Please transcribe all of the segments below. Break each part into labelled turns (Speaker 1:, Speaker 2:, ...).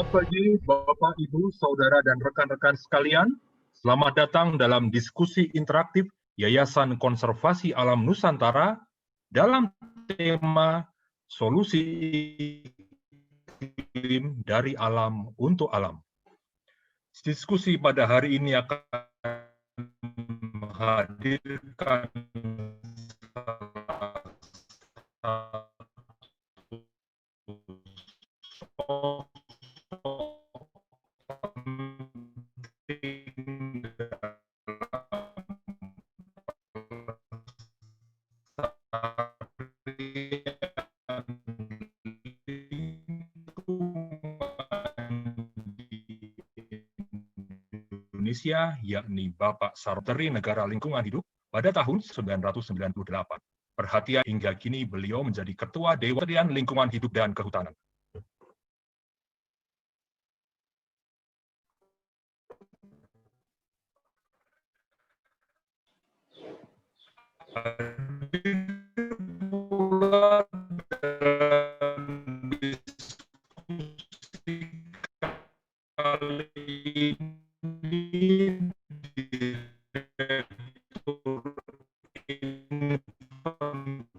Speaker 1: Selamat pagi, Bapak, Ibu, Saudara, dan rekan-rekan sekalian. Selamat datang dalam diskusi interaktif Yayasan Konservasi Alam Nusantara dalam tema Solusi Iklim dari Alam untuk Alam. Diskusi pada hari ini akan menghadirkan Indonesia, yakni Bapak Sarteri Negara Lingkungan Hidup pada tahun 1998. Perhatian hingga kini beliau menjadi Ketua Dewan Lingkungan Hidup dan Kehutanan.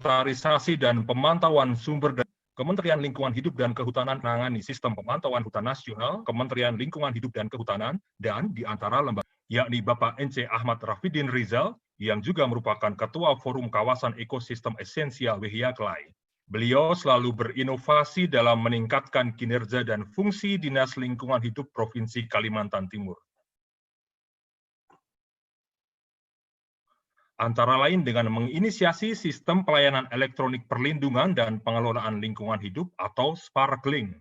Speaker 1: Inventarisasi dan pemantauan sumber daya Kementerian Lingkungan Hidup dan Kehutanan menangani sistem pemantauan hutan nasional, Kementerian Lingkungan Hidup dan Kehutanan, dan di antara lembaga, yakni Bapak NC Ahmad Rafidin Rizal, yang juga merupakan Ketua Forum Kawasan Ekosistem Esensial Wehiaklai. Beliau selalu berinovasi dalam meningkatkan kinerja dan fungsi Dinas Lingkungan Hidup Provinsi Kalimantan Timur. Antara lain dengan menginisiasi sistem pelayanan elektronik perlindungan dan pengelolaan lingkungan hidup atau sparkling.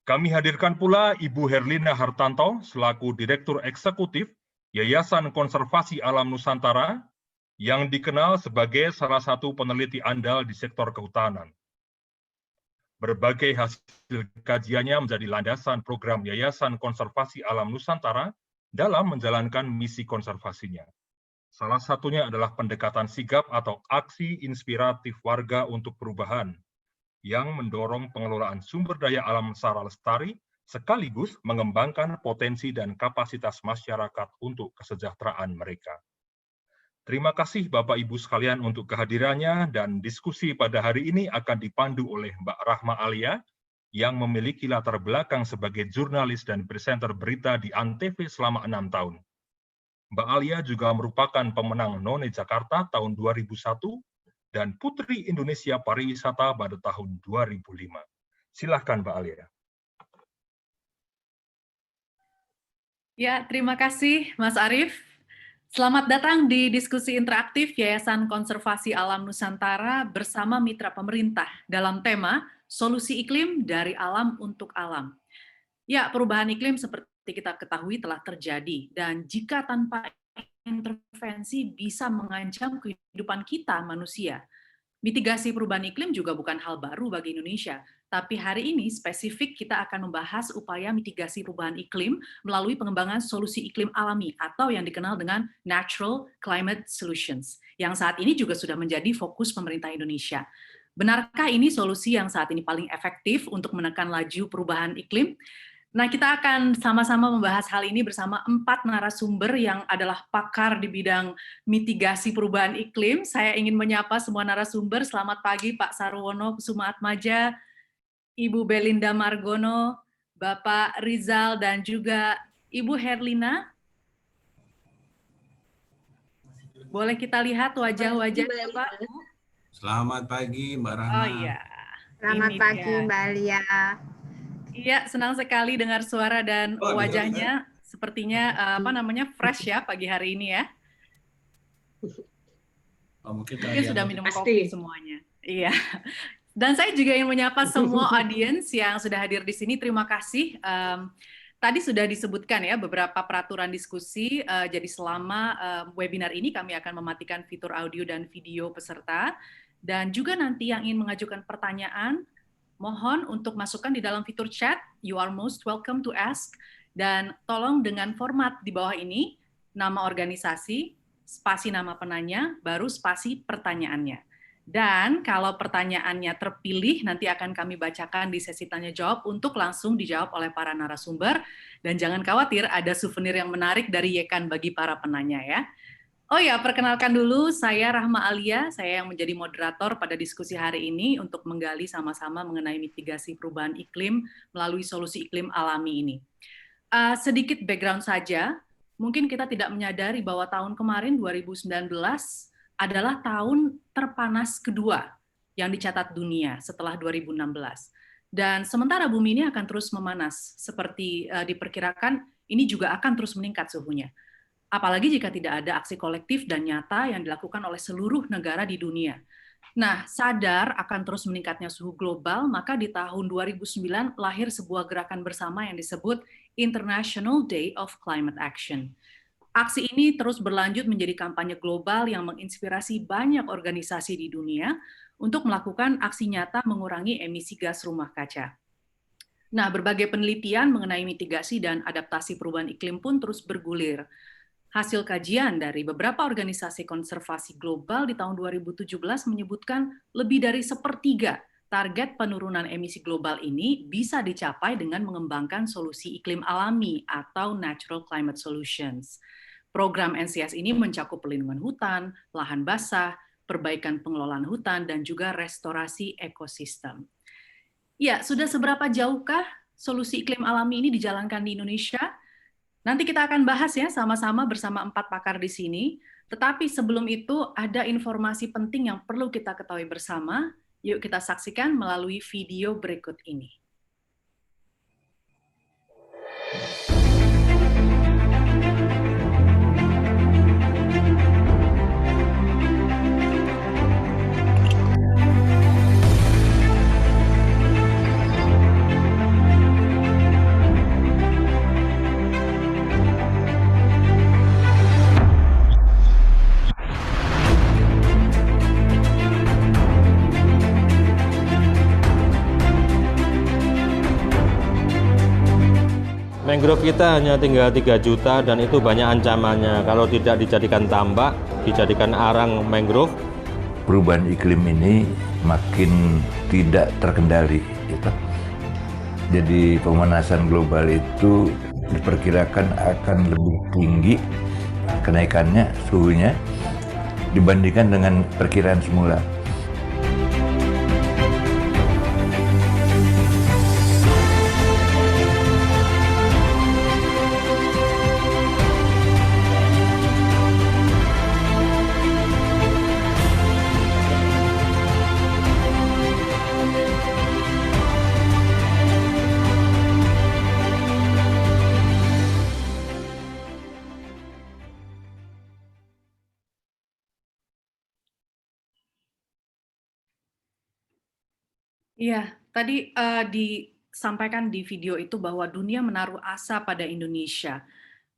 Speaker 1: Kami hadirkan pula Ibu Herlina Hartanto selaku Direktur Eksekutif Yayasan Konservasi Alam Nusantara yang dikenal sebagai salah satu peneliti andal di sektor kehutanan. Berbagai hasil kajiannya menjadi landasan program Yayasan Konservasi Alam Nusantara dalam menjalankan misi konservasinya. Salah satunya adalah pendekatan sigap atau aksi inspiratif warga untuk perubahan yang mendorong pengelolaan sumber daya alam secara lestari sekaligus mengembangkan potensi dan kapasitas masyarakat untuk kesejahteraan mereka. Terima kasih Bapak Ibu sekalian untuk kehadirannya dan diskusi pada hari ini akan dipandu oleh Mbak Rahma Alia yang memiliki latar belakang sebagai jurnalis dan presenter berita di Antv selama 6 tahun. Mbak Alia juga merupakan pemenang None Jakarta tahun 2001 dan Putri Indonesia Pariwisata pada tahun 2005. Silahkan Mbak Alia.
Speaker 2: Ya, terima kasih Mas Arief. Selamat datang di diskusi interaktif Yayasan Konservasi Alam Nusantara bersama mitra pemerintah dalam tema Solusi Iklim dari Alam untuk Alam. Ya, perubahan iklim seperti kita ketahui telah terjadi dan jika tanpa intervensi bisa mengancam kehidupan kita manusia. Mitigasi perubahan iklim juga bukan hal baru bagi Indonesia, tapi hari ini spesifik kita akan membahas upaya mitigasi perubahan iklim melalui pengembangan solusi iklim alami atau yang dikenal dengan Natural Climate Solutions, yang saat ini juga sudah menjadi fokus pemerintah Indonesia. Benarkah ini solusi yang saat ini paling efektif untuk menekan laju perubahan iklim? Nah, kita akan sama-sama membahas hal ini bersama 4 narasumber yang adalah pakar di bidang mitigasi perubahan iklim. Saya ingin menyapa semua narasumber. Selamat pagi Pak Sarwono Kusuma Atmaja, Ibu Belinda Margono, Bapak Rizal, dan juga Ibu Herlina. Boleh kita lihat wajah-wajahnya, Pak?
Speaker 3: Selamat pagi, Mbak Rahma.
Speaker 2: Oh iya.
Speaker 4: Selamat pagi, Mbak Lia.
Speaker 2: Iya, senang sekali dengar suara dan wajahnya. Sepertinya fresh ya pagi hari ini ya.
Speaker 3: Mungkin
Speaker 2: sudah minum kopi semuanya. Iya. Dan saya juga ingin menyapa semua audiens yang sudah hadir di sini. Terima kasih. Tadi sudah disebutkan ya beberapa peraturan diskusi. Jadi selama webinar ini kami akan mematikan fitur audio dan video peserta. Dan juga nanti yang ingin mengajukan pertanyaan, mohon untuk masukkan di dalam fitur chat. You are most welcome to ask. Dan tolong dengan format di bawah ini, nama organisasi, spasi nama penanya, baru spasi pertanyaannya. Dan kalau pertanyaannya terpilih, nanti akan kami bacakan di sesi tanya jawab untuk langsung dijawab oleh para narasumber. Dan jangan khawatir, ada souvenir yang menarik dari Yekan bagi para penanya ya. Oh ya, perkenalkan dulu, saya Rahma Alia, saya yang menjadi moderator pada diskusi hari ini untuk menggali sama-sama mengenai mitigasi perubahan iklim melalui solusi iklim alami ini. Sedikit background saja, mungkin kita tidak menyadari bahwa tahun kemarin 2019 adalah tahun terpanas kedua yang dicatat dunia setelah 2016. Dan sementara bumi ini akan terus memanas, seperti diperkirakan ini juga akan terus meningkat suhunya. Apalagi jika tidak ada aksi kolektif dan nyata yang dilakukan oleh seluruh negara di dunia. Nah, sadar akan terus meningkatnya suhu global, maka di tahun 2009 lahir sebuah gerakan bersama yang disebut International Day of Climate Action. Aksi ini terus berlanjut menjadi kampanye global yang menginspirasi banyak organisasi di dunia untuk melakukan aksi nyata mengurangi emisi gas rumah kaca. Nah, berbagai penelitian mengenai mitigasi dan adaptasi perubahan iklim pun terus bergulir. Hasil kajian dari beberapa organisasi konservasi global di tahun 2017 menyebutkan lebih dari 1/3 target penurunan emisi global ini bisa dicapai dengan mengembangkan solusi iklim alami atau Natural Climate Solutions. Program NCS ini mencakup pelindungan hutan, lahan basah, perbaikan pengelolaan hutan, dan juga restorasi ekosistem. Ya, sudah seberapa jauhkah solusi iklim alami ini dijalankan di Indonesia? Nanti kita akan bahas ya sama-sama bersama 4 pakar di sini. Tetapi sebelum itu ada informasi penting yang perlu kita ketahui bersama. Yuk kita saksikan melalui video berikut ini.
Speaker 5: Mangrove kita hanya tinggal 3 juta dan itu banyak ancamannya. Kalau tidak dijadikan tambak, dijadikan arang mangrove.
Speaker 6: Perubahan iklim ini makin tidak terkendali. Gitu. Jadi pemanasan global itu diperkirakan akan lebih tinggi kenaikannya, suhunya, dibandingkan dengan perkiraan semula.
Speaker 2: Iya, tadi disampaikan di video itu bahwa dunia menaruh asa pada Indonesia.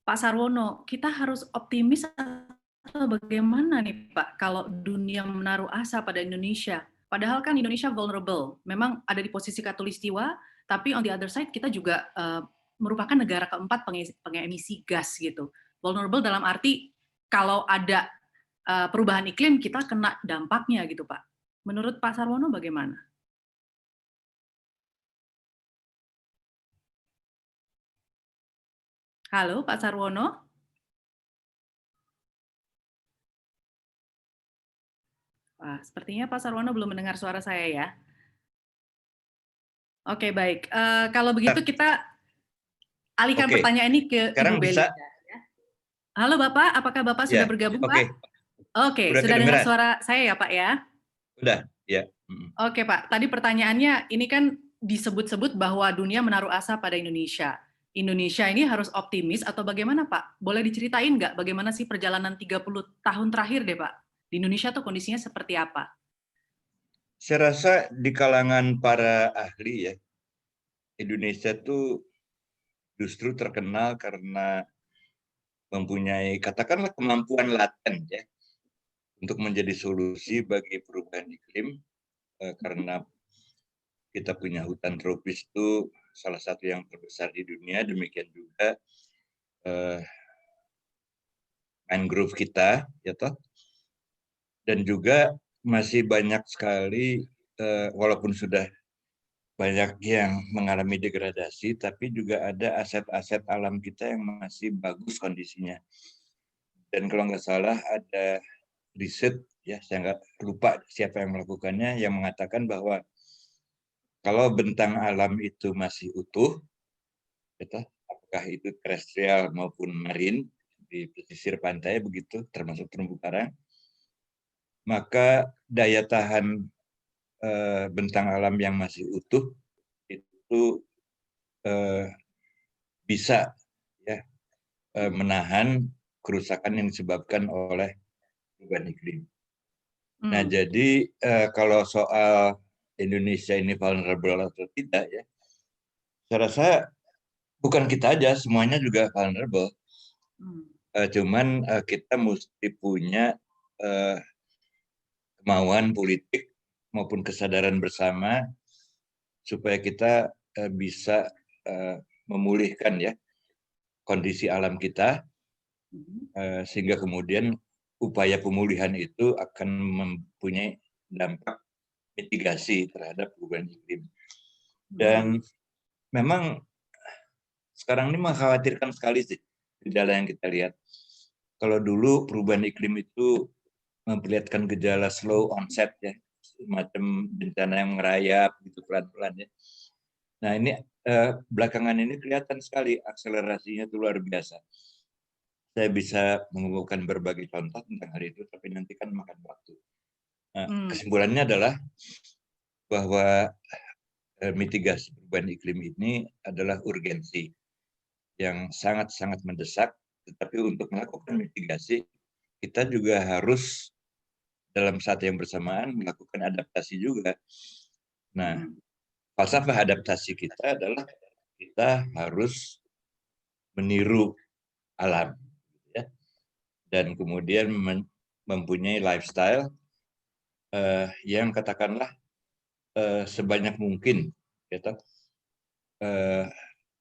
Speaker 2: Pak Sarwono, kita harus optimis atau bagaimana nih Pak kalau dunia menaruh asa pada Indonesia? Padahal kan Indonesia vulnerable, memang ada di posisi khatulistiwa, tapi on the other side kita juga merupakan negara keempat pengemisi gas gitu. Vulnerable dalam arti kalau ada perubahan iklim kita kena dampaknya gitu Pak. Menurut Pak Sarwono bagaimana? Halo, Pak Sarwono. Wah, sepertinya Pak Sarwono belum mendengar suara saya ya. Oke, baik. Kalau begitu kita alihkan pertanyaan ini ke Ibu Belinda. Ya. Halo Bapak, apakah Bapak sudah bergabung Pak? Oke, sudah dengar suara saya ya Pak ya?
Speaker 6: Sudah, ya.
Speaker 2: Oke Pak, tadi pertanyaannya ini kan disebut-sebut bahwa dunia menaruh asa pada Indonesia. Indonesia ini harus optimis atau bagaimana Pak? Boleh diceritain nggak bagaimana sih perjalanan 30 tahun terakhir deh Pak? Di Indonesia tuh kondisinya seperti apa?
Speaker 6: Saya rasa di kalangan para ahli ya, Indonesia tuh justru terkenal karena mempunyai katakanlah kemampuan laten ya untuk menjadi solusi bagi perubahan iklim karena kita punya hutan tropis itu salah satu yang terbesar di dunia, demikian juga mangrove kita, ya toh, dan juga masih banyak sekali, walaupun sudah banyak yang mengalami degradasi, tapi juga ada aset-aset alam kita yang masih bagus kondisinya. Dan kalau nggak salah ada riset, ya saya nggak lupa siapa yang melakukannya, yang mengatakan bahwa kalau bentang alam itu masih utuh, apakah itu terestrial maupun marine, di pesisir pantai begitu, termasuk terumbu karang, maka daya tahan bentang alam yang masih utuh itu bisa ya menahan kerusakan yang disebabkan oleh perubahan iklim. Nah, jadi kalau soal Indonesia ini vulnerable atau tidak ya, saya rasa bukan kita aja, semuanya juga vulnerable. Cuman kita mesti punya kemauan politik maupun kesadaran bersama supaya kita bisa memulihkan ya kondisi alam kita, sehingga kemudian upaya pemulihan itu akan mempunyai dampak mitigasi terhadap perubahan iklim. Dan memang sekarang ini mengkhawatirkan sekali sih gejala yang kita lihat. Kalau dulu perubahan iklim itu memperlihatkan gejala slow onset ya, semacam bencana yang merayap gitu pelan-pelan ya. Nah ini belakangan ini kelihatan sekali akselerasinya itu luar biasa. Saya bisa mengumpulkan berbagai contoh tentang hal itu, tapi nanti kan makan waktu. Nah, kesimpulannya adalah bahwa mitigasi perubahan iklim ini adalah urgensi yang sangat-sangat mendesak, tetapi untuk melakukan mitigasi kita juga harus dalam saat yang bersamaan melakukan adaptasi juga. Nah, falsafah adaptasi kita adalah kita harus meniru alam, ya, dan kemudian mempunyai lifestyle yang katakanlah sebanyak mungkin, gitu,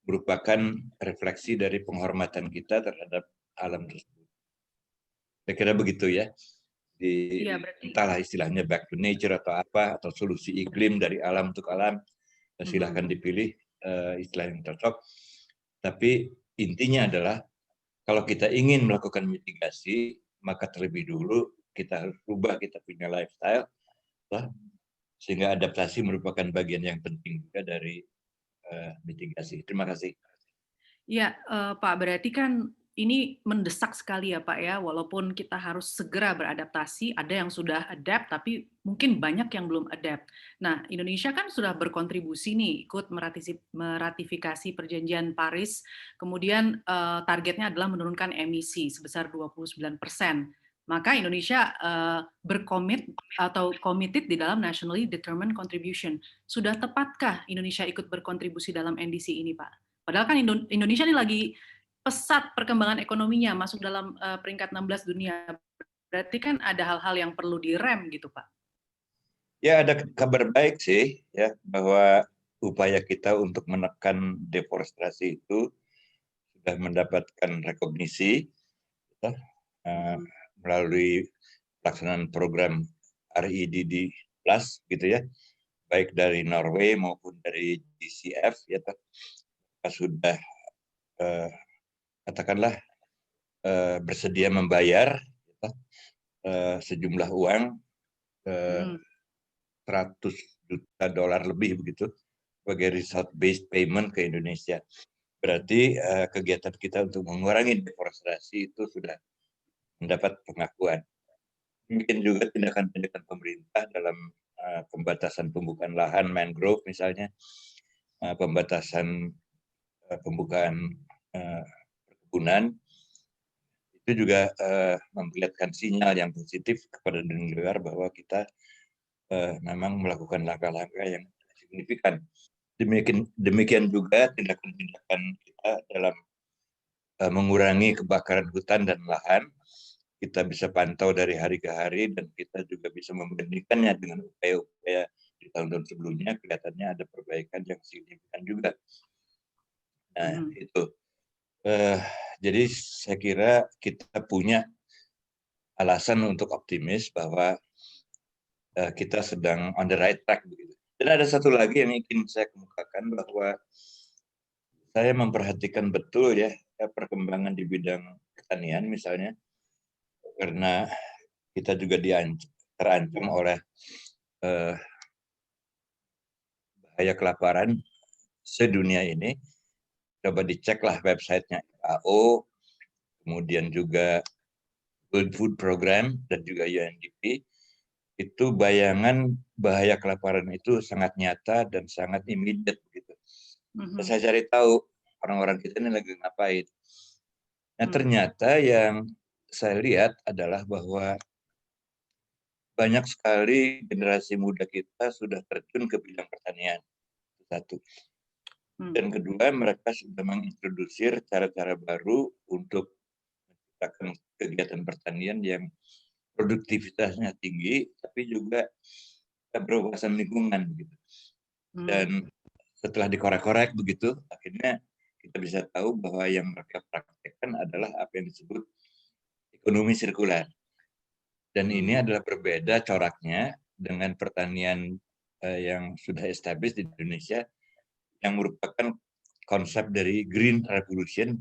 Speaker 6: merupakan refleksi dari penghormatan kita terhadap alam tersebut. Saya kira begitu ya. Entahlah istilahnya back to nature atau apa, atau solusi iklim dari alam untuk alam, silahkan dipilih istilah yang cocok. Tapi intinya adalah kalau kita ingin melakukan mitigasi, maka terlebih dulu kita harus rubah kita punya lifestyle, sehingga adaptasi merupakan bagian yang penting juga dari mitigasi. Terima kasih.
Speaker 2: Ya, Pak, berarti kan ini mendesak sekali ya Pak ya, walaupun kita harus segera beradaptasi, ada yang sudah adapt, tapi mungkin banyak yang belum adapt. Nah, Indonesia kan sudah berkontribusi nih, ikut meratifikasi perjanjian Paris, kemudian targetnya adalah menurunkan emisi sebesar 29%. Maka Indonesia berkomit atau committed di dalam Nationally Determined Contribution. Sudah tepatkah Indonesia ikut berkontribusi dalam NDC ini, Pak? Padahal kan Indonesia ini lagi pesat perkembangan ekonominya, masuk dalam peringkat 16 dunia. Berarti kan ada hal-hal yang perlu direm gitu, Pak.
Speaker 6: Ya, ada kabar baik sih, ya, bahwa upaya kita untuk menekan deforestasi itu sudah mendapatkan rekognisi melalui pelaksanaan program REDD Plus, gitu ya, baik dari Norway maupun dari GCF, ya, sudah katakanlah bersedia membayar sejumlah uang $100 juta lebih begitu sebagai result-based payment ke Indonesia. Berarti kegiatan kita untuk mengurangi deforestasi itu sudah mendapat pengakuan. Mungkin juga tindakan-tindakan pemerintah dalam pembatasan pembukaan lahan mangrove misalnya, pembatasan pembukaan perkebunan, itu juga memperlihatkan sinyal yang positif kepada dunia luar bahwa kita memang melakukan langkah-langkah yang signifikan. Demikian juga tindakan-tindakan kita dalam mengurangi kebakaran hutan dan lahan. Kita bisa pantau dari hari ke hari dan kita juga bisa membandingkannya dengan upaya-upaya di tahun-tahun sebelumnya, kelihatannya ada perbaikan yang signifikan juga. Nah, itu. Jadi saya kira kita punya alasan untuk optimis bahwa kita sedang on the right track begitu. Dan ada satu lagi yang ingin saya kemukakan, bahwa saya memperhatikan betul ya perkembangan di bidang pertanian misalnya, karena kita juga terancam oleh bahaya kelaparan sedunia ini. Coba diceklah websitenya FAO, kemudian juga World Food Program dan juga UNDP. Itu bayangan bahaya kelaparan itu sangat nyata dan sangat immediate begitu. Saya cari tahu orang-orang kita ini lagi ngapain. Nah, ternyata yang saya lihat adalah bahwa banyak sekali generasi muda kita sudah terjun ke bidang pertanian. Satu. Dan kedua, mereka sudah mengintrodusir cara-cara baru untuk menciptakan kegiatan pertanian yang produktivitasnya tinggi, tapi juga berwawasan lingkungan begitu. Dan setelah dikorek-korek begitu, akhirnya kita bisa tahu bahwa yang mereka praktekkan adalah apa yang disebut ekonomi sirkular. Dan ini adalah berbeda coraknya dengan pertanian yang sudah established di Indonesia, yang merupakan konsep dari Green Revolution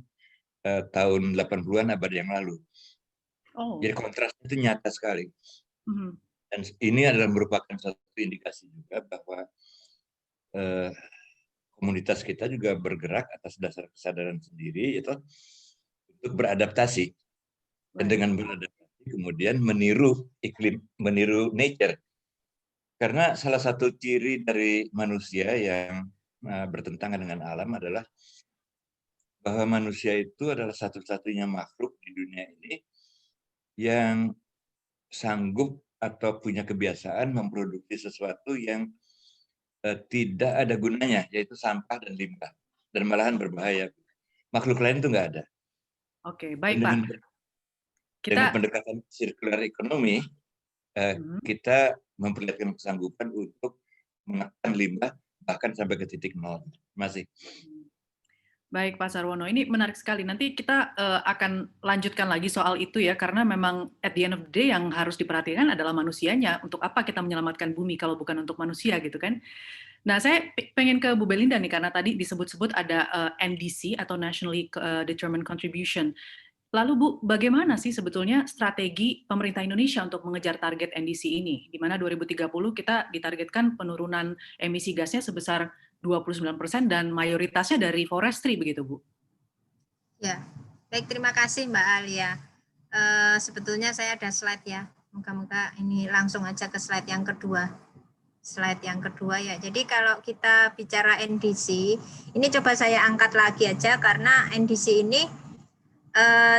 Speaker 6: tahun 80-an abad yang lalu. Jadi kontras itu nyata sekali. Dan ini adalah merupakan satu indikasi juga bahwa komunitas kita juga bergerak atas dasar kesadaran sendiri itu untuk beradaptasi. Dan dengan beradaptasi kemudian meniru iklim, meniru nature. Karena salah satu ciri dari manusia yang bertentangan dengan alam adalah bahwa manusia itu adalah satu-satunya makhluk di dunia ini yang sanggup atau punya kebiasaan memproduksi sesuatu yang tidak ada gunanya, yaitu sampah dan limbah, dan malahan berbahaya. Makhluk lain itu nggak ada.
Speaker 2: Oke, baik Pak.
Speaker 6: Dengan pendekatan circular economy, kita memperlihatkan kesanggupan untuk menekan limbah bahkan sampai ke titik nol. Masih.
Speaker 2: Baik Pak Sarwono, ini menarik sekali. Nanti kita akan lanjutkan lagi soal itu ya, karena memang at the end of the day yang harus diperhatikan adalah manusianya. Untuk apa kita menyelamatkan bumi kalau bukan untuk manusia gitu kan? Nah, saya pengen ke Bu Belinda nih, karena tadi disebut-sebut ada NDC atau Nationally Determined Contribution. Lalu Bu, bagaimana sih sebetulnya strategi pemerintah Indonesia untuk mengejar target NDC ini? Di mana 2030 kita ditargetkan penurunan emisi gasnya sebesar 29% dan mayoritasnya dari forestry, begitu Bu?
Speaker 4: Ya, baik, terima kasih Mbak Alia. Sebetulnya saya ada slide ya, moga-moga ini langsung aja ke slide yang kedua. Slide yang kedua ya, jadi kalau kita bicara NDC, ini coba saya angkat lagi aja karena NDC ini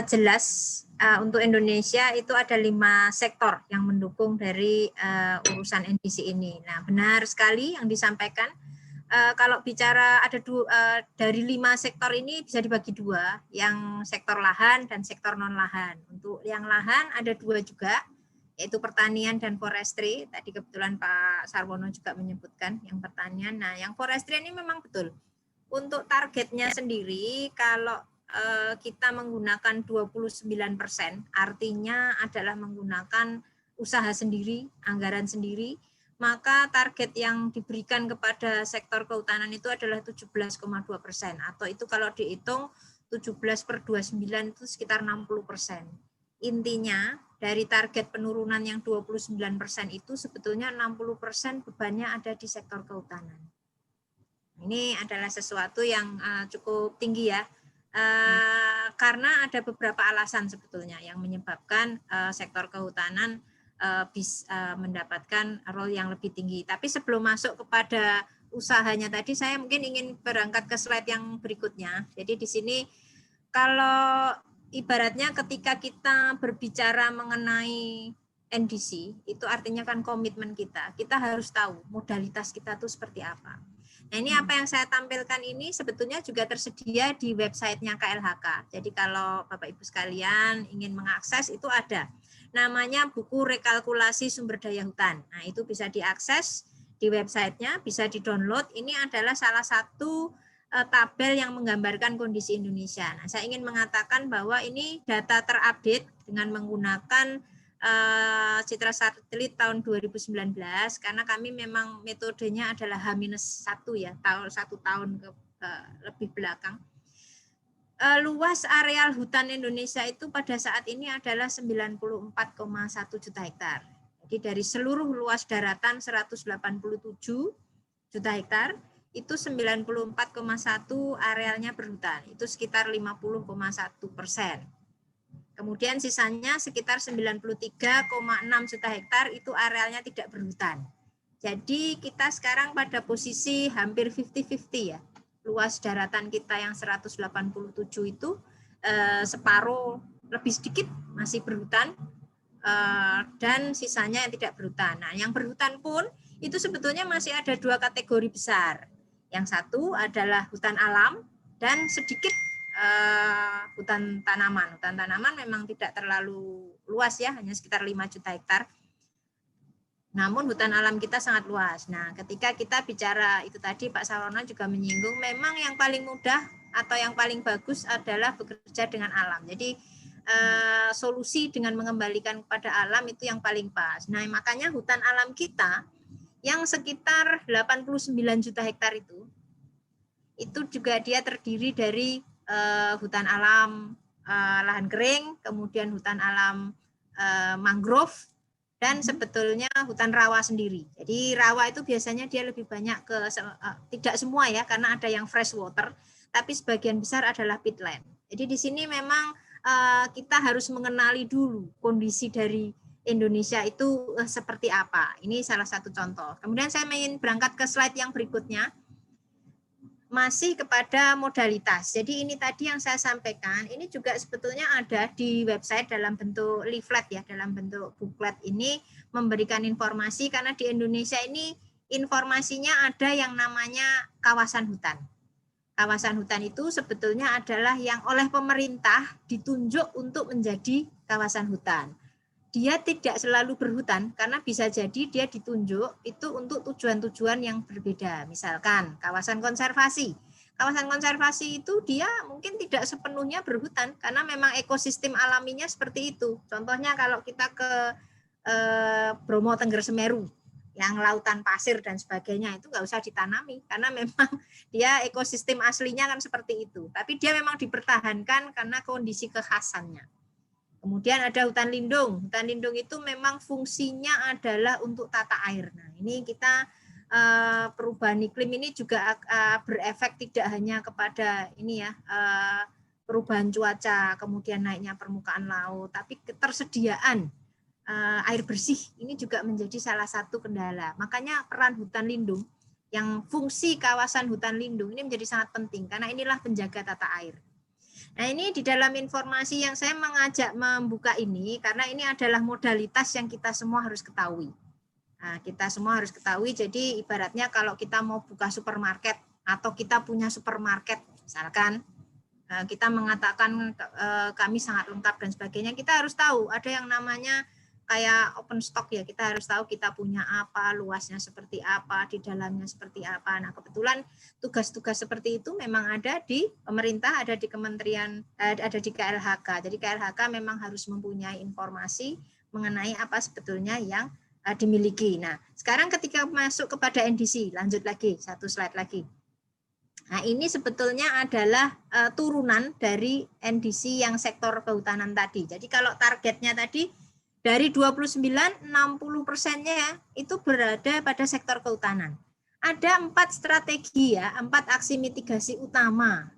Speaker 4: jelas untuk Indonesia itu ada 5 sektor yang mendukung dari urusan NDC ini. Nah, benar sekali yang disampaikan. Kalau bicara ada dari 5 sektor ini bisa dibagi 2, yang sektor lahan dan sektor non lahan. Untuk yang lahan ada 2 juga, yaitu pertanian dan forestry. Tadi kebetulan Pak Sarwono juga menyebutkan yang pertanian. Nah, yang forestry ini memang betul. Untuk targetnya sendiri, kalau kita menggunakan 29%, artinya adalah menggunakan usaha sendiri, anggaran sendiri, maka target yang diberikan kepada sektor kehutanan itu adalah 17,2%, atau itu kalau dihitung 17/29 itu sekitar 60%. Intinya dari target penurunan yang 29% itu sebetulnya 60% bebannya ada di sektor kehutanan. Ini adalah sesuatu yang cukup tinggi ya. Karena ada beberapa alasan sebetulnya yang menyebabkan sektor kehutanan bisa mendapatkan role yang lebih tinggi. Tapi sebelum masuk kepada usahanya tadi, saya mungkin ingin berangkat ke slide yang berikutnya. Jadi di sini kalau ibaratnya ketika kita berbicara mengenai NDC, itu artinya kan komitmen kita. Kita harus tahu modalitas kita itu seperti apa. Nah, ini apa yang saya tampilkan ini sebetulnya juga tersedia di websitenya KLHK. Jadi kalau Bapak Ibu sekalian ingin mengakses itu ada. Namanya buku rekalkulasi sumber daya hutan. Nah, itu bisa diakses di websitenya, bisa di-download. Ini adalah salah satu tabel yang menggambarkan kondisi Indonesia. Nah, saya ingin mengatakan bahwa ini data terupdate dengan menggunakan citra satelit tahun 2019 karena kami memang metodenya adalah H-1 ya, satu tahun lebih belakang. Luas areal hutan Indonesia itu pada saat ini adalah 94,1 juta hektar. Jadi dari seluruh luas daratan 187 juta hektar, itu 94,1 arealnya berhutan, itu sekitar 50,1%. Kemudian sisanya sekitar 93,6 juta hektar itu arealnya tidak berhutan. Jadi kita sekarang pada posisi hampir 50-50 ya. Luas daratan kita yang 187 itu separuh lebih sedikit masih berhutan dan sisanya yang tidak berhutan. Nah, yang berhutan pun itu sebetulnya masih ada dua kategori besar. Yang satu adalah hutan alam dan sedikit hutan tanaman. Hutan tanaman memang tidak terlalu luas ya, hanya sekitar 5 juta hektar. Namun hutan alam kita sangat luas. Nah, ketika kita bicara itu tadi Pak Sarono juga menyinggung, memang yang paling mudah atau yang paling bagus adalah bekerja dengan alam. Jadi solusi dengan mengembalikan kepada alam itu yang paling pas. Nah, makanya hutan alam kita yang sekitar 89 juta hektar itu juga dia terdiri dari hutan alam lahan kering, kemudian hutan alam mangrove, dan sebetulnya hutan rawa sendiri. Jadi rawa itu biasanya dia lebih banyak ke, tidak semua ya, karena ada yang fresh water, tapi sebagian besar adalah peatland. Jadi di sini memang kita harus mengenali dulu kondisi dari Indonesia itu seperti apa. Ini salah satu contoh. Kemudian saya ingin berangkat ke slide yang berikutnya. Masih kepada modalitas. Jadi ini tadi yang saya sampaikan, ini juga sebetulnya ada di website dalam bentuk leaflet ya, dalam bentuk booklet ini memberikan informasi karena di Indonesia ini informasinya ada yang namanya kawasan hutan. Kawasan hutan itu sebetulnya adalah yang oleh pemerintah ditunjuk untuk menjadi kawasan hutan. Dia tidak selalu berhutan karena bisa jadi dia ditunjuk itu untuk tujuan-tujuan yang berbeda. Misalkan kawasan konservasi. Kawasan konservasi itu dia mungkin tidak sepenuhnya berhutan karena memang ekosistem alaminya seperti itu. Contohnya kalau kita ke Bromo Tengger Semeru yang lautan pasir dan sebagainya itu nggak usah ditanami karena memang dia ekosistem aslinya kan seperti itu. Tapi dia memang dipertahankan karena kondisi kekhasannya. Kemudian ada hutan lindung. Hutan lindung itu memang fungsinya adalah untuk tata air. Nah, ini kita perubahan iklim ini juga berefek tidak hanya kepada ini ya perubahan cuaca, kemudian naiknya permukaan laut, tapi ketersediaan air bersih ini juga menjadi salah satu kendala. Makanya peran hutan lindung, yang fungsi kawasan hutan lindung ini menjadi sangat penting karena inilah penjaga tata air. Nah, ini di dalam informasi yang saya mengajak membuka ini karena ini adalah modalitas yang kita semua harus ketahui. Nah, kita semua harus ketahui, jadi ibaratnya kalau kita mau buka supermarket atau kita punya supermarket, misalkan kita mengatakan kami sangat lengkap dan sebagainya, kita harus tahu ada yang namanya kayak open stock ya, kita harus tahu kita punya apa, luasnya seperti apa, di dalamnya seperti apa. Nah, kebetulan tugas-tugas seperti itu memang ada di pemerintah, ada di kementerian, ada di KLHK. Jadi KLHK memang harus mempunyai informasi mengenai apa sebetulnya yang dimiliki. Nah, sekarang ketika masuk kepada NDC, lanjut lagi, satu slide lagi. Nah, ini sebetulnya adalah turunan dari NDC yang sektor kehutanan tadi. Jadi kalau targetnya tadi, dari 29, 60%-nya itu berada pada sektor kehutanan. Ada 4 strategi ya, 4 aksi mitigasi utama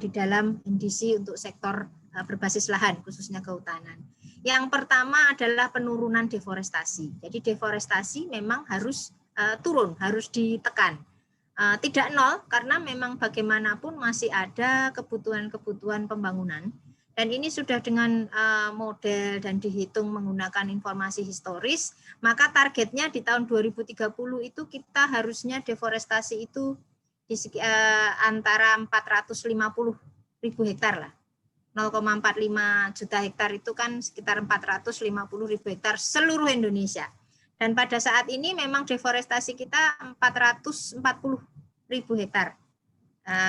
Speaker 4: di dalam NDC untuk sektor berbasis lahan, khususnya kehutanan. Yang pertama adalah penurunan deforestasi. Jadi deforestasi memang harus turun, harus ditekan. Tidak nol, karena memang bagaimanapun masih ada kebutuhan-kebutuhan pembangunan. Dan ini sudah dengan model dan dihitung menggunakan informasi historis, maka targetnya di tahun 2030 itu kita harusnya deforestasi itu di antara 450.000 hektar lah. 0,45 juta hektar itu kan sekitar 450.000 hektar seluruh Indonesia. Dan pada saat ini memang deforestasi kita 440.000 hektar.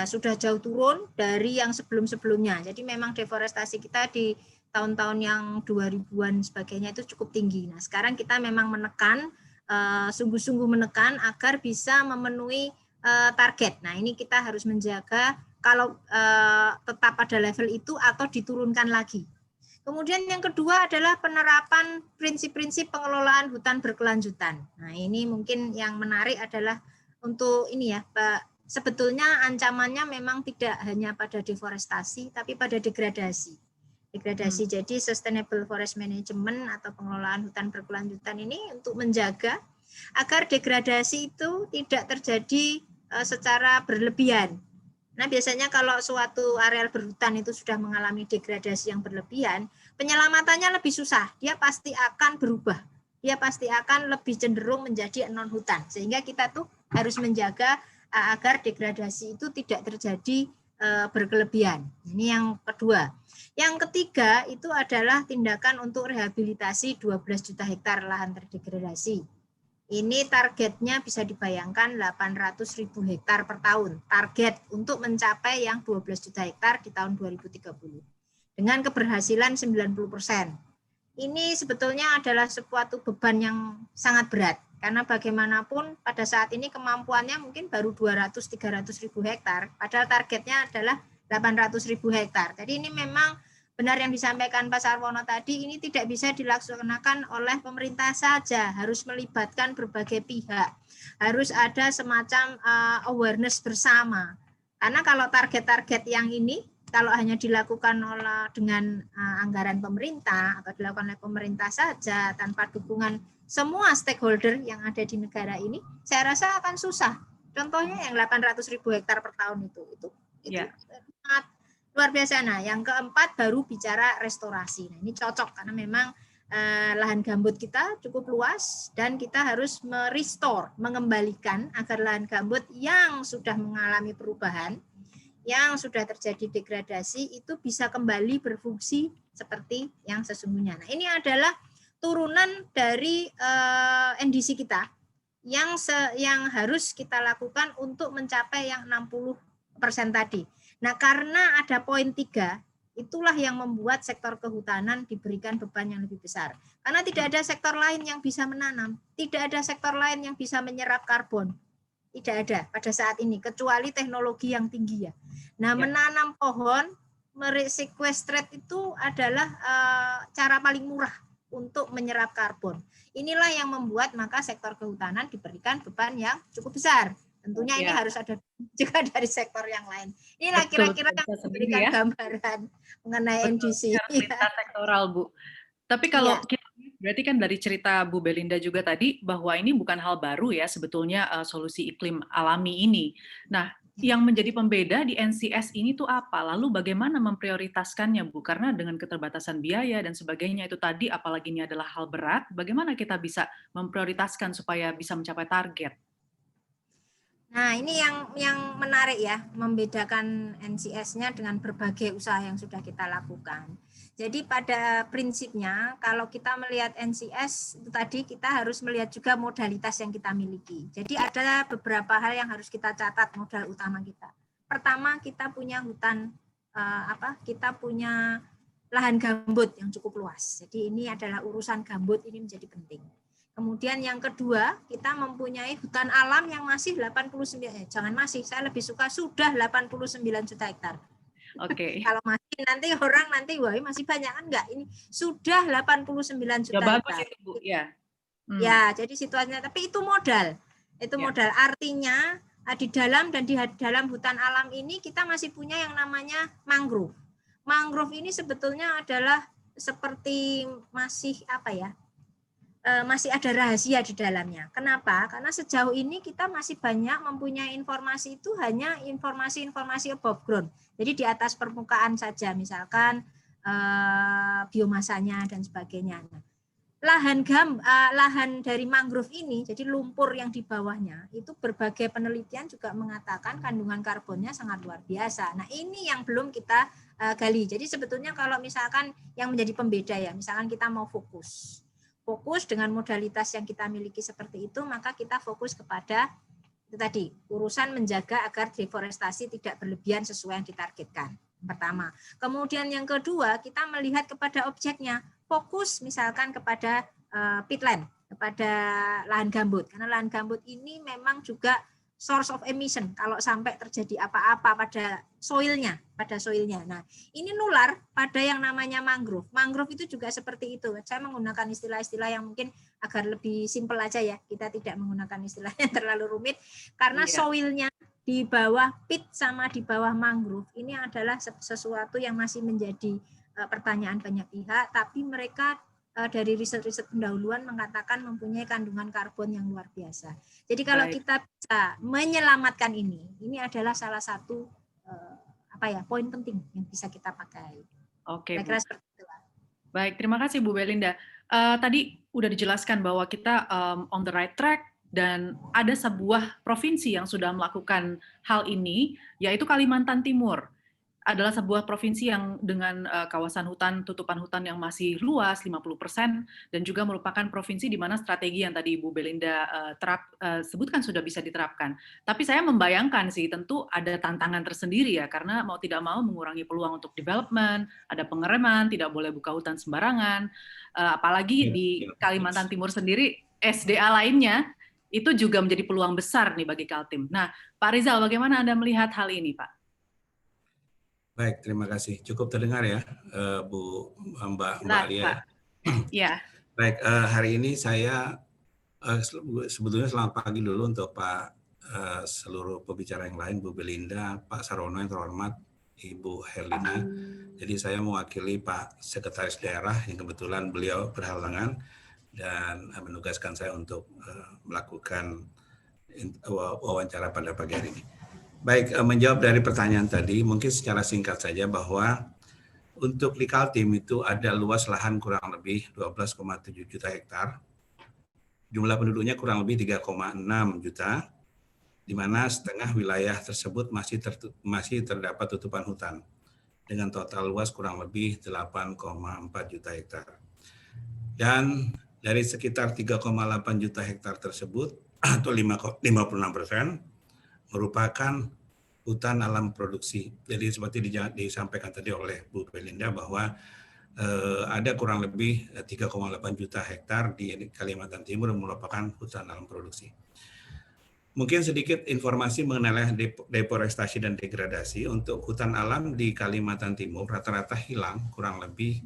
Speaker 4: Sudah jauh turun dari yang sebelum-sebelumnya. Jadi memang deforestasi kita di tahun-tahun yang 2000-an sebagainya itu cukup tinggi. Nah, sekarang kita memang menekan, sungguh-sungguh menekan agar bisa memenuhi target. Nah, ini kita harus menjaga kalau tetap pada level itu atau diturunkan lagi. Kemudian yang kedua adalah penerapan prinsip-prinsip pengelolaan hutan berkelanjutan. Nah, ini mungkin yang menarik adalah untuk ini ya, Pak, sebetulnya ancamannya memang tidak hanya pada deforestasi, tapi pada degradasi. Jadi sustainable forest management atau pengelolaan hutan berkelanjutan ini untuk menjaga agar degradasi itu tidak terjadi secara berlebihan. Nah, biasanya kalau suatu areal berhutan itu sudah mengalami degradasi yang berlebihan, penyelamatannya lebih susah. Dia pasti akan berubah. Dia pasti akan lebih cenderung menjadi non hutan. Sehingga kita tuh harus menjaga agar degradasi itu tidak terjadi berkelebihan. Ini yang kedua. Yang ketiga itu adalah tindakan untuk rehabilitasi 12 juta hektar lahan terdegradasi. Ini targetnya bisa dibayangkan 800.000 hektar per tahun. Target untuk mencapai yang 12 juta hektar di tahun 2030. Dengan keberhasilan 90%. Ini sebetulnya adalah suatu beban yang sangat berat. Karena bagaimanapun pada saat ini kemampuannya mungkin baru 200-300.000 hektar. Padahal targetnya adalah 800.000 hektar. Jadi ini memang benar yang disampaikan Pak Sarwono tadi, ini tidak bisa dilaksanakan oleh pemerintah saja, harus melibatkan berbagai pihak, harus ada semacam awareness bersama. Karena kalau target-target yang ini, kalau hanya dilakukan dengan anggaran pemerintah atau dilakukan oleh pemerintah saja tanpa dukungan semua stakeholder yang ada di negara ini, saya rasa akan susah. Contohnya yang 800.000 hektar per tahun itu sangat luar biasa. Nah, yang keempat baru bicara restorasi. Nah, ini cocok karena memang lahan gambut kita cukup luas dan kita harus merestore, mengembalikan agar lahan gambut yang sudah mengalami perubahan, yang sudah terjadi degradasi itu bisa kembali berfungsi seperti yang sesungguhnya. Nah, ini adalah turunan dari NDC kita yang harus kita lakukan untuk mencapai yang 60% tadi. Nah, karena ada poin 3, itulah yang membuat sektor kehutanan diberikan beban yang lebih besar. Karena tidak ada sektor lain yang bisa menanam, tidak ada sektor lain yang bisa menyerap karbon. Tidak ada pada saat ini, kecuali teknologi yang tinggi ya. Nah, menanam pohon, meresequestrate itu adalah cara paling murah untuk menyerap karbon. Inilah yang membuat maka sektor kehutanan diberikan beban yang cukup besar. Tentunya ini harus ada juga dari sektor yang lain. Inilah kira-kira yang memberikan gambaran mengenai NDC.
Speaker 2: Lintas sektoral, Bu. Tapi kalau kita berarti kan dari cerita Bu Belinda juga tadi bahwa ini bukan hal baru ya sebetulnya solusi iklim alami ini. Nah, yang menjadi pembeda di NCS ini tuh apa? Lalu bagaimana memprioritaskannya, Bu? Karena dengan keterbatasan biaya dan sebagainya itu tadi, apalagi ini adalah hal berat, bagaimana kita bisa memprioritaskan supaya bisa mencapai target?
Speaker 4: Nah, ini yang menarik ya, membedakan NCS-nya dengan berbagai usaha yang sudah kita lakukan. Jadi pada prinsipnya kalau kita melihat NCS itu tadi kita harus melihat juga modalitas yang kita miliki. Jadi ada beberapa hal yang harus kita catat modal utama kita. Pertama, kita punya hutan kita punya lahan gambut yang cukup luas. Jadi ini adalah urusan gambut ini menjadi penting. Kemudian yang kedua, kita mempunyai hutan alam yang masih 89, saya lebih suka sudah 89 juta hektar.
Speaker 2: Oke.
Speaker 4: Kalau masih orang wah masih banyak kan enggak? Ini sudah 89 juta hektar.
Speaker 2: Bagus itu, Bu. Ya.
Speaker 4: Ya, jadi situasinya tapi itu modal. Itu modal. Artinya di dalam hutan alam ini kita masih punya yang namanya mangrove. Mangrove ini sebetulnya adalah seperti masih masih ada rahasia di dalamnya. Kenapa? Karena sejauh ini kita masih banyak mempunyai informasi itu hanya informasi-informasi above ground. Jadi di atas permukaan saja, misalkan biomasanya dan sebagainya. Nah, lahan dari mangrove ini, jadi lumpur yang di bawahnya, itu berbagai penelitian juga mengatakan kandungan karbonnya sangat luar biasa. Nah, ini yang belum kita gali. Jadi sebetulnya kalau misalkan yang menjadi pembeda ya, misalkan kita mau fokus dengan modalitas yang kita miliki seperti itu, maka kita fokus kepada itu tadi, urusan menjaga agar deforestasi tidak berlebihan sesuai yang ditargetkan. Pertama. Kemudian yang kedua, kita melihat kepada objeknya, fokus misalkan kepada peatland, kepada lahan gambut. Karena lahan gambut ini memang juga source of emission kalau sampai terjadi apa-apa pada soilnya. Nah, ini nular pada yang namanya mangrove. Mangrove itu juga seperti itu. Saya menggunakan istilah-istilah yang mungkin agar lebih simpel aja ya. Kita tidak menggunakan istilah yang terlalu rumit karena soilnya di bawah peat sama di bawah mangrove ini adalah sesuatu yang masih menjadi pertanyaan banyak pihak, tapi mereka dari riset-riset pendahuluan mengatakan mempunyai kandungan karbon yang luar biasa. Jadi kalau kita bisa menyelamatkan ini adalah salah satu poin penting yang bisa kita pakai.
Speaker 2: Oke,
Speaker 4: Bu. Seperti itu.
Speaker 2: Baik, terima kasih Bu Belinda. Tadi udah dijelaskan bahwa kita on the right track dan ada sebuah provinsi yang sudah melakukan hal ini, yaitu Kalimantan Timur. Adalah sebuah provinsi yang dengan kawasan hutan, tutupan hutan yang masih luas, 50%, dan juga merupakan provinsi di mana strategi yang tadi Ibu Belinda sebutkan sudah bisa diterapkan. Tapi saya membayangkan sih, tentu ada tantangan tersendiri ya, karena mau tidak mau mengurangi peluang untuk development, ada pengereman, tidak boleh buka hutan sembarangan, apalagi di Kalimantan Timur sendiri, SDA lainnya, itu juga menjadi peluang besar nih bagi Kaltim. Nah, Pak Rizal, bagaimana Anda melihat hal ini, Pak?
Speaker 3: Baik, terima kasih. Cukup terdengar ya, Mbak Alia.
Speaker 2: Ya.
Speaker 3: Baik, hari ini saya sebetulnya selamat pagi dulu untuk Pak seluruh pembicara yang lain, Bu Belinda, Pak Sarono yang terhormat, Ibu Herlina. Jadi saya mewakili Pak Sekretaris Daerah yang kebetulan beliau berhalangan dan menugaskan saya untuk melakukan wawancara pada pagi hari ini. Baik, menjawab dari pertanyaan tadi, mungkin secara singkat saja bahwa untuk di Kaltim itu ada luas lahan kurang lebih 12,7 juta hektar. Jumlah penduduknya kurang lebih 3,6 juta, di mana setengah wilayah tersebut masih terdapat tutupan hutan, dengan total luas kurang lebih 8,4 juta hektar. Dan dari sekitar 3,8 juta hektar tersebut, atau 56%, merupakan hutan alam produksi. Jadi seperti disampaikan tadi oleh Bu Belinda bahwa ada kurang lebih 3,8 juta hektar di Kalimantan Timur yang merupakan hutan alam produksi. Mungkin sedikit informasi mengenai deforestasi dan degradasi. Untuk hutan alam di Kalimantan Timur rata-rata hilang kurang lebih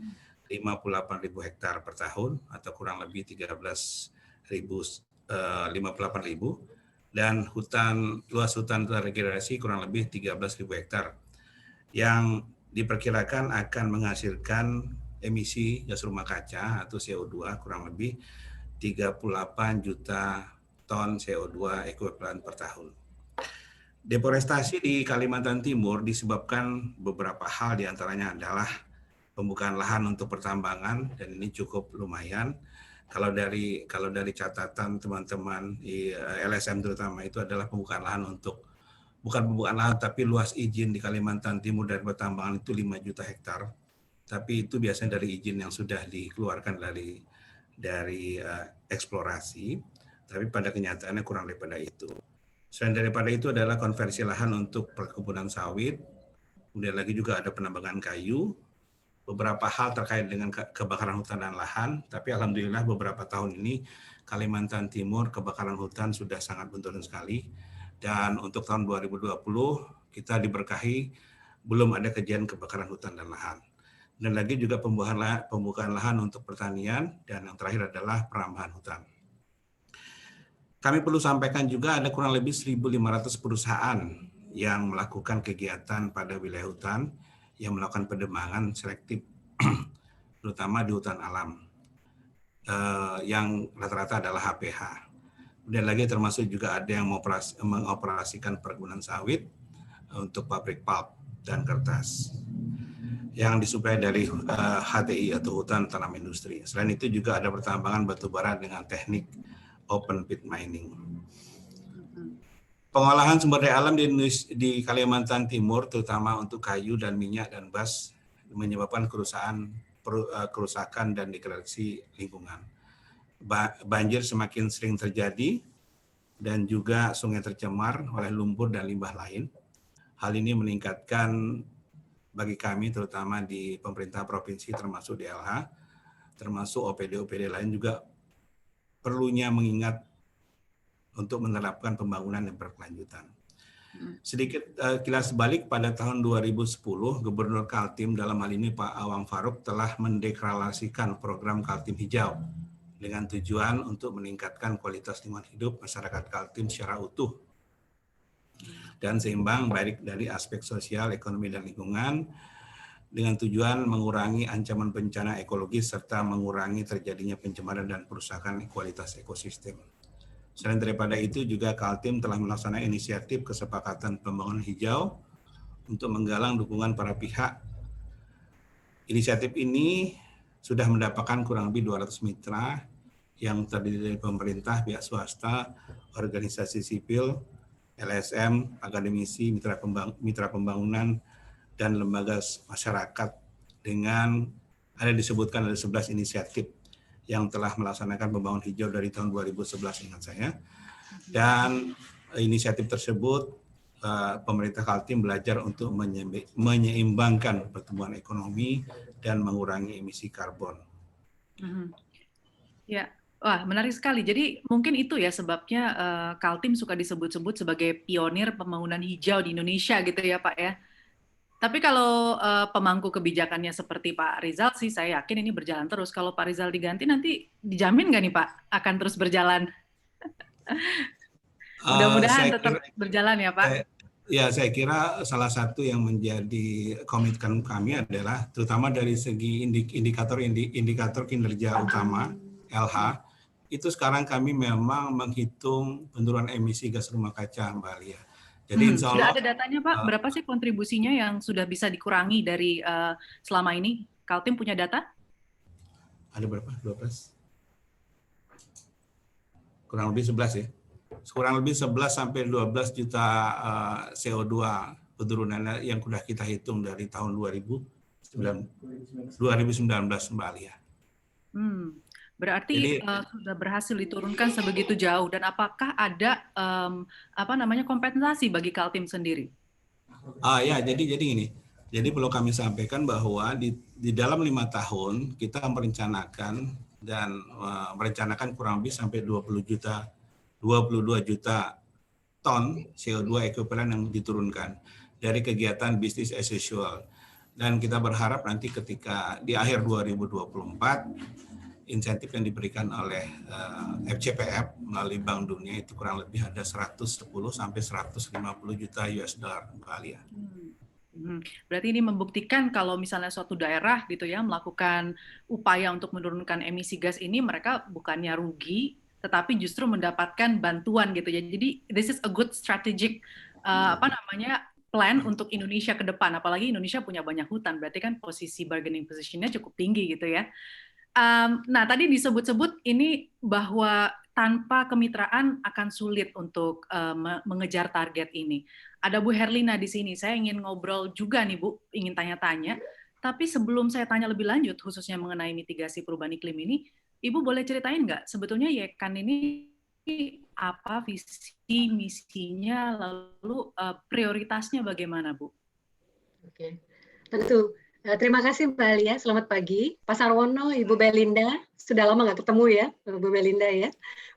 Speaker 3: 58.000 hektar per tahun atau kurang lebih 58.000. Dan luas hutan terdegradasi kurang lebih 13.000 hektar yang diperkirakan akan menghasilkan emisi gas rumah kaca atau CO2 kurang lebih 38 juta ton CO2 ekuivalen per tahun. Deforestasi di Kalimantan Timur disebabkan beberapa hal, diantaranya adalah pembukaan lahan untuk pertambangan, dan ini cukup lumayan. Kalau dari catatan teman-teman LSM terutama, itu adalah pembukaan lahan bukan pembukaan lahan, tapi luas izin di Kalimantan Timur dari pertambangan itu 5 juta hektar. Tapi itu biasanya dari izin yang sudah dikeluarkan dari eksplorasi, tapi pada kenyataannya kurang daripada itu. Selain daripada itu adalah konversi lahan untuk perkebunan sawit, kemudian lagi juga ada penambangan kayu, beberapa hal terkait dengan kebakaran hutan dan lahan, tapi alhamdulillah beberapa tahun ini Kalimantan Timur kebakaran hutan sudah sangat menurun sekali, dan untuk tahun 2020 kita diberkahi belum ada kejadian kebakaran hutan dan lahan. Dan lagi juga pembukaan lahan untuk pertanian, dan yang terakhir adalah penambahan hutan. Kami perlu sampaikan juga ada kurang lebih 1.500 perusahaan yang melakukan kegiatan pada wilayah hutan, yang melakukan pendemangan selektif, terutama di hutan alam, yang rata-rata adalah HPH. Kemudian lagi termasuk juga ada yang mengoperasikan perkebunan sawit untuk pabrik pulp dan kertas, yang disuplai dari HTI atau hutan tanam industri. Selain itu juga ada pertambangan batu bara dengan teknik open pit mining. Pengolahan sumber daya alam di Kalimantan Timur, terutama untuk kayu dan minyak dan bas, menyebabkan kerusakan dan degradasi lingkungan. Banjir semakin sering terjadi, dan juga sungai tercemar oleh lumpur dan limbah lain. Hal ini meningkatkan bagi kami terutama di pemerintah provinsi termasuk DLH, termasuk OPD-OPD lain juga perlunya mengingat untuk menerapkan pembangunan yang berkelanjutan. Sedikit kilas balik, pada tahun 2010 Gubernur Kaltim dalam hal ini Pak Awang Faruk telah mendeklarasikan program Kaltim Hijau dengan tujuan untuk meningkatkan kualitas lingkungan hidup masyarakat Kaltim secara utuh dan seimbang baik dari aspek sosial, ekonomi, dan lingkungan dengan tujuan mengurangi ancaman bencana ekologis serta mengurangi terjadinya pencemaran dan perusakan kualitas ekosistem. Selain daripada itu juga Kaltim telah melaksanakan inisiatif kesepakatan pembangunan hijau untuk menggalang dukungan para pihak. Inisiatif ini sudah mendapatkan kurang lebih 200 mitra yang terdiri dari pemerintah, pihak swasta, organisasi sipil, LSM, akademisi, mitra pembangunan, dan lembaga masyarakat dengan disebutkan ada 11 inisiatif yang telah melaksanakan pembangunan hijau dari tahun 2011 ingat saya. Dan inisiatif tersebut pemerintah Kaltim belajar untuk menyeimbangkan pertumbuhan ekonomi dan mengurangi emisi karbon.
Speaker 2: Ya, wah menarik sekali. Jadi mungkin itu ya sebabnya Kaltim suka disebut-sebut sebagai pionir pembangunan hijau di Indonesia gitu ya Pak ya. Tapi kalau pemangku kebijakannya seperti Pak Rizal sih saya yakin ini berjalan terus. Kalau Pak Rizal diganti nanti dijamin nggak nih Pak akan terus berjalan? Mudah-mudahan tetap berjalan ya Pak.
Speaker 3: Saya kira salah satu yang menjadi komitmen kami adalah terutama dari segi indikator kinerja utama LH, itu sekarang kami memang menghitung penurunan emisi gas rumah kaca Mbak Alia. Jadi insya Allah,
Speaker 2: sudah ada datanya Pak, berapa sih kontribusinya yang sudah bisa dikurangi dari selama ini? Kaltim punya data?
Speaker 3: Ada berapa? 12? Kurang lebih 11 ya. Kurang lebih 11 sampai 12 juta CO2 penurunannya yang sudah kita hitung dari tahun 2019 Mbak Alia.
Speaker 2: Berarti sudah berhasil diturunkan sebegitu jauh, dan apakah ada kompensasi bagi Kaltim sendiri?
Speaker 3: Jadi gini. Jadi perlu kami sampaikan bahwa di dalam 5 tahun kita merencanakan kurang lebih sampai 22 juta ton CO2 ekuivalen yang diturunkan dari kegiatan bisnis as usual. Dan kita berharap nanti ketika di akhir 2024 insentif yang diberikan oleh FCPF melalui Bank Dunia itu kurang lebih ada 110 sampai 150 juta US dollar kali ya.
Speaker 2: Berarti ini membuktikan kalau misalnya suatu daerah gitu ya melakukan upaya untuk menurunkan emisi gas ini, mereka bukannya rugi tetapi justru mendapatkan bantuan gitu ya. Jadi this is a good strategic plan untuk Indonesia ke depan. Apalagi Indonesia punya banyak hutan, berarti kan posisi bargaining position-nya cukup tinggi gitu ya. Nah, tadi disebut-sebut ini bahwa tanpa kemitraan akan sulit untuk mengejar target ini. Ada Bu Herlina di sini, saya ingin ngobrol juga nih Bu, ingin tanya-tanya. Tapi sebelum saya tanya lebih lanjut, khususnya mengenai mitigasi perubahan iklim ini, Ibu boleh ceritain nggak sebetulnya YEKAN ini apa visi misinya, lalu prioritasnya bagaimana Bu?
Speaker 7: Oke, tentu. Terima kasih Mbak Alia, selamat pagi. Pak Sarwono, Ibu Belinda, sudah lama nggak ketemu ya, Bu Belinda ya.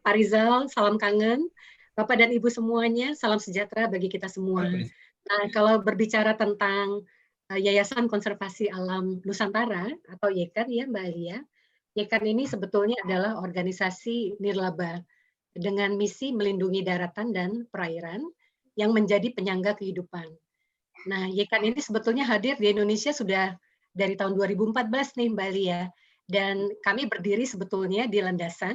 Speaker 7: Pak Rizal, salam kangen. Bapak dan Ibu semuanya, salam sejahtera bagi kita semua. Nah, kalau berbicara tentang Yayasan Konservasi Alam Nusantara atau YEKAN ya Mbak Alia, YEKAN ini sebetulnya adalah organisasi nirlaba dengan misi melindungi daratan dan perairan yang menjadi penyangga kehidupan. Nah, YEKAN ini sebetulnya hadir di Indonesia sudah dari tahun 2014 nih Mbak Lia. Dan kami berdiri sebetulnya di landasan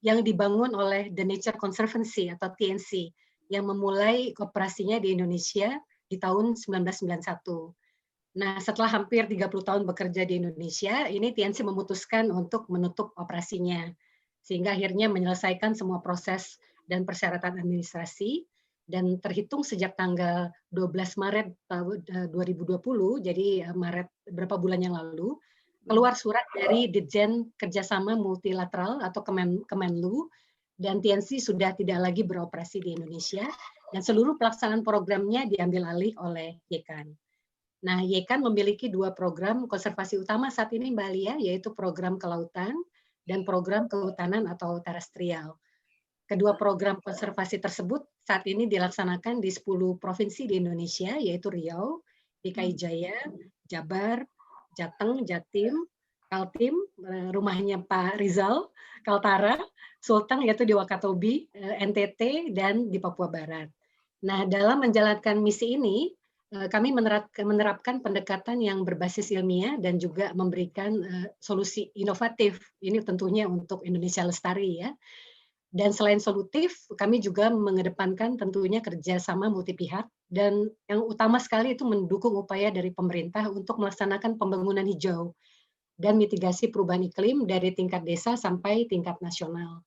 Speaker 7: yang dibangun oleh The Nature Conservancy atau TNC yang memulai operasinya di Indonesia di tahun 1991. Nah, setelah hampir 30 tahun bekerja di Indonesia, ini TNC memutuskan untuk menutup operasinya. Sehingga akhirnya menyelesaikan semua proses dan persyaratan administrasi. Dan terhitung sejak tanggal 12 Maret tahun 2020, jadi Maret beberapa bulan yang lalu, keluar surat dari Ditjen Kerjasama Multilateral atau Kemenlu, dan TNC sudah tidak lagi beroperasi di Indonesia, dan seluruh pelaksanaan programnya diambil alih oleh YEKAN. Nah, YKAN memiliki 2 program konservasi utama saat ini, Mbak Alia, yaitu program kelautan dan program kehutanan atau terestrial. Kedua program konservasi tersebut saat ini dilaksanakan di 10 provinsi di Indonesia, yaitu Riau, DKI Jaya, Jabar, Jateng, Jatim, Kaltim, rumahnya Pak Rizal, Kaltara, Sulteng yaitu di Wakatobi, NTT, dan di Papua Barat. Nah, dalam menjalankan misi ini, kami menerapkan pendekatan yang berbasis ilmiah dan juga memberikan solusi inovatif. Ini tentunya untuk Indonesia Lestari ya. Dan selain solutif, kami juga mengedepankan tentunya kerjasama multi pihak dan yang utama sekali itu mendukung upaya dari pemerintah untuk melaksanakan pembangunan hijau dan mitigasi perubahan iklim dari tingkat desa sampai tingkat nasional.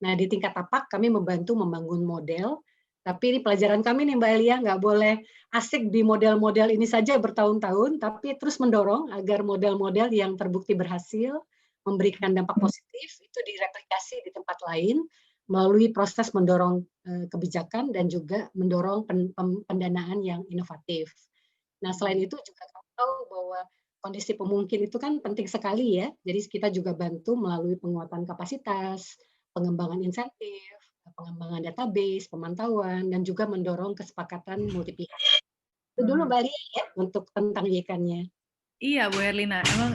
Speaker 7: Nah, di tingkat tapak kami membantu membangun model, tapi ini pelajaran kami nih Mbak Elia, nggak boleh asik di model-model ini saja bertahun-tahun, tapi terus mendorong agar model-model yang terbukti berhasil, memberikan dampak positif, itu direplikasi di tempat lain, melalui proses mendorong kebijakan dan juga mendorong pendanaan yang inovatif. Nah, selain itu juga kami tahu bahwa kondisi pemungkin itu kan penting sekali ya, jadi kita juga bantu melalui penguatan kapasitas, pengembangan insentif, pengembangan database, pemantauan, dan juga mendorong kesepakatan multi pihak. Itu dulu Mbak Lia ya, untuk tentang YKAN-nya.
Speaker 2: Iya, Bu Herlina, emang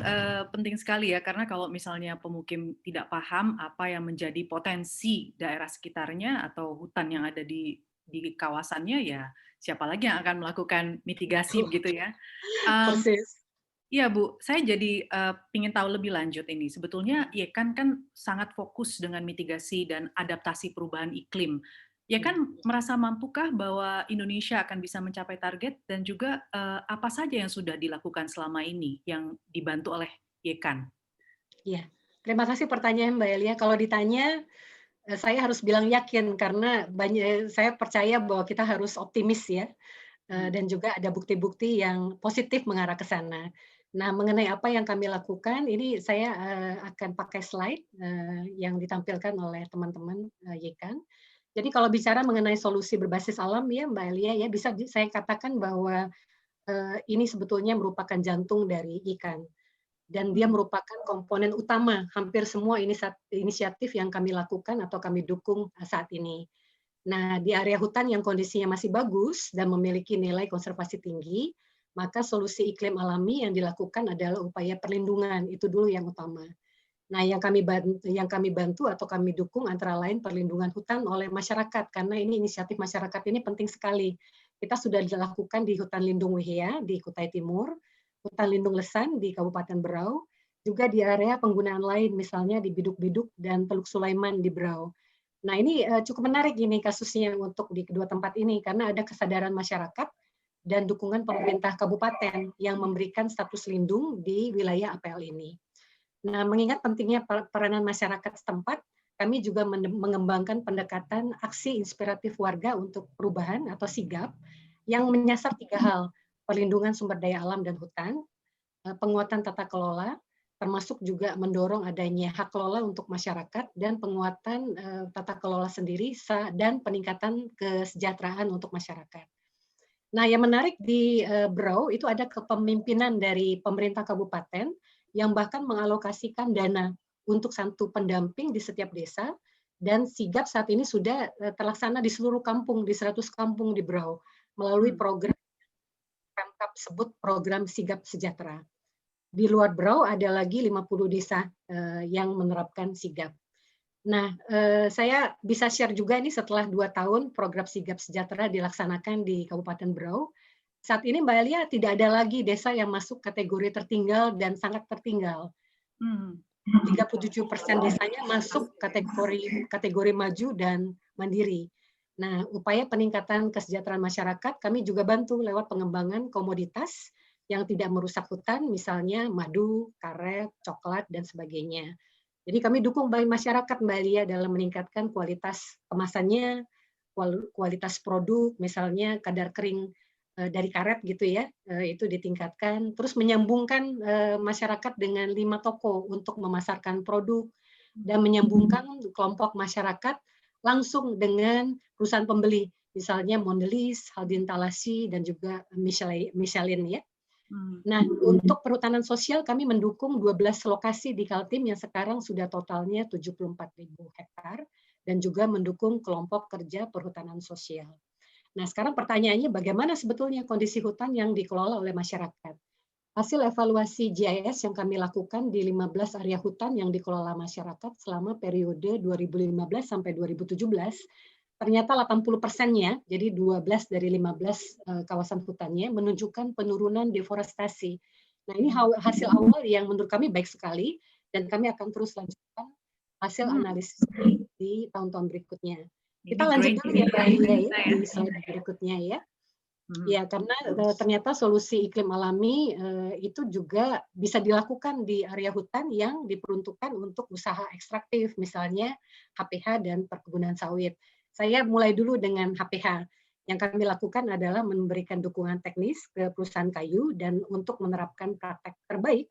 Speaker 2: penting sekali ya, karena kalau misalnya pemukim tidak paham apa yang menjadi potensi daerah sekitarnya atau hutan yang ada di kawasannya, ya siapa lagi yang akan melakukan mitigasi begitu ya.
Speaker 7: Persis.
Speaker 2: Iya Bu, saya jadi ingin tahu lebih lanjut ini. Sebetulnya YKAN kan sangat fokus dengan mitigasi dan adaptasi perubahan iklim. YKAN merasa mampukah bahwa Indonesia akan bisa mencapai target dan juga apa saja yang sudah dilakukan selama ini yang dibantu oleh YKAN?
Speaker 7: Iya, terima kasih pertanyaan Mbak Elia. Kalau ditanya, saya harus bilang yakin karena saya percaya bahwa kita harus optimis ya, dan juga ada bukti-bukti yang positif mengarah ke sana. Nah, mengenai apa yang kami lakukan, ini saya akan pakai slide yang ditampilkan oleh teman-teman YKAN. Jadi kalau bicara mengenai solusi berbasis alam ya Mbak Elia ya, bisa saya katakan bahwa ini sebetulnya merupakan jantung dari YKAN. Dan dia merupakan komponen utama hampir semua inisiatif yang kami lakukan atau kami dukung saat ini. Nah, di area hutan yang kondisinya masih bagus dan memiliki nilai konservasi tinggi, maka solusi iklim alami yang dilakukan adalah upaya perlindungan, itu dulu yang utama. Nah, yang kami bantu atau kami dukung antara lain perlindungan hutan oleh masyarakat, karena ini inisiatif masyarakat ini penting sekali. Kita sudah dilakukan di Hutan Lindung Wehea di Kutai Timur, Hutan Lindung Lesan di Kabupaten Berau, juga di area penggunaan lain, misalnya di Biduk-Biduk dan Teluk Sulaiman di Berau. Nah, ini cukup menarik ini kasusnya untuk di kedua tempat ini, karena ada kesadaran masyarakat dan dukungan pemerintah kabupaten yang memberikan status lindung di wilayah APL ini. Nah, mengingat pentingnya peranan masyarakat setempat, kami juga mengembangkan pendekatan aksi inspiratif warga untuk perubahan atau sigap yang menyasar 3 hal, perlindungan sumber daya alam dan hutan, penguatan tata kelola, termasuk juga mendorong adanya hak kelola untuk masyarakat dan penguatan tata kelola sendiri dan peningkatan kesejahteraan untuk masyarakat. Nah, yang menarik di Berau itu ada kepemimpinan dari pemerintah kabupaten yang bahkan mengalokasikan dana untuk satu pendamping di setiap desa, dan sigap saat ini sudah terlaksana di seluruh kampung, di 100 kampung di Berau, melalui program Pemkab sebut program Sigap Sejahtera. Di luar Berau ada lagi 50 desa yang menerapkan sigap. Nah, saya bisa share juga ini setelah 2 tahun program Sigap Sejahtera dilaksanakan di Kabupaten Berau. Saat ini Mbak Elia tidak ada lagi desa yang masuk kategori tertinggal dan sangat tertinggal. 37% desanya masuk kategori maju dan mandiri. Nah, upaya peningkatan kesejahteraan masyarakat kami juga bantu lewat pengembangan komoditas yang tidak merusak hutan, misalnya madu, karet, coklat, dan sebagainya. Jadi kami dukung bagi masyarakat Mbak Elia dalam meningkatkan kualitas kemasannya, kualitas produk, misalnya kadar kering dari karet gitu ya, itu ditingkatkan. Terus menyambungkan masyarakat dengan 5 toko untuk memasarkan produk dan menyambungkan kelompok masyarakat langsung dengan perusahaan pembeli, misalnya Mondelez, Haldin Talasi, dan juga Michelin ya. Nah, untuk perhutanan sosial kami mendukung 12 lokasi di Kaltim yang sekarang sudah totalnya 74.000 hektar dan juga mendukung kelompok kerja perhutanan sosial. Nah, sekarang pertanyaannya bagaimana sebetulnya kondisi hutan yang dikelola oleh masyarakat? Hasil evaluasi GIS yang kami lakukan di 15 area hutan yang dikelola masyarakat selama periode 2015 sampai 2017, ternyata 80%-nya, jadi 12 dari 15 kawasan hutannya, menunjukkan penurunan deforestasi. Nah, ini hasil awal yang menurut kami baik sekali, dan kami akan terus lanjutkan hasil analisis di tahun-tahun berikutnya. Kita lanjut dulu ya, Mbak Alia, ya, di slide berikutnya ya. Ya, karena ternyata solusi iklim alami itu juga bisa dilakukan di area hutan yang diperuntukkan untuk usaha ekstraktif, misalnya HPH dan perkebunan sawit. Saya mulai dulu dengan HPH. Yang kami lakukan adalah memberikan dukungan teknis ke perusahaan kayu dan untuk menerapkan praktek terbaik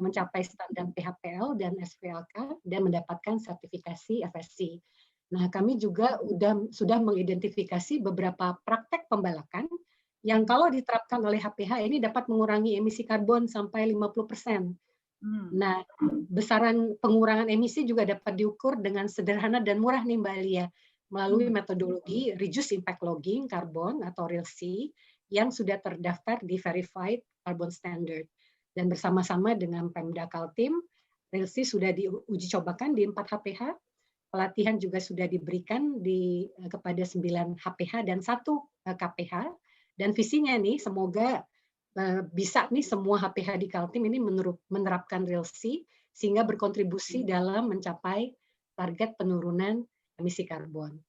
Speaker 7: mencapai standar PHPL dan SPLK dan mendapatkan sertifikasi FSC. Nah, kami juga sudah mengidentifikasi beberapa praktek pembalakan yang kalau diterapkan oleh HPH ini dapat mengurangi emisi karbon sampai 50%. Nah, besaran pengurangan emisi juga dapat diukur dengan sederhana dan murah nih Mbak Alia, melalui metodologi Reduce Impact Logging Carbon atau RILC yang sudah terdaftar di Verified Carbon Standard. Dan bersama-sama dengan Pemda Kaltim, RILC sudah diuji cobakan di 4 HPH, pelatihan juga sudah diberikan kepada 9 HPH dan 1 KPH, dan visinya nih semoga bisa nih semua HPH di Kaltim ini menerapkan RILC sehingga berkontribusi dalam mencapai target penurunan emisi karbon.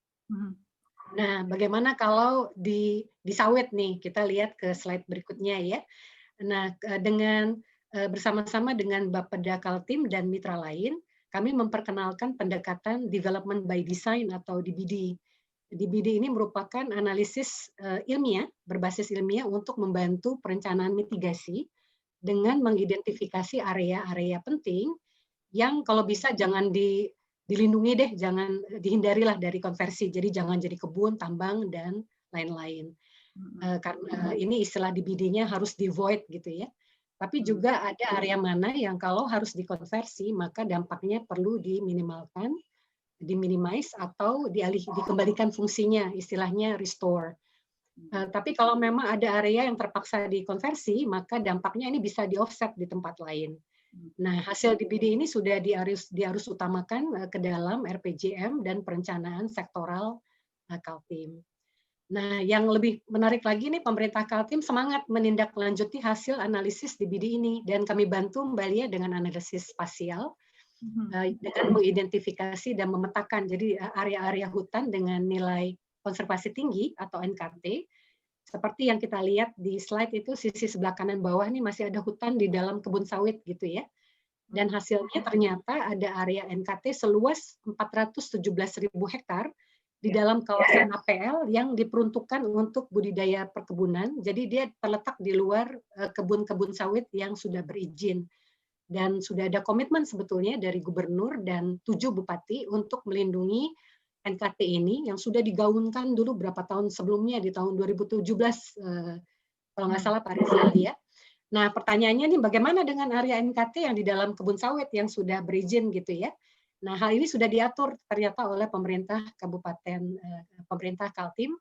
Speaker 7: Nah, bagaimana kalau di sawit nih? Kita lihat ke slide berikutnya ya. Nah, bersama-sama dengan Bapeda Kaltim dan mitra lain, kami memperkenalkan pendekatan Development by Design atau DBD. DBD ini merupakan analisis ilmiah, berbasis ilmiah untuk membantu perencanaan mitigasi dengan mengidentifikasi area-area penting yang kalau bisa jangan dilindungi deh, jangan dihindarilah dari konversi. Jadi jangan jadi kebun, tambang, dan lain-lain. Karena ini istilah DBD-nya harus di-void gitu ya. Tapi juga ada area mana yang kalau harus dikonversi, maka dampaknya perlu diminimalkan, diminimize atau dikembalikan fungsinya, istilahnya restore. Tapi kalau memang ada area yang terpaksa dikonversi, maka dampaknya ini bisa di-offset di tempat lain. Nah, hasil DBD ini sudah diharus utamakan ke dalam RPJM dan perencanaan sektoral Kaltim. Nah, yang lebih menarik lagi nih, pemerintah Kaltim semangat menindaklanjuti hasil analisis DBD ini, dan kami bantu Mbak Lia dengan analisis spasial, dengan mengidentifikasi dan memetakan jadi area-area hutan dengan nilai konservasi tinggi atau NKT. Seperti yang kita lihat di slide itu, sisi sebelah kanan bawah nih masih ada hutan di dalam kebun sawit gitu ya. Dan hasilnya ternyata ada area NKT seluas 417.000 hektar di dalam kawasan APL yang diperuntukkan untuk budidaya perkebunan. Jadi dia terletak di luar kebun-kebun sawit yang sudah berizin. Dan sudah ada komitmen sebetulnya dari gubernur dan 7 bupati untuk melindungi NKT ini yang sudah digaungkan dulu berapa tahun sebelumnya di tahun 2017 kalau nggak salah Pak Rizal ya. Nah, pertanyaannya nih bagaimana dengan area NKT yang di dalam kebun sawit yang sudah berizin gitu ya. Nah, hal ini sudah diatur ternyata oleh pemerintah pemerintah Kaltim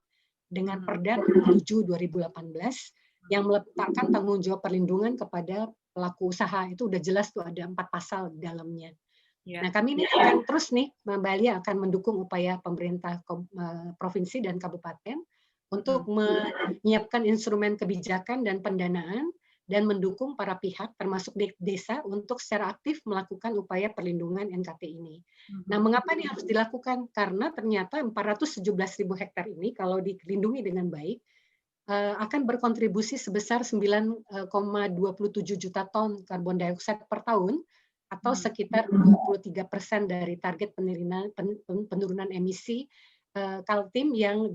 Speaker 7: dengan Perda 7/2018 yang meletakkan tanggung jawab perlindungan kepada pelaku usaha. Itu udah jelas tuh ada 4 pasal di dalamnya. Nah, kami ini akan terus nih, Mbak Alia akan mendukung upaya pemerintah provinsi dan kabupaten untuk menyiapkan instrumen kebijakan dan pendanaan dan mendukung para pihak termasuk desa untuk secara aktif melakukan upaya perlindungan NKT ini. Nah, mengapa ini harus dilakukan? Karena ternyata 417.000 hektar ini kalau dilindungi dengan baik akan berkontribusi sebesar 9,27 juta ton karbon dioksida per tahun atau sekitar 23% dari target penurunan emisi Kaltim yang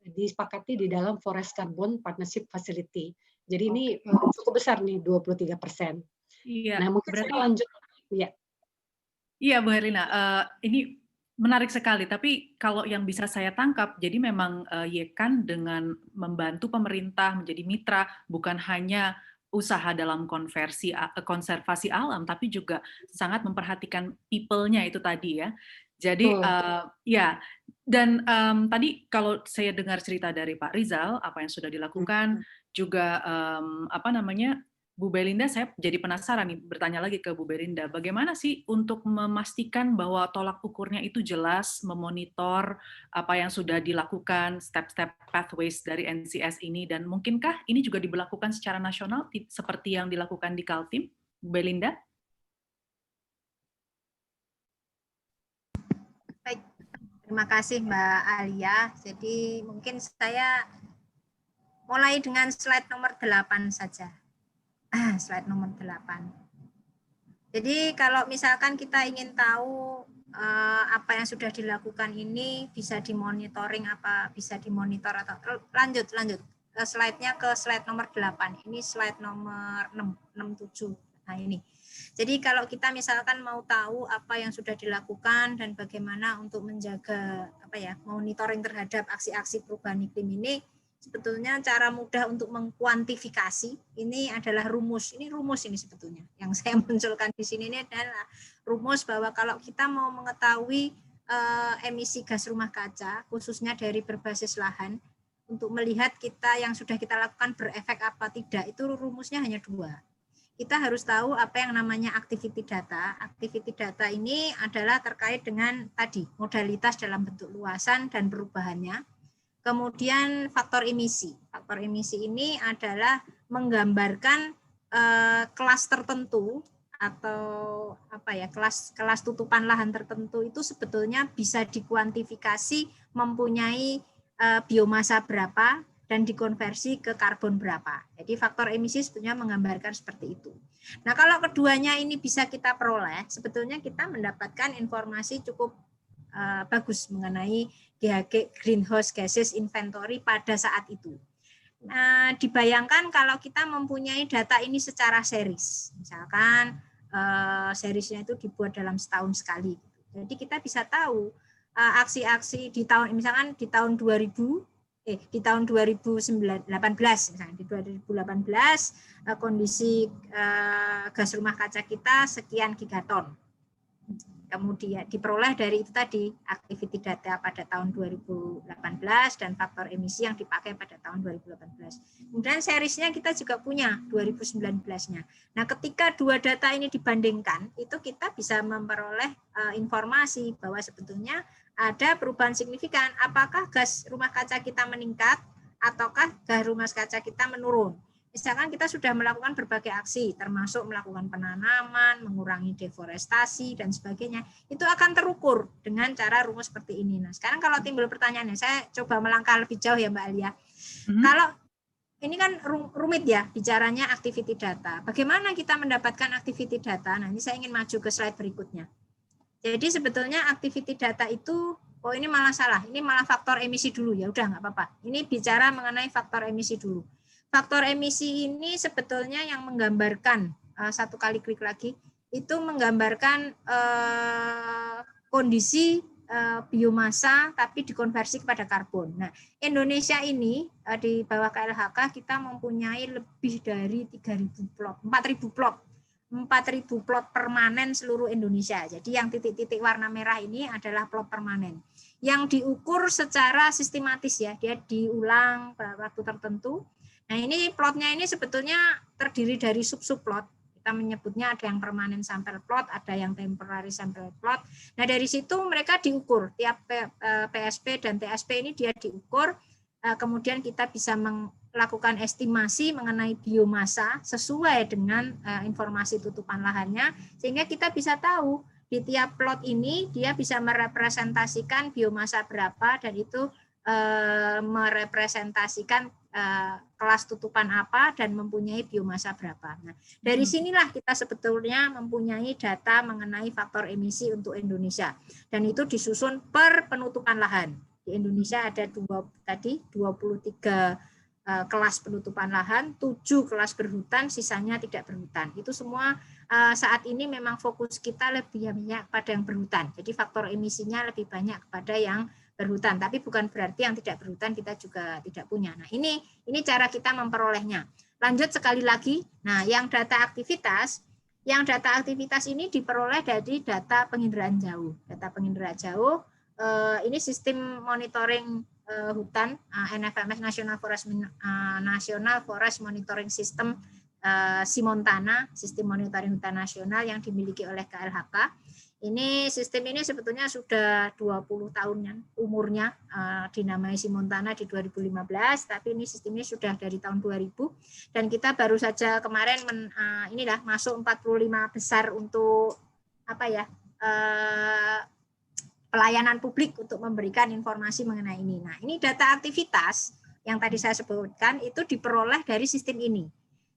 Speaker 7: disepakati di dalam Forest Carbon Partnership Facility. Jadi ini cukup besar nih, 23%.
Speaker 2: Iya.
Speaker 7: Nah, mungkin berarti saya lanjut. Ya.
Speaker 2: Iya, Bu Herlina. Ini Menarik sekali, tapi kalau yang bisa saya tangkap, jadi memang Yekan dengan membantu pemerintah menjadi mitra, bukan hanya usaha dalam konservasi alam, tapi juga sangat memperhatikan people-nya itu tadi ya. Jadi ya, dan tadi kalau saya dengar cerita dari Pak Rizal, apa yang sudah dilakukan, juga apa namanya, Bu Belinda, saya jadi penasaran nih, bertanya lagi ke Bu Belinda, bagaimana sih untuk memastikan bahwa tolak ukurnya itu jelas, memonitor apa yang sudah dilakukan, step-step pathways dari NCS ini, dan mungkinkah ini juga diberlakukan secara nasional seperti yang dilakukan di Kaltim, Bu Belinda?
Speaker 4: Baik, terima kasih Mbak Alia. Jadi mungkin saya mulai dengan slide nomor 8 saja. Slide nomor 8. Jadi kalau misalkan kita ingin tahu apa yang sudah dilakukan ini bisa dimonitoring, apa bisa dimonitor atau lanjut slide-nya ke slide nomor 8. Ini slide nomor 67. Nah ini. Jadi kalau kita misalkan mau tahu apa yang sudah dilakukan dan bagaimana untuk menjaga monitoring terhadap aksi-aksi perubahan iklim ini, sebetulnya cara mudah untuk mengkuantifikasi ini adalah rumus. Ini rumus ini sebetulnya yang saya munculkan di sini ini adalah rumus bahwa kalau kita mau mengetahui emisi gas rumah kaca khususnya dari berbasis lahan untuk melihat kita yang sudah kita lakukan berefek apa tidak, itu rumusnya hanya 2. Kita harus tahu apa yang namanya activity data. Activity data ini adalah terkait dengan tadi modalitas dalam bentuk luasan dan perubahannya. Kemudian faktor emisi. Faktor emisi ini adalah menggambarkan kelas tertentu atau kelas tutupan lahan tertentu itu sebetulnya bisa dikuantifikasi mempunyai biomasa berapa dan dikonversi ke karbon berapa. Jadi faktor emisi sebetulnya menggambarkan seperti itu. Nah, kalau keduanya ini bisa kita peroleh, sebetulnya kita mendapatkan informasi cukup bagus mengenai GHG Greenhouse Gases Inventory pada saat itu. Nah, dibayangkan kalau kita mempunyai data ini secara series, misalkan seriesnya itu dibuat dalam setahun sekali. Jadi kita bisa tahu aksi-aksi di tahun, misalkan di tahun 2018, misalnya di 2018 kondisi gas rumah kaca kita sekian gigaton. Kemudian diperoleh dari itu tadi activity data pada tahun 2018 dan faktor emisi yang dipakai pada tahun 2018. Kemudian seriesnya kita juga punya 2019-nya. Nah, ketika 2 data ini dibandingkan, itu kita bisa memperoleh informasi bahwa sebetulnya ada perubahan signifikan. Apakah gas rumah kaca kita meningkat ataukah gas rumah kaca kita menurun? Misalkan kita sudah melakukan berbagai aksi, termasuk melakukan penanaman, mengurangi deforestasi, dan sebagainya, itu akan terukur dengan cara rumus seperti ini. Nah, sekarang kalau timbul pertanyaannya, saya coba melangkah lebih jauh ya Mbak Alia. Kalau ini kan rumit ya, bicaranya activity data. Bagaimana kita mendapatkan activity data? Nah, ini saya ingin maju ke slide berikutnya. Jadi sebetulnya activity data itu, ini malah salah, ini malah faktor emisi dulu, ya udah nggak apa-apa. Ini bicara mengenai faktor emisi dulu. Faktor emisi ini sebetulnya yang menggambarkan, satu kali klik lagi, itu menggambarkan kondisi biomasa tapi dikonversi kepada karbon. Nah, Indonesia ini di bawah KLHK kita mempunyai lebih dari 3.000 plot, 4.000 plot. 4.000 plot permanen seluruh Indonesia. Jadi yang titik-titik warna merah ini adalah plot permanen. Yang diukur secara sistematis ya, dia diulang pada waktu tertentu. Nah, ini plotnya ini sebetulnya terdiri dari sub-plot. Kita menyebutnya ada yang permanen sample plot, ada yang temporary sample plot. Nah, dari situ mereka diukur. Tiap PSP dan TSP ini dia diukur. Kemudian kita bisa melakukan estimasi mengenai biomasa sesuai dengan informasi tutupan lahannya. Sehingga kita bisa tahu di tiap plot ini dia bisa merepresentasikan biomasa berapa dan itu merepresentasikan kelas tutupan apa dan mempunyai biomasa berapa. Nah, dari sinilah kita sebetulnya mempunyai data mengenai faktor emisi untuk Indonesia. Dan itu disusun per penutupan lahan. Di Indonesia ada 23 kelas penutupan lahan, 7 kelas berhutan, sisanya tidak berhutan. Itu semua saat ini memang fokus kita lebih banyak pada yang berhutan. Jadi faktor emisinya lebih banyak kepada yang berhutan. Tapi bukan berarti yang tidak berhutan kita juga tidak punya. Nah ini cara kita memperolehnya. Lanjut sekali lagi. Nah yang data aktivitas ini diperoleh dari data penginderaan jauh. Data penginderaan jauh ini sistem monitoring hutan NFMS National Forest Monitoring System Simontana, sistem monitoring hutan nasional yang dimiliki oleh KLHK. Ini sistem ini sebetulnya sudah 20 tahunan umurnya, dinamai Simontana di 2015, tapi ini sistemnya sudah dari tahun 2000 dan kita baru saja kemarin inilah masuk 45 besar untuk pelayanan publik untuk memberikan informasi mengenai ini. Nah, ini data aktivitas yang tadi saya sebutkan itu diperoleh dari sistem ini.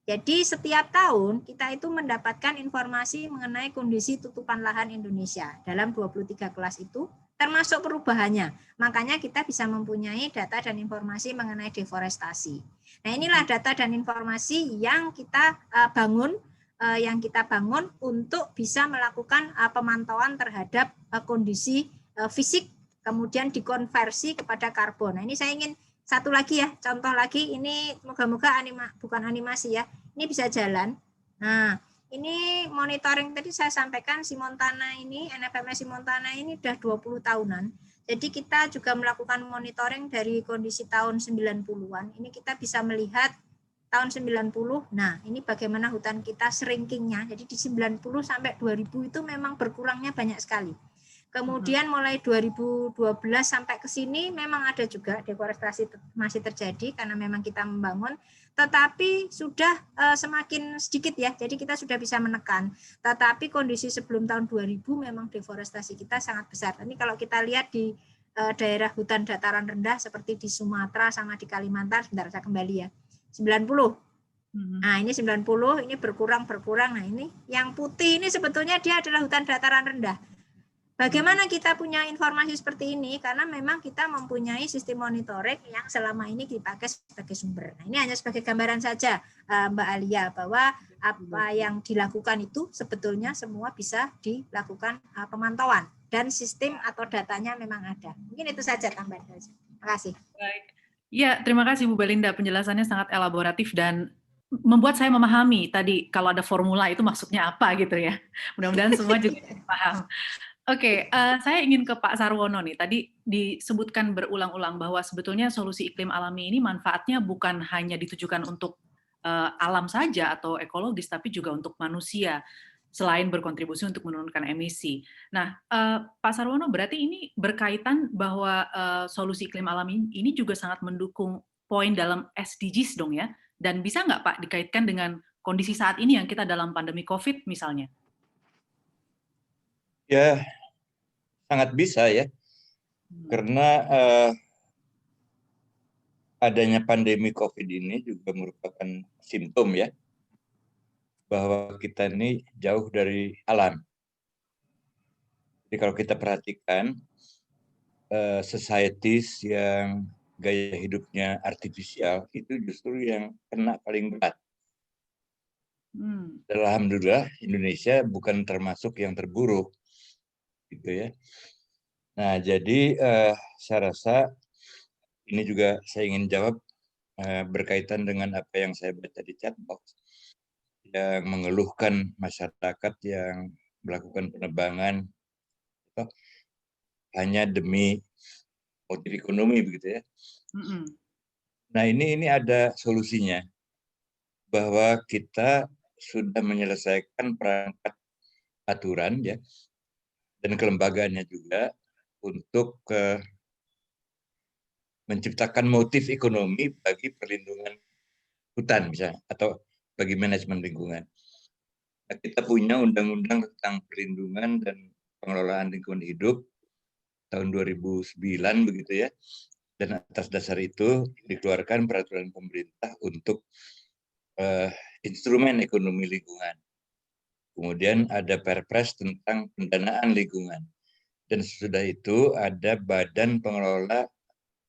Speaker 4: Jadi setiap tahun kita itu mendapatkan informasi mengenai kondisi tutupan lahan Indonesia dalam 23 kelas itu, termasuk perubahannya. Makanya kita bisa mempunyai data dan informasi mengenai deforestasi. Nah, inilah data dan informasi yang kita bangun untuk bisa melakukan pemantauan terhadap kondisi fisik, kemudian dikonversi kepada karbon. Nah, ini saya ingin satu lagi ya, contoh lagi, ini moga-moga bukan animasi ya, ini bisa jalan. Nah, ini monitoring tadi saya sampaikan Simontana ini, NFMS Simontana ini sudah 20 tahunan. Jadi kita juga melakukan monitoring dari kondisi tahun 90-an. Ini kita bisa melihat tahun 90, nah ini bagaimana hutan kita shrinkingnya. Jadi di 90 sampai 2000 itu memang berkurangnya banyak sekali. Kemudian mulai 2012 sampai ke sini memang ada juga deforestasi masih terjadi karena memang kita membangun, tetapi sudah semakin sedikit ya, jadi kita sudah bisa menekan. Tetapi kondisi sebelum tahun 2000 memang deforestasi kita sangat besar. Ini kalau kita lihat di daerah hutan dataran rendah seperti di Sumatera sama di Kalimantan, sebentar saya kembali ya, 90. Nah ini 90, ini berkurang. Nah ini yang putih ini sebetulnya dia adalah hutan dataran rendah. Bagaimana kita punya informasi seperti ini? Karena memang kita mempunyai sistem monitoring yang selama ini dipakai sebagai sumber. Nah, ini hanya sebagai gambaran saja, Mbak Alia, bahwa apa yang dilakukan itu sebetulnya semua bisa dilakukan pemantauan dan sistem atau datanya memang ada. Mungkin itu saja tambahan saja. Terima kasih.
Speaker 2: Baik. Ya, terima kasih Bu Belinda. Penjelasannya sangat elaboratif dan membuat saya memahami tadi kalau ada formula itu maksudnya apa gitu ya. Mudah-mudahan semua juga paham. Oke, saya ingin ke Pak Sarwono nih. Tadi disebutkan berulang-ulang bahwa sebetulnya solusi iklim alami ini manfaatnya bukan hanya ditujukan untuk alam saja atau ekologis, tapi juga untuk manusia, selain berkontribusi untuk menurunkan emisi. Nah, Pak Sarwono, berarti ini berkaitan bahwa solusi iklim alami ini juga sangat mendukung poin dalam SDGs dong ya? Dan bisa nggak Pak dikaitkan dengan kondisi saat ini yang kita dalam pandemi COVID misalnya?
Speaker 6: Ya, sangat bisa ya, karena adanya pandemi COVID ini juga merupakan simptom ya, bahwa kita ini jauh dari alam. Jadi kalau kita perhatikan, societies yang gaya hidupnya artifisial, itu justru yang kena paling berat. Alhamdulillah, Indonesia bukan termasuk yang terburuk. Gitu ya. Nah, jadi saya rasa ini juga saya ingin jawab berkaitan dengan apa yang saya baca di chat box yang mengeluhkan masyarakat yang melakukan penebangan hanya demi motif ekonomi begitu ya. Nah, ini ada solusinya, bahwa kita sudah menyelesaikan perangkat aturan ya, dan kelembagaannya juga untuk menciptakan motif ekonomi bagi perlindungan hutan misalnya, atau bagi manajemen lingkungan. Nah, kita punya undang-undang tentang perlindungan dan pengelolaan lingkungan hidup tahun 2009 begitu ya, dan atas dasar itu dikeluarkan peraturan pemerintah untuk instrumen ekonomi lingkungan. Kemudian ada Perpres tentang pendanaan lingkungan. Dan sesudah itu ada Badan Pengelola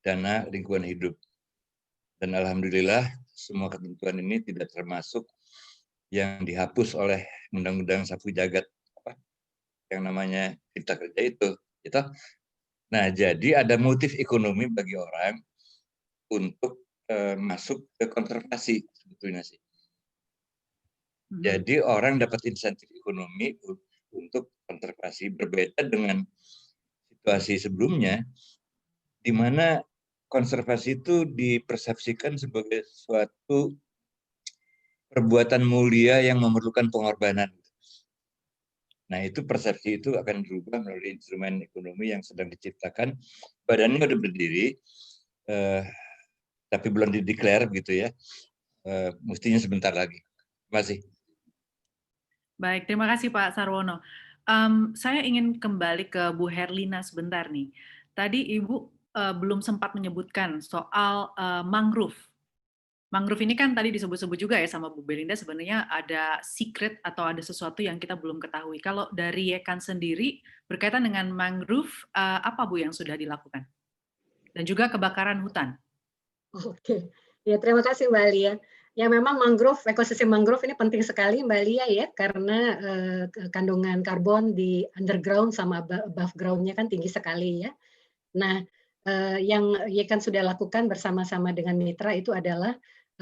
Speaker 6: Dana Lingkungan Hidup. Dan alhamdulillah semua ketentuan ini tidak termasuk yang dihapus oleh Undang-Undang Sapu Jagat, yang namanya Cipta Kerja itu. Gitu. Nah, jadi ada motif ekonomi bagi orang untuk masuk ke konservasi sebetulnya sih. Jadi orang dapat insentif ekonomi untuk konservasi, berbeda dengan situasi sebelumnya, di mana konservasi itu dipersepsikan sebagai suatu perbuatan mulia yang memerlukan pengorbanan. Nah, itu persepsi itu akan berubah melalui instrumen ekonomi yang sedang diciptakan. Badannya udah berdiri, tapi belum dideklar gitu ya. Mestinya sebentar lagi. Terima kasih.
Speaker 2: Baik, terima kasih Pak Sarwono. Saya ingin kembali ke Bu Herlina sebentar nih. Tadi Ibu belum sempat menyebutkan soal mangrove. Mangrove ini kan tadi disebut-sebut juga ya sama Bu Belinda, sebenarnya ada secret atau ada sesuatu yang kita belum ketahui. Kalau dari Yekan sendiri berkaitan dengan mangrove, apa Bu yang sudah dilakukan? Dan juga kebakaran hutan.
Speaker 7: Oke, ya terima kasih Mbak Alia. Ya memang mangrove, ekosistem mangrove ini penting sekali Mbak Alia ya, karena kandungan karbon di underground sama above ground-nya kan tinggi sekali ya. Nah, yang Yekan sudah lakukan bersama-sama dengan mitra itu adalah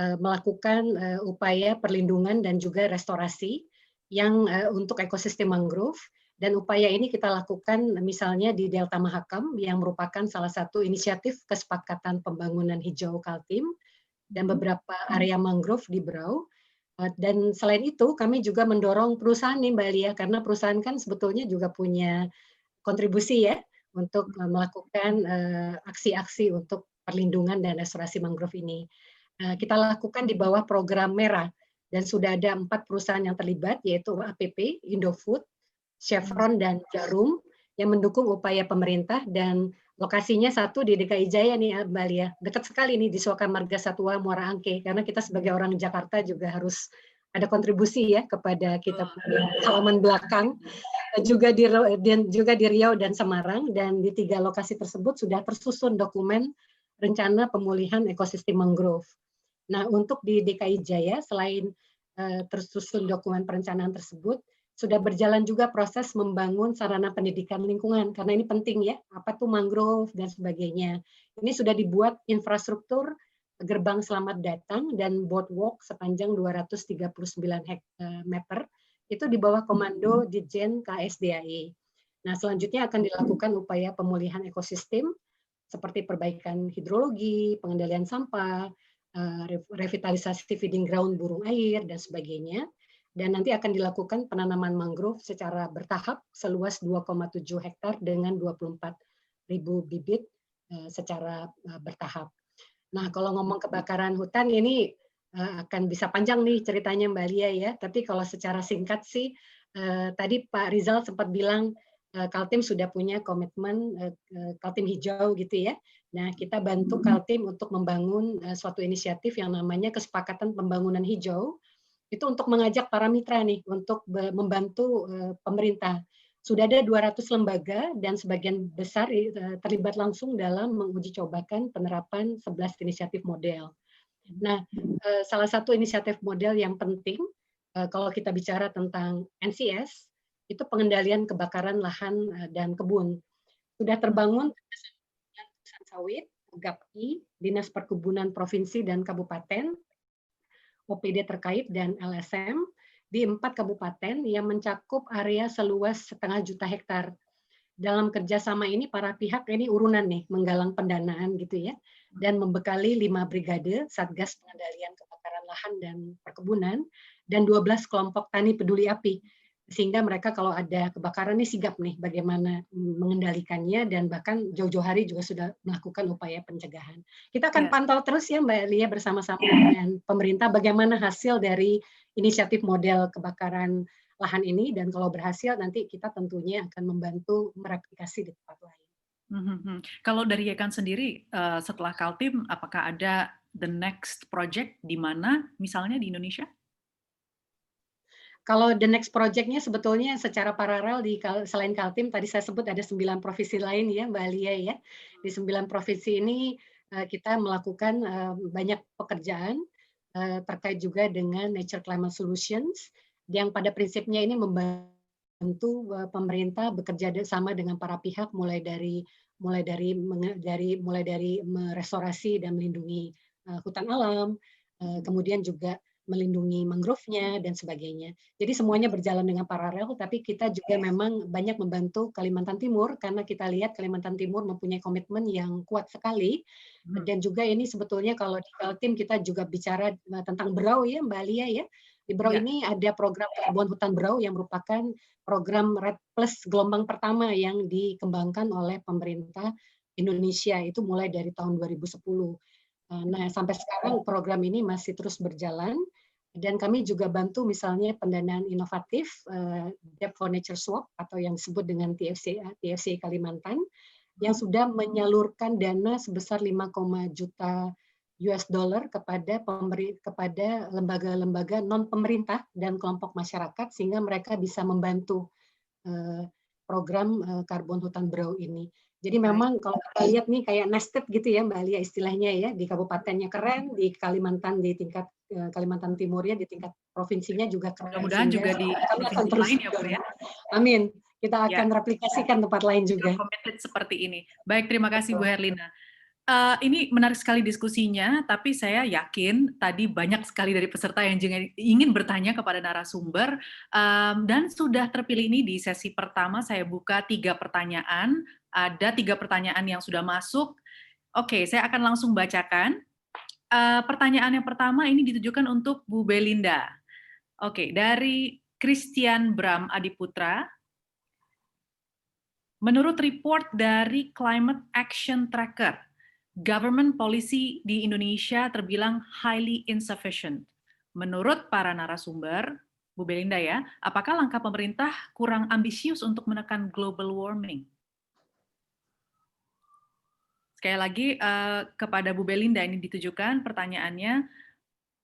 Speaker 7: melakukan upaya perlindungan dan juga restorasi yang untuk ekosistem mangrove, dan upaya ini kita lakukan misalnya di Delta Mahakam yang merupakan salah satu inisiatif kesepakatan pembangunan hijau Kaltim dan beberapa area mangrove di Berau. Dan selain itu kami juga mendorong perusahaan nih Mbak Lia, karena perusahaan kan sebetulnya juga punya kontribusi ya untuk melakukan aksi-aksi untuk perlindungan dan restorasi mangrove ini. Kita lakukan di bawah program merah, dan sudah ada 4 perusahaan yang terlibat, yaitu APP, Indofood, Chevron, dan Jarum, yang mendukung upaya pemerintah, dan lokasinya satu di DKI Jaya nih Mbak Lia, dekat sekali nih di Suaka Marga Satwa Muara Angke, karena kita sebagai orang Jakarta juga harus ada kontribusi ya kepada kita punya halaman belakang, juga di Riau dan Semarang, dan di 3 lokasi tersebut sudah tersusun dokumen rencana pemulihan ekosistem mangrove. Nah, untuk di DKI Jaya, selain tersusun dokumen perencanaan tersebut, sudah berjalan juga proses membangun sarana pendidikan lingkungan, karena ini penting ya, apa tuh mangrove dan sebagainya. Ini sudah dibuat infrastruktur gerbang selamat datang dan boardwalk sepanjang 239 meter, itu di bawah komando Ditjen KSDAI. Nah, selanjutnya akan dilakukan upaya pemulihan ekosistem, seperti perbaikan hidrologi, pengendalian sampah, revitalisasi feeding ground burung air, dan sebagainya. Dan nanti akan dilakukan penanaman mangrove secara bertahap seluas 2,7 hektar dengan 24.000 bibit secara bertahap. Nah, kalau ngomong kebakaran hutan ini akan bisa panjang nih ceritanya Mbak Lia ya, tapi kalau secara singkat sih, tadi Pak Rizal sempat bilang Kaltim sudah punya komitmen Kaltim hijau gitu ya. Nah, kita bantu Kaltim untuk membangun suatu inisiatif yang namanya Kesepakatan Pembangunan Hijau, itu untuk mengajak para mitra nih untuk membantu pemerintah. Sudah ada 200 lembaga dan sebagian besar terlibat langsung dalam menguji cobakan penerapan 11 inisiatif model. Nah, salah satu inisiatif model yang penting kalau kita bicara tentang NCS, itu pengendalian kebakaran lahan dan kebun. Sudah terbangun perusahaan sawit, GAPI, Dinas Perkebunan Provinsi dan Kabupaten, OPD terkait, dan LSM di 4 kabupaten yang mencakup area seluas 0,5 juta hektar. Dalam kerjasama ini para pihak ini urunan nih menggalang pendanaan gitu ya, dan membekali 5 brigade Satgas Pengendalian Kebakaran Lahan dan Perkebunan dan 12 kelompok tani peduli api, sehingga mereka kalau ada kebakaran ini sigap nih bagaimana mengendalikannya, dan bahkan jauh-jauh hari juga sudah melakukan upaya pencegahan. Kita akan pantau terus ya Mbak Lia bersama-sama dengan pemerintah bagaimana hasil dari inisiatif model kebakaran lahan ini, dan kalau berhasil nanti kita tentunya akan membantu mereplikasi di tempat lain.
Speaker 2: Kalau dari Yekan sendiri, setelah Kaltim, apakah ada the next project di mana misalnya di Indonesia?
Speaker 7: Kalau the next project-nya sebetulnya secara paralel selain Kaltim, tadi saya sebut ada 9 provinsi lain ya Mbak Alia ya. Di 9 provinsi ini kita melakukan banyak pekerjaan terkait juga dengan Nature Climate Solutions yang pada prinsipnya ini membantu pemerintah bekerja sama dengan para pihak mulai dari merestorasi dan melindungi hutan alam, kemudian juga melindungi mangrove-nya dan sebagainya. Jadi semuanya berjalan dengan paralel, tapi kita juga memang banyak membantu Kalimantan Timur karena kita lihat Kalimantan Timur mempunyai komitmen yang kuat sekali. Dan juga ini sebetulnya kalau di Kaltim kita juga bicara tentang Berau ya Mbak Alia ya. Di Berau ini ada program Karbon Hutan Berau yang merupakan program REDD Plus gelombang pertama yang dikembangkan oleh pemerintah Indonesia itu mulai dari tahun 2010. Nah, sampai sekarang program ini masih terus berjalan dan kami juga bantu misalnya pendanaan inovatif Debt for Nature Swap atau yang disebut dengan TFC Kalimantan yang sudah menyalurkan dana sebesar 5, juta US dollar kepada lembaga-lembaga non pemerintah dan kelompok masyarakat sehingga mereka bisa membantu program karbon hutan Berau ini. Jadi memang kalau kita lihat nih kayak nested gitu ya Mbak Alia istilahnya ya, di kabupatennya keren, di Kalimantan di tingkat Kalimantan Timurnya di tingkat provinsinya juga keren.
Speaker 2: Mudah-mudahan juga di provinsi lain ya Bu ya.
Speaker 7: Amin. Kita akan replikasikan tempat lain juga.
Speaker 2: Committed seperti ini. Baik, terima kasih Bu Herlina. Ini menarik sekali diskusinya, tapi saya yakin tadi banyak sekali dari peserta yang ingin bertanya kepada narasumber, dan sudah terpilih ini di sesi pertama. Saya buka 3 pertanyaan, ada 3 pertanyaan yang sudah masuk. Oke, saya akan langsung bacakan. Pertanyaan yang pertama ini ditujukan untuk Bu Belinda. Oke, dari Christian Bram Adiputra. Menurut report dari Climate Action Tracker, government policy di Indonesia terbilang highly insufficient. Menurut para narasumber, Bu Belinda ya, apakah langkah pemerintah kurang ambisius untuk menekan global warming? Sekali lagi kepada Bu Belinda ini ditujukan pertanyaannya,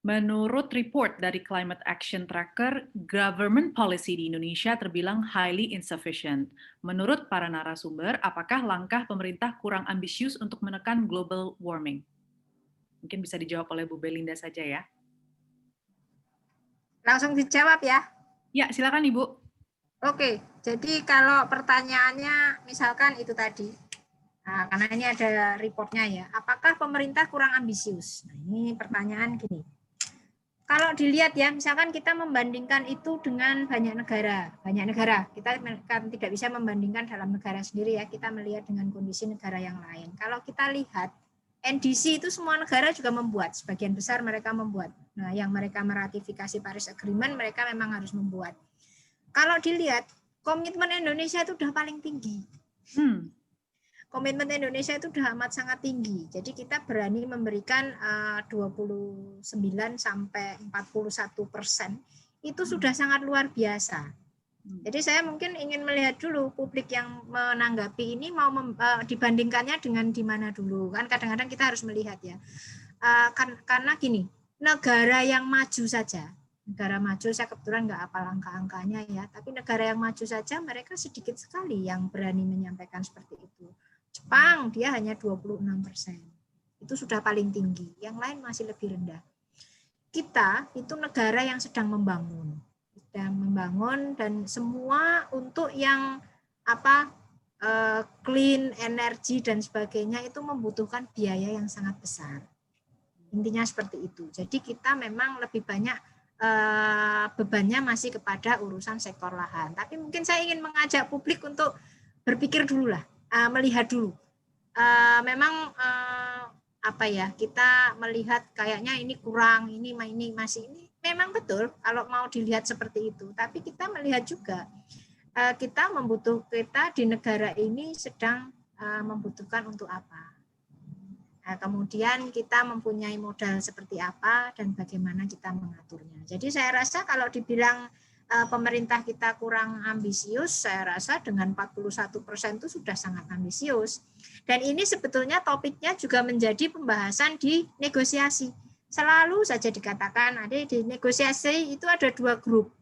Speaker 2: menurut report dari Climate Action Tracker, government policy di Indonesia terbilang highly insufficient. Menurut para narasumber, apakah langkah pemerintah kurang ambisius untuk menekan global warming? Mungkin bisa dijawab oleh Bu Belinda saja ya.
Speaker 4: Langsung dijawab ya?
Speaker 2: Ya, silakan Ibu.
Speaker 4: Oke, jadi kalau pertanyaannya misalkan itu tadi, nah, karena ini ada reportnya ya, apakah pemerintah kurang ambisius? Nah, ini pertanyaan gini. Kalau dilihat ya, misalkan kita membandingkan itu dengan banyak negara, kita kan tidak bisa membandingkan dalam negara sendiri ya, kita melihat dengan kondisi negara yang lain. Kalau kita lihat, NDC itu semua negara juga membuat, sebagian besar mereka membuat. Nah, yang mereka meratifikasi Paris Agreement, mereka memang harus membuat. Kalau dilihat, komitmen Indonesia itu udah paling tinggi. Komitmen Indonesia itu sudah amat sangat tinggi. Jadi kita berani memberikan 29 sampai 41%. Itu sudah sangat luar biasa. Jadi saya mungkin ingin melihat dulu publik yang menanggapi ini mau dibandingkannya dengan di mana dulu. Kan kadang-kadang kita harus melihat ya. Karena gini, negara yang maju saja, negara maju saya kebetulan nggak hafal angka-angkanya ya, tapi negara yang maju saja mereka sedikit sekali yang berani menyampaikan seperti itu. Jepang dia hanya 26%. Itu sudah paling tinggi. Yang lain masih lebih rendah. Kita itu negara yang sedang membangun. Dan semua untuk yang clean energy dan sebagainya itu membutuhkan biaya yang sangat besar. Intinya seperti itu. Jadi kita memang lebih banyak bebannya masih kepada urusan sektor lahan. Tapi mungkin saya ingin mengajak publik untuk berpikir dulu lah. Melihat dulu, memang kita melihat kayaknya ini kurang, ini masih ini memang betul kalau mau dilihat seperti itu. Tapi kita melihat juga kita di negara ini sedang membutuhkan untuk apa. Kemudian kita mempunyai modal seperti apa dan bagaimana kita mengaturnya. Jadi saya rasa kalau dibilang pemerintah kita kurang ambisius, saya rasa dengan 41% itu sudah sangat ambisius. Dan ini sebetulnya topiknya juga menjadi pembahasan di negosiasi. Selalu saja dikatakan ada di negosiasi itu ada 2 grup,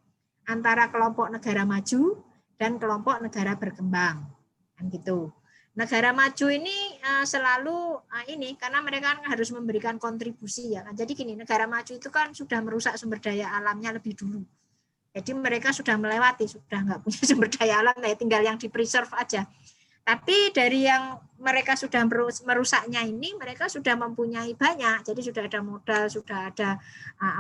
Speaker 4: antara kelompok negara maju dan kelompok negara berkembang. Kan gitu. negara maju ini selalu ini karena mereka kan harus memberikan kontribusi ya kan. Jadi gini, negara maju itu kan sudah merusak sumber daya alamnya lebih dulu. Jadi mereka sudah melewati, sudah nggak punya sumber daya alam, ya tinggal yang di-preserve aja. Tapi dari yang mereka sudah merusaknya ini, mereka sudah mempunyai banyak. Jadi sudah ada modal, sudah ada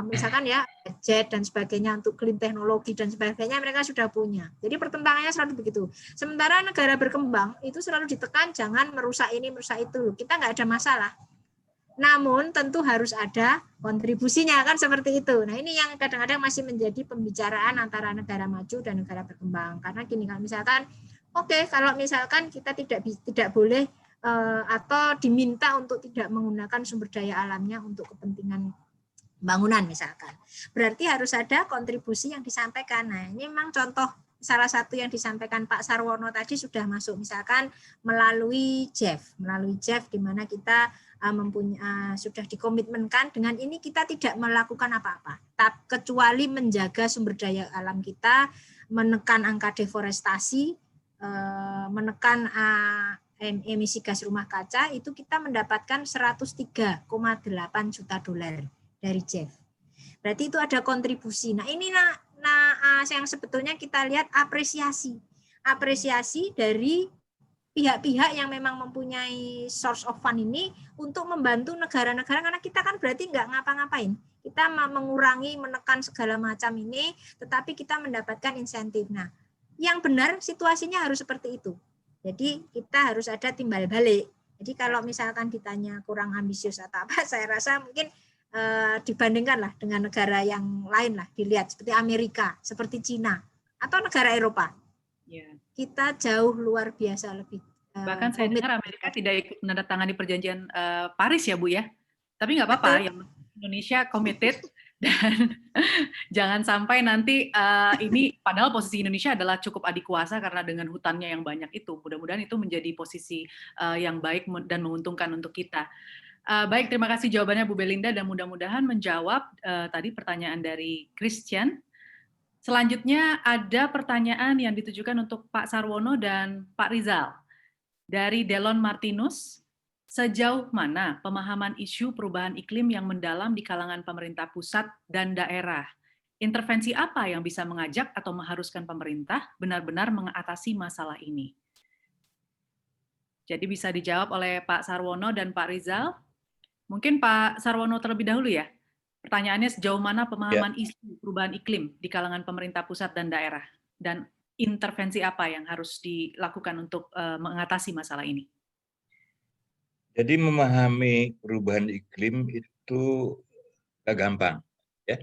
Speaker 4: misalkan ya budget dan sebagainya untuk clean teknologi dan sebagainya, mereka sudah punya. Jadi pertentangannya selalu begitu. Sementara negara berkembang itu selalu ditekan jangan merusak ini, merusak itu. Kita nggak ada masalah. Namun tentu harus ada kontribusinya kan seperti itu. Nah ini yang kadang-kadang masih menjadi pembicaraan antara negara maju dan negara berkembang. Karena gini, kalau misalkan kalau misalkan kita tidak boleh atau diminta untuk tidak menggunakan sumber daya alamnya untuk kepentingan bangunan misalkan, berarti harus ada kontribusi yang disampaikan. Nah ini memang contoh salah satu yang disampaikan Pak Sarwono tadi sudah masuk, misalkan melalui JEF di mana kita sudah dikomitmenkan dengan ini kita tidak melakukan apa-apa, kecuali menjaga sumber daya alam kita, menekan angka deforestasi, menekan emisi gas rumah kaca, itu kita mendapatkan 103,8 juta dolar dari JEF. Berarti itu ada kontribusi. Nah ini yang sebetulnya kita lihat apresiasi dari pihak-pihak yang memang mempunyai source of fund ini untuk membantu negara-negara, karena kita kan berarti nggak ngapa-ngapain. Kita mengurangi, menekan segala macam ini, tetapi kita mendapatkan insentif. Nah, yang benar situasinya harus seperti itu. Jadi kita harus ada timbal balik. Jadi kalau misalkan ditanya kurang ambisius atau apa, saya rasa mungkin dibandingkan lah dengan negara yang lain lah, dilihat seperti Amerika, seperti Cina, atau negara Eropa. Kita jauh luar biasa lebih.
Speaker 2: Bahkan saya dengar Amerika tidak ikut menandatangani perjanjian Paris ya Bu ya. Tapi nggak apa-apa, yang Indonesia committed. Dan jangan sampai nanti ini, padahal posisi Indonesia adalah cukup adikuasa karena dengan hutannya yang banyak itu. Mudah-mudahan itu menjadi posisi yang baik dan menguntungkan untuk kita. Baik, terima kasih jawabannya Bu Belinda dan mudah-mudahan menjawab tadi pertanyaan dari Christian. Selanjutnya ada pertanyaan yang ditujukan untuk Pak Sarwono dan Pak Rizal. Dari Delon Martinus, sejauh mana pemahaman isu perubahan iklim yang mendalam di kalangan pemerintah pusat dan daerah? Intervensi apa yang bisa mengajak atau mengharuskan pemerintah benar-benar mengatasi masalah ini? Jadi bisa dijawab oleh Pak Sarwono dan Pak Rizal. Mungkin Pak Sarwono terlebih dahulu ya. Pertanyaannya sejauh mana pemahaman isu perubahan iklim di kalangan pemerintah pusat dan daerah? Dan intervensi apa yang harus dilakukan untuk mengatasi masalah ini?
Speaker 6: Jadi memahami perubahan iklim itu gak gampang, ya.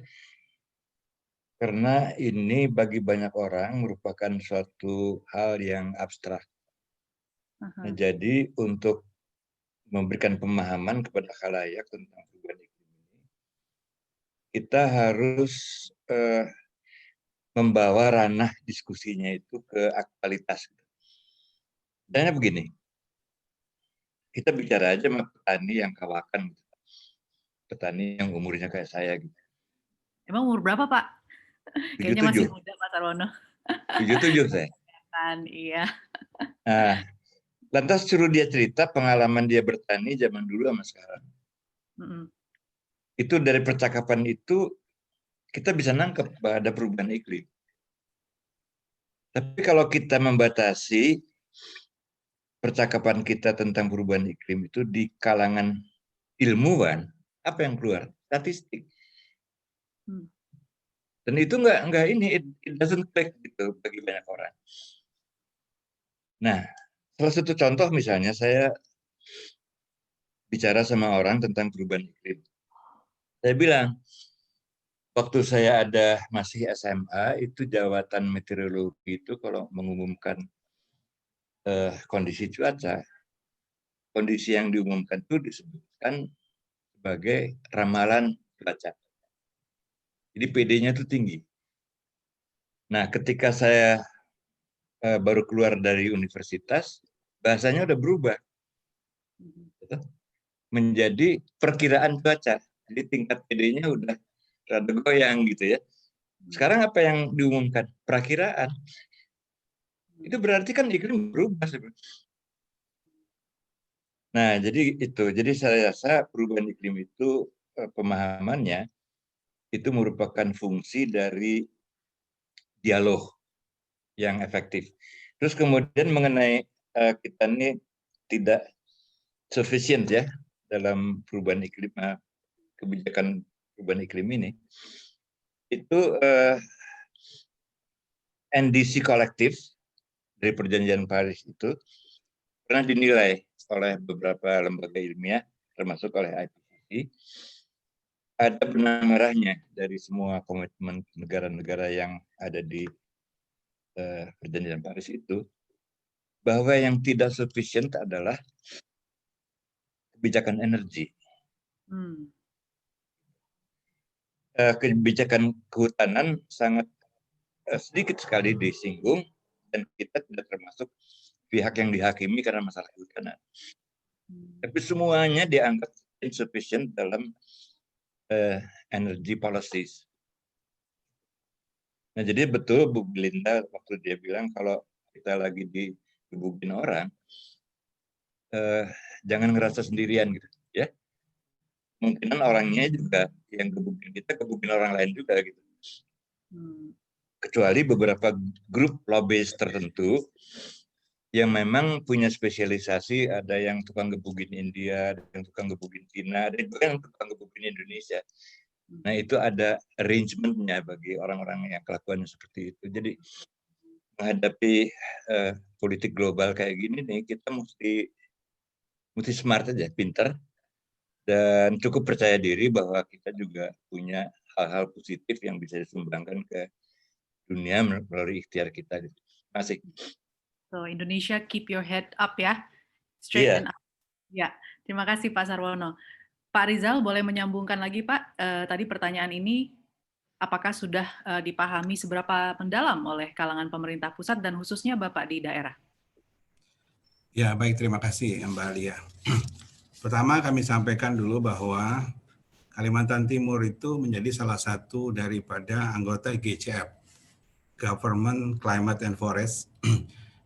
Speaker 6: Karena ini bagi banyak orang merupakan suatu hal yang abstrak. Nah, jadi untuk memberikan pemahaman kepada khalayak tentang perubahan iklim ini, kita harus membawa ranah diskusinya itu ke aktualitas. Misalnya begini, kita bicara aja sama petani yang kawakan, petani yang umurnya kayak saya gitu.
Speaker 2: Emang umur berapa Pak? Kayaknya masih muda Pak Sarwono.
Speaker 6: 77 saya.
Speaker 2: Iya.
Speaker 6: Nah, lantas suruh dia cerita pengalaman dia bertani zaman dulu sama sekarang. Itu dari percakapan itu kita bisa nangkep bahwa ada perubahan iklim. Tapi kalau kita membatasi percakapan kita tentang perubahan iklim itu di kalangan ilmuwan, apa yang keluar? Statistik. Dan itu nggak ini, it doesn't click gitu bagi banyak orang. Nah, salah satu contoh misalnya saya bicara sama orang tentang perubahan iklim. Saya bilang, waktu saya masih SMA, itu jawatan meteorologi itu kalau mengumumkan kondisi cuaca, kondisi yang diumumkan itu disebutkan sebagai ramalan cuaca. Jadi PD-nya itu tinggi. Nah, ketika saya baru keluar dari universitas, bahasanya udah berubah. Menjadi perkiraan cuaca. Jadi tingkat PD-nya udah rada goyang gitu ya. Sekarang apa yang diumumkan? Perakiraan. Itu berarti kan iklim berubah sebenarnya. Nah, jadi itu. Jadi saya rasa perubahan iklim itu pemahamannya itu merupakan fungsi dari dialog yang efektif. Terus kemudian mengenai kita ini tidak sufficient ya dalam perubahan iklim, kebijakan perubahan iklim ini, itu NDC kolektif dari Perjanjian Paris itu pernah dinilai oleh beberapa lembaga ilmiah, termasuk oleh IPCC, ada benang merahnya dari semua komitmen negara-negara yang ada di Perjanjian Paris itu, bahwa yang tidak sufficient adalah kebijakan energi. Kebijakan kehutanan sangat sedikit sekali disinggung, dan kita tidak termasuk pihak yang dihakimi karena masalah kehutanan. Tapi semuanya dianggap insufficient dalam energy policies. Nah, jadi betul Bu Belinda waktu dia bilang kalau kita lagi digebukin orang, jangan ngerasa sendirian gitu, ya. Mungkinan orangnya juga yang gebukin kita, gebukin orang lain juga gitu. Kecuali beberapa grup lobbyis tertentu yang memang punya spesialisasi, ada yang tukang gebukin India, ada yang tukang gebukin Cina, ada juga yang tukang gebukin Indonesia. Nah, itu ada arrangement-nya bagi orang-orang yang kelakuannya seperti itu. Jadi menghadapi politik global kayak gini nih, kita mesti smart aja, pinter, dan cukup percaya diri bahwa kita juga punya hal-hal positif yang bisa disumbangkan ke dunia melalui ikhtiar kita. Terima kasih.
Speaker 2: So, Indonesia, keep your head up ya, straight and up. Ya, terima kasih Pak Sarwono. Pak Rizal, boleh menyambungkan lagi Pak, tadi pertanyaan ini apakah sudah dipahami seberapa mendalam oleh kalangan pemerintah pusat dan khususnya Bapak di daerah?
Speaker 3: Ya, baik, terima kasih Mbak Alia. Pertama kami sampaikan dulu bahwa Kalimantan Timur itu menjadi salah satu daripada anggota GCF, Government Climate and Forest,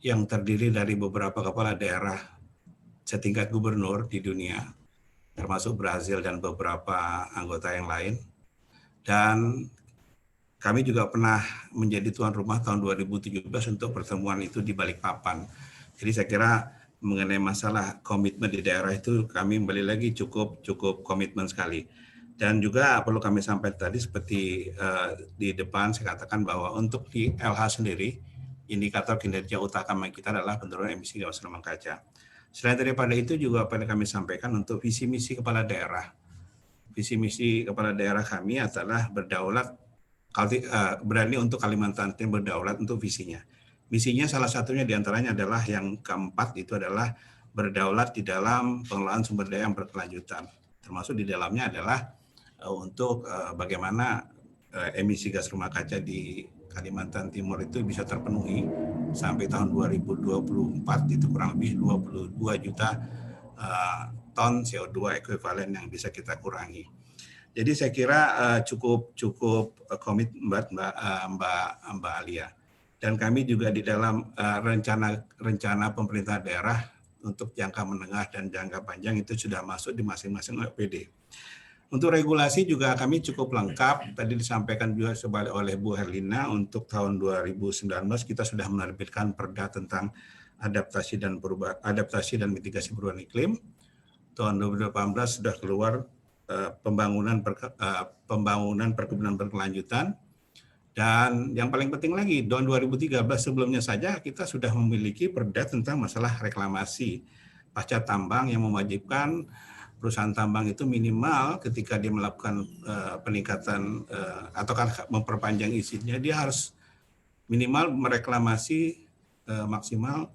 Speaker 3: yang terdiri dari beberapa kepala daerah setingkat gubernur di dunia, termasuk Brazil dan beberapa anggota yang lain. Dan kami juga pernah menjadi tuan rumah tahun 2017 untuk pertemuan itu di Balikpapan. Jadi saya kira mengenai masalah komitmen di daerah itu kami kembali lagi cukup komitmen sekali. Dan juga perlu kami sampaikan tadi seperti di depan saya katakan bahwa untuk di LH sendiri indikator kinerja utama kita adalah penurunan emisi gas rumah kaca. Selain daripada itu juga perlu kami sampaikan untuk visi misi kepala daerah. Visi misi kepala daerah kami adalah berdaulat, berani untuk Kalimantan Timur berdaulat untuk visinya. Misinya salah satunya diantaranya adalah yang keempat itu adalah berdaulat di dalam pengelolaan sumber daya yang berkelanjutan. Termasuk di dalamnya adalah untuk bagaimana emisi gas rumah kaca di Kalimantan Timur itu bisa terpenuhi sampai tahun 2024 itu kurang lebih 22 juta ton CO2 ekuivalen yang bisa kita kurangi. Jadi saya kira cukup komit Mbak Alia. Dan kami juga di dalam rencana pemerintah daerah untuk jangka menengah dan jangka panjang itu sudah masuk di masing-masing OPD. Untuk regulasi juga kami cukup lengkap. Tadi disampaikan juga oleh Bu Herlina, untuk tahun 2019 kita sudah menerbitkan Perda tentang adaptasi dan mitigasi perubahan iklim. Tahun 2018 sudah keluar pembangunan perkebunan berkelanjutan. Dan yang paling penting lagi, tahun 2013 sebelumnya saja kita sudah memiliki Perda tentang masalah reklamasi pasca tambang yang mewajibkan perusahaan tambang itu minimal ketika dia melakukan peningkatan atau kan memperpanjang izinnya, dia harus minimal mereklamasi maksimal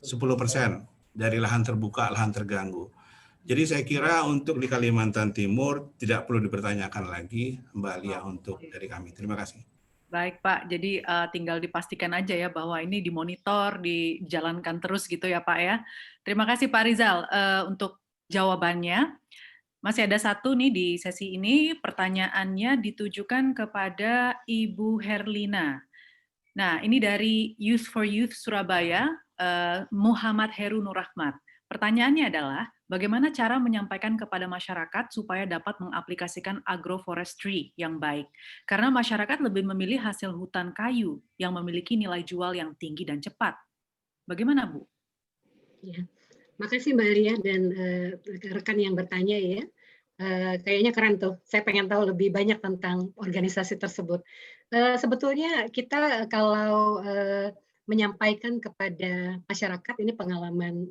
Speaker 3: 10% dari lahan terbuka, lahan terganggu. Jadi saya kira untuk di Kalimantan Timur tidak perlu dipertanyakan lagi, Mbak Alia, untuk dari kami. Terima kasih.
Speaker 2: Baik Pak, jadi tinggal dipastikan aja ya bahwa ini dimonitor, dijalankan terus gitu ya Pak ya. Terima kasih Pak Rizal untuk jawabannya. Masih ada satu nih di sesi ini, pertanyaannya ditujukan kepada Ibu Herlina. Nah, ini dari Youth for Youth Surabaya, Muhammad Heru Nur Rahmat. Pertanyaannya adalah, Bagaimana cara menyampaikan kepada masyarakat supaya dapat mengaplikasikan agroforestry yang baik? Karena masyarakat lebih memilih hasil hutan kayu yang memiliki nilai jual yang tinggi dan cepat. Bagaimana, Bu?
Speaker 7: Ya, makasih Mbak Alia dan rekan yang bertanya ya. Kayaknya keren tuh. Saya pengen tahu lebih banyak tentang organisasi tersebut. Sebetulnya kita kalau menyampaikan kepada masyarakat, ini pengalaman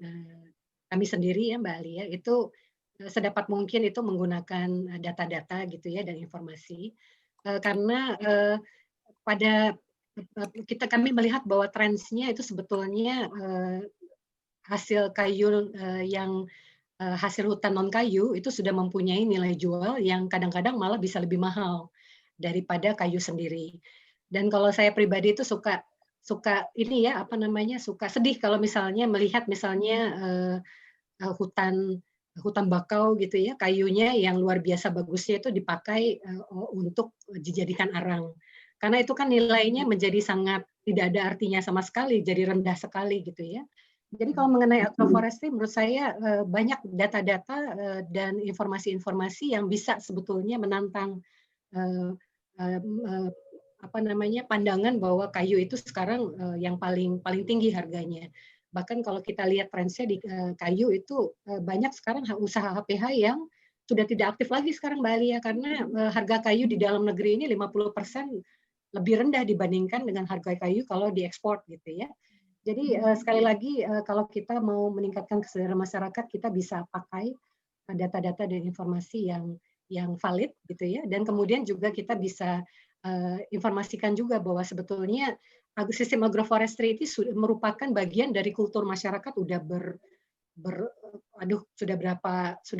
Speaker 7: kami sendiri ya Mbak Alia, itu sedapat mungkin itu menggunakan data-data gitu ya dan informasi. Karena pada kami melihat bahwa trendsnya itu sebetulnya hasil kayu yang hasil hutan non kayu itu sudah mempunyai nilai jual yang kadang-kadang malah bisa lebih mahal daripada kayu sendiri. Dan kalau saya pribadi itu suka ini ya apa namanya suka sedih kalau misalnya melihat misalnya hutan bakau gitu ya, kayunya yang luar biasa bagusnya itu dipakai untuk dijadikan arang. Karena itu kan nilainya menjadi sangat tidak ada artinya sama sekali, jadi rendah sekali gitu ya. Jadi kalau mengenai agroforestry menurut saya banyak data-data dan informasi-informasi yang bisa sebetulnya menantang apa namanya pandangan bahwa kayu itu sekarang yang paling tinggi harganya. Bahkan kalau kita lihat trendsnya di kayu itu banyak sekarang usaha HPH yang sudah tidak aktif lagi sekarang Mbak Alia karena harga kayu di dalam negeri ini 50% lebih rendah dibandingkan dengan harga kayu kalau diekspor gitu ya. Jadi sekali lagi kalau kita mau meningkatkan kesadaran masyarakat kita bisa pakai data-data dan informasi yang valid gitu ya dan kemudian juga kita bisa informasikan juga bahwa sebetulnya sistem agroforestry itu merupakan bagian dari kultur masyarakat udah sudah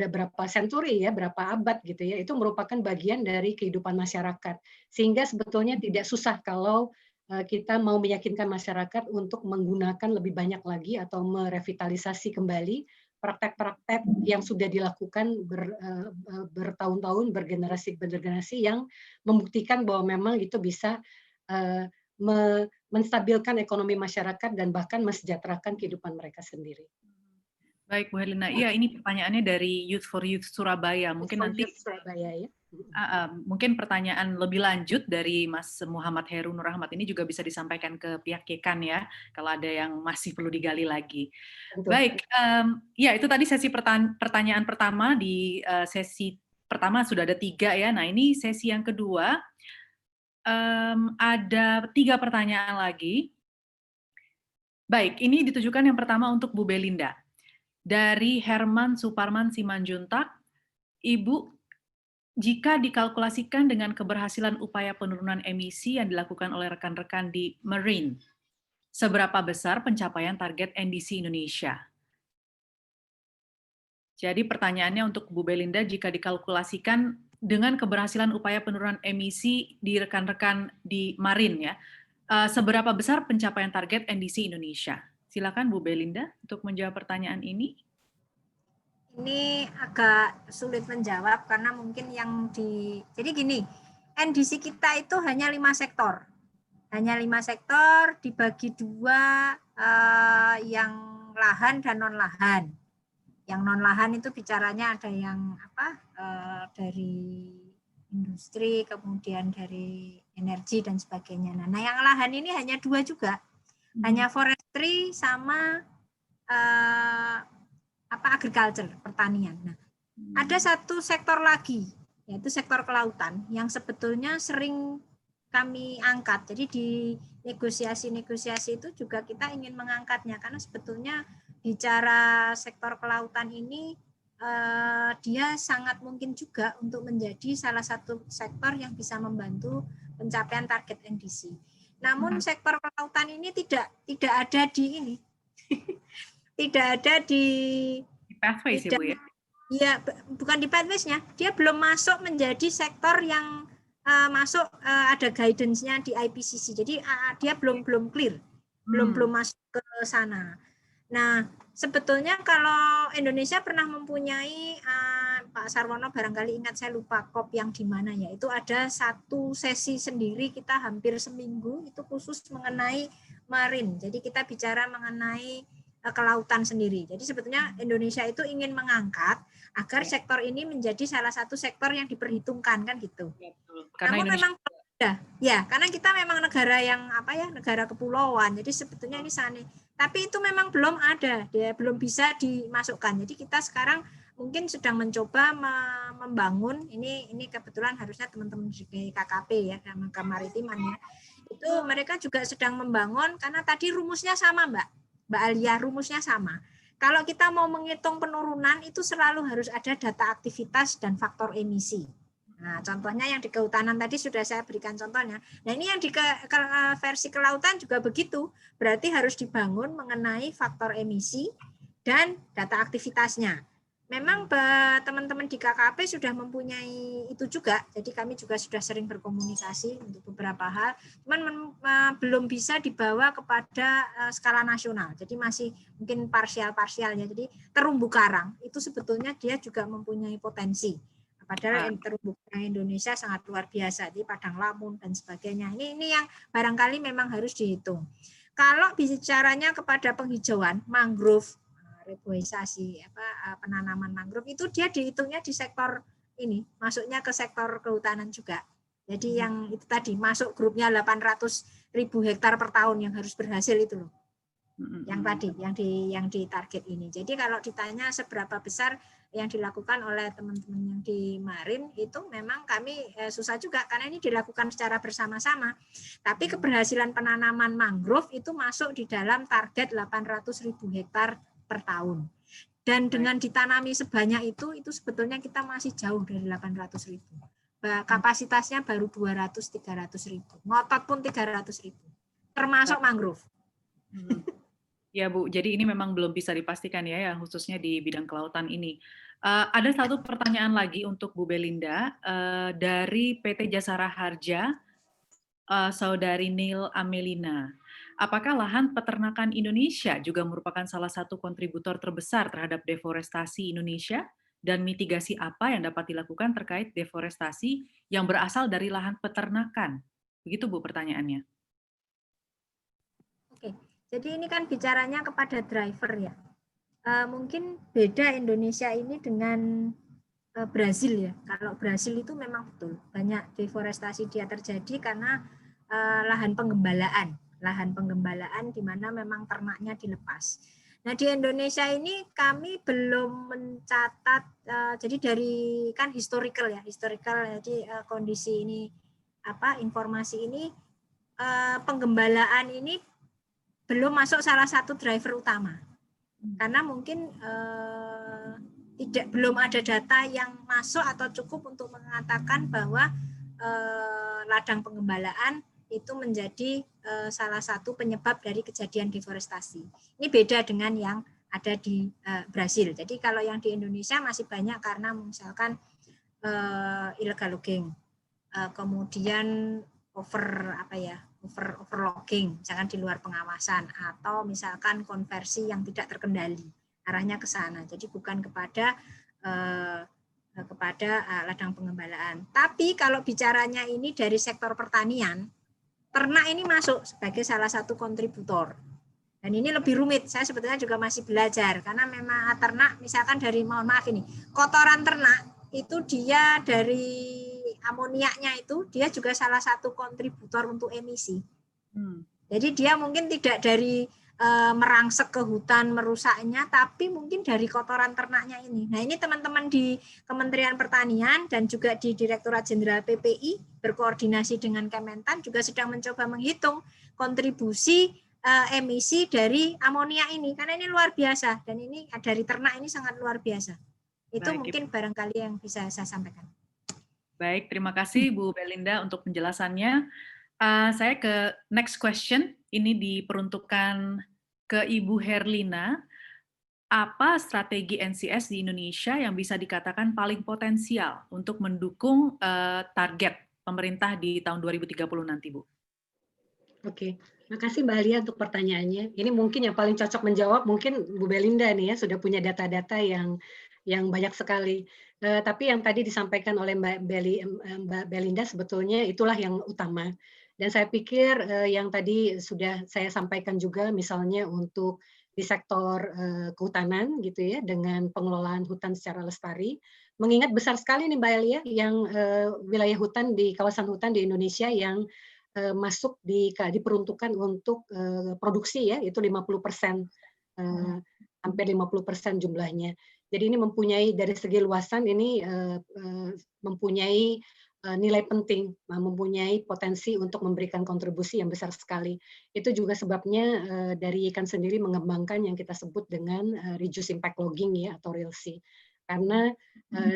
Speaker 7: berapa century ya, berapa abad gitu ya. Itu merupakan bagian dari kehidupan masyarakat. Sehingga sebetulnya tidak susah kalau kita mau meyakinkan masyarakat untuk menggunakan lebih banyak lagi atau merevitalisasi kembali praktek-praktek yang sudah dilakukan bertahun-tahun, bergenerasi yang membuktikan bahwa memang itu bisa menstabilkan ekonomi masyarakat dan bahkan mensejahterakan kehidupan mereka sendiri.
Speaker 2: Baik, Bu Herlina. Iya, ini pertanyaannya dari Youth for Youth Surabaya. Mungkin nanti
Speaker 7: Surabaya ya.
Speaker 2: Mungkin pertanyaan lebih lanjut dari Mas Muhammad Heru Nur Ahmad ini juga bisa disampaikan ke pihak Kekan ya, kalau ada yang masih perlu digali lagi. Betul. Baik, ya itu tadi sesi pertanyaan pertama di sesi pertama sudah ada 3 ya. Nah ini sesi yang kedua ada 3 pertanyaan lagi. Baik, ini ditujukan yang pertama untuk Bu Belinda. Dari Herman Suparman Simanjuntak, Ibu, jika dikalkulasikan dengan keberhasilan upaya penurunan emisi yang dilakukan oleh rekan-rekan di Marine, seberapa besar pencapaian target NDC Indonesia? Jadi pertanyaannya untuk Bu Belinda, jika dikalkulasikan dengan keberhasilan upaya penurunan emisi di rekan-rekan di Marine, ya, seberapa besar pencapaian target NDC Indonesia? Silakan Bu Belinda untuk menjawab pertanyaan ini.
Speaker 4: Ini agak sulit menjawab karena mungkin jadi gini, NDC kita itu hanya 5 sektor. Hanya 5 sektor dibagi 2 yang lahan dan non-lahan. Yang non-lahan itu bicaranya ada yang dari industri, kemudian dari energi dan sebagainya. Nah, yang lahan ini hanya 2 juga. Hanya forestry sama agriculture, pertanian. Nah, ada satu sektor lagi, yaitu sektor kelautan, yang sebetulnya sering kami angkat. Jadi di negosiasi-negosiasi itu juga kita ingin mengangkatnya, karena sebetulnya bicara sektor kelautan ini, dia sangat mungkin juga untuk menjadi salah satu sektor yang bisa membantu pencapaian target NDC. Namun sektor kelautan ini tidak ada di ini. Tidak ada di
Speaker 2: pathways ya Bu ya?
Speaker 4: Iya, bukan di pathways-nya. Dia belum masuk menjadi sektor yang masuk ada guidance-nya di IPCC. Jadi dia belum clear. Belum masuk ke sana. Nah, sebetulnya kalau Indonesia pernah mempunyai Pak Sarwono barangkali ingat, saya lupa COP yang di mana ya. Itu ada satu sesi sendiri, kita hampir seminggu itu khusus mengenai marine. Jadi kita bicara mengenai kelautan sendiri. Jadi sebetulnya Indonesia itu ingin mengangkat agar sektor ini menjadi salah satu sektor yang diperhitungkan kan gitu.
Speaker 2: Karena
Speaker 4: Namun
Speaker 2: Indonesia
Speaker 4: memang ya, karena kita memang negara yang negara kepulauan. Jadi sebetulnya ini sana. Tapi itu memang belum ada, dia belum bisa dimasukkan. Jadi kita sekarang mungkin sedang mencoba membangun ini kebetulan harusnya teman-teman di KKP ya, Kemaritiman ya. Itu mereka juga sedang membangun karena tadi rumusnya sama Mbak Alia, rumusnya sama. Kalau kita mau menghitung penurunan itu selalu harus ada data aktivitas dan faktor emisi. Nah, contohnya yang di kehutanan tadi sudah saya berikan contohnya. Nah, ini yang di versi kelautan juga begitu. Berarti harus dibangun mengenai faktor emisi dan data aktivitasnya. Memang teman-teman di KKP sudah mempunyai itu juga. Jadi kami juga sudah sering berkomunikasi untuk beberapa hal. Cuman belum bisa dibawa kepada skala nasional. Jadi masih mungkin parsial-parsialnya. Jadi terumbu karang itu sebetulnya dia juga mempunyai potensi. Padahal terumbu karang Indonesia sangat luar biasa di Padang Lamun dan sebagainya. Ini yang barangkali memang harus dihitung. Kalau bicaranya kepada penghijauan, mangrove, reboisasi, penanaman mangrove itu dia dihitungnya di sektor ini, masuknya ke sektor kehutanan juga. Jadi yang itu tadi masuk grupnya 800.000 hektar per tahun yang harus berhasil itu loh. Yang tadi yang di target ini. Jadi kalau ditanya seberapa besar yang dilakukan oleh teman-teman yang di Marin itu memang kami susah juga karena ini dilakukan secara bersama-sama. Tapi keberhasilan penanaman mangrove itu masuk di dalam target 800.000 hektar per tahun. Dan dengan ditanami sebanyak itu sebetulnya kita masih jauh dari 800.000. Kapasitasnya baru 200-300.000. Ngotot pun 300.000. Termasuk mangrove.
Speaker 2: Ya Bu, jadi ini memang belum bisa dipastikan ya, khususnya di bidang kelautan ini. Ada satu pertanyaan lagi untuk Bu Belinda dari PT Jasara Harja, Saudari Neil Amelina. Apakah lahan peternakan Indonesia juga merupakan salah satu kontributor terbesar terhadap deforestasi Indonesia? Dan mitigasi apa yang dapat dilakukan terkait deforestasi yang berasal dari lahan peternakan? Begitu Bu pertanyaannya.
Speaker 4: Oke, jadi ini kan bicaranya kepada driver ya. Mungkin beda Indonesia ini dengan Brazil ya. Kalau Brazil itu memang betul banyak deforestasi dia terjadi karena lahan penggembalaan di mana memang ternaknya dilepas. Nah di Indonesia ini kami belum mencatat, jadi dari kan historical, jadi kondisi ini informasi ini penggembalaan ini belum masuk salah satu driver utama. Karena mungkin belum ada data yang masuk atau cukup untuk mengatakan bahwa ladang penggembalaan itu menjadi salah satu penyebab dari kejadian deforestasi. Ini beda dengan yang ada di Brasil. Jadi kalau yang di Indonesia masih banyak karena misalkan illegal logging, kemudian overlogging, misalkan di luar pengawasan, atau misalkan konversi yang tidak terkendali, arahnya ke sana. Jadi bukan kepada ladang pengembalaan. Tapi kalau bicaranya ini dari sektor pertanian, ternak ini masuk sebagai salah satu kontributor. Dan ini lebih rumit, saya sebetulnya juga masih belajar, karena memang ternak, misalkan dari, kotoran ternak, itu dia dari amoniaknya itu dia juga salah satu kontributor untuk emisi. Jadi dia mungkin tidak dari merangsek ke hutan merusaknya, tapi mungkin dari kotoran ternaknya ini. Nah ini teman-teman di Kementerian Pertanian dan juga di Direktorat Jenderal PPI berkoordinasi dengan Kementan juga sedang mencoba menghitung kontribusi emisi dari amonia ini, karena ini luar biasa dan ini dari ternak ini sangat luar biasa. Itu baik, mungkin barangkali yang bisa saya sampaikan.
Speaker 2: Baik, terima kasih Bu Belinda untuk penjelasannya. Saya ke next question, ini diperuntukkan ke Ibu Herlina. Apa strategi NCS di Indonesia yang bisa dikatakan paling potensial untuk mendukung target pemerintah di tahun 2030 nanti, Bu?
Speaker 7: Oke, terima kasih Mbak Alia untuk pertanyaannya. Ini mungkin yang paling cocok menjawab mungkin Bu Belinda nih ya, sudah punya data-data yang banyak sekali. Tapi yang tadi disampaikan oleh Mbak Belinda sebetulnya itulah yang utama. Dan saya pikir yang tadi sudah saya sampaikan juga misalnya untuk di sektor kehutanan gitu ya, dengan pengelolaan hutan secara lestari. Mengingat besar sekali nih Mbak Elia yang wilayah hutan di kawasan hutan di Indonesia yang masuk diperuntukkan untuk produksi ya, itu 50%, hampir 50% jumlahnya. Jadi ini mempunyai dari segi luasan ini mempunyai nilai penting, mempunyai potensi untuk memberikan kontribusi yang besar sekali. Itu juga sebabnya dari ICAN sendiri mengembangkan yang kita sebut dengan reduce impact logging ya, atau RILSI. Karena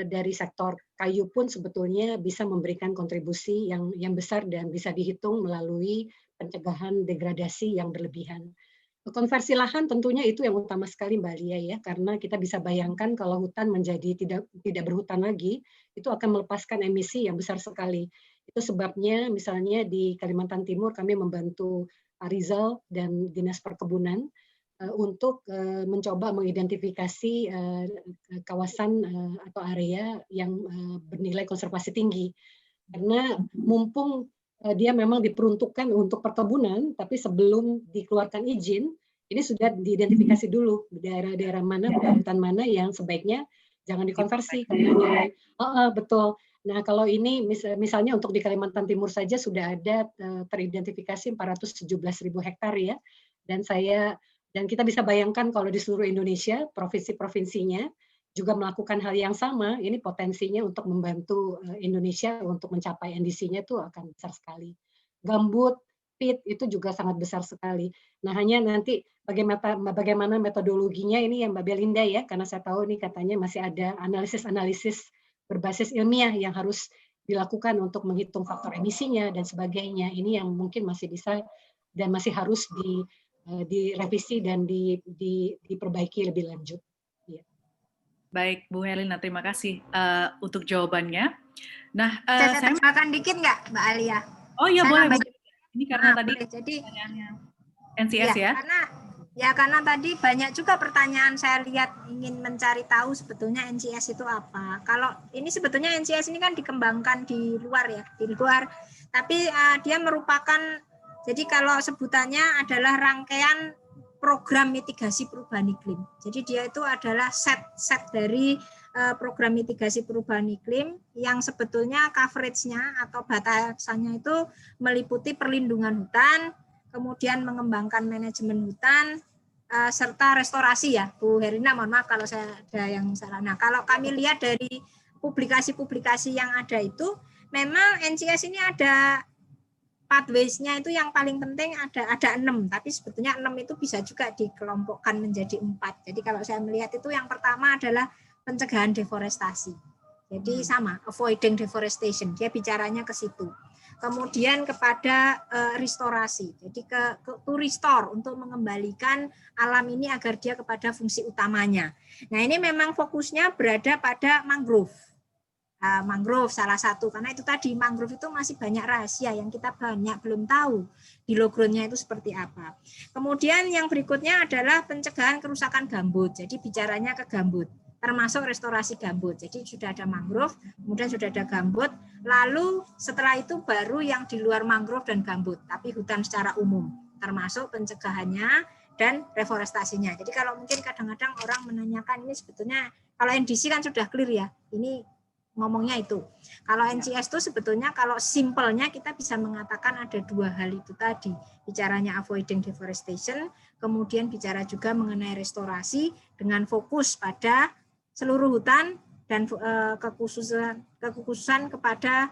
Speaker 7: dari sektor kayu pun sebetulnya bisa memberikan kontribusi yang besar dan bisa dihitung melalui pencegahan degradasi yang berlebihan. Konversi lahan tentunya itu yang utama sekali Mbak Lia ya, karena kita bisa bayangkan kalau hutan menjadi tidak berhutan lagi, itu akan melepaskan emisi yang besar sekali. Itu sebabnya misalnya di Kalimantan Timur kami membantu Pak Rizal dan Dinas Perkebunan untuk mencoba mengidentifikasi kawasan atau area yang bernilai konservasi tinggi. Karena mumpung dia memang diperuntukkan untuk perkebunan, tapi sebelum dikeluarkan izin, ini sudah diidentifikasi dulu daerah-daerah mana, hutan mana yang sebaiknya jangan dikonversi. Karena betul. Nah, kalau ini misalnya untuk di Kalimantan Timur saja sudah ada teridentifikasi 417.000 hektar ya, dan kita bisa bayangkan kalau di seluruh Indonesia, provinsi-provinsinya juga melakukan hal yang sama, ini potensinya untuk membantu Indonesia untuk mencapai NDC-nya itu akan besar sekali. Gambut, peat itu juga sangat besar sekali. Nah, hanya nanti bagaimana metodologinya ini yang Mbak Belinda ya, karena saya tahu ini katanya masih ada analisis-analisis berbasis ilmiah yang harus dilakukan untuk menghitung faktor emisinya dan sebagainya. Ini yang mungkin masih bisa dan masih harus direvisi dan diperbaiki lebih lanjut.
Speaker 2: Baik, Bu Herlina, terima kasih untuk jawabannya. Nah,
Speaker 4: saya tambahkan dikit nggak, Mbak Alia?
Speaker 2: Oh iya, boleh. Ini karena tadi
Speaker 4: jadi
Speaker 2: NCS ya?
Speaker 4: Karena tadi banyak juga pertanyaan saya lihat ingin mencari tahu sebetulnya NCS itu apa. Kalau ini sebetulnya NCS ini kan dikembangkan di luar ya, di luar. Tapi dia merupakan, jadi kalau sebutannya adalah rangkaian program mitigasi perubahan iklim. Jadi dia itu adalah set dari program mitigasi perubahan iklim yang sebetulnya coverage-nya atau batasannya itu meliputi perlindungan hutan, kemudian mengembangkan manajemen hutan, serta restorasi ya, Bu Herlina, mohon maaf kalau saya ada yang salah. Nah, kalau kami lihat dari publikasi-publikasi yang ada itu, memang NCS ini ada pathways-nya itu yang paling penting ada 6, tapi sebetulnya 6 itu bisa juga dikelompokkan menjadi 4. Jadi kalau saya melihat itu yang pertama adalah pencegahan deforestasi. Jadi sama, avoiding deforestation, dia bicaranya ke situ. Kemudian kepada restorasi, jadi to restore, untuk mengembalikan alam ini agar dia kepada fungsi utamanya. Nah, ini memang fokusnya berada pada mangrove. Mangrove salah satu, karena itu tadi mangrove itu masih banyak rahasia yang kita banyak belum tahu di low-ground-nya itu seperti apa. Kemudian yang berikutnya adalah pencegahan kerusakan gambut, jadi bicaranya ke gambut, termasuk restorasi gambut. Jadi sudah ada mangrove, kemudian sudah ada gambut, lalu setelah itu baru yang di luar mangrove dan gambut, tapi hutan secara umum, termasuk pencegahannya dan reforestasinya. Jadi kalau mungkin kadang-kadang orang menanyakan ini sebetulnya, kalau NDC kan sudah clear ya, ini ngomongnya itu. Kalau NCS itu sebetulnya kalau simpelnya kita bisa mengatakan ada 2 hal itu tadi. Bicaranya avoiding deforestation, kemudian bicara juga mengenai restorasi dengan fokus pada seluruh hutan dan kekhususan kepada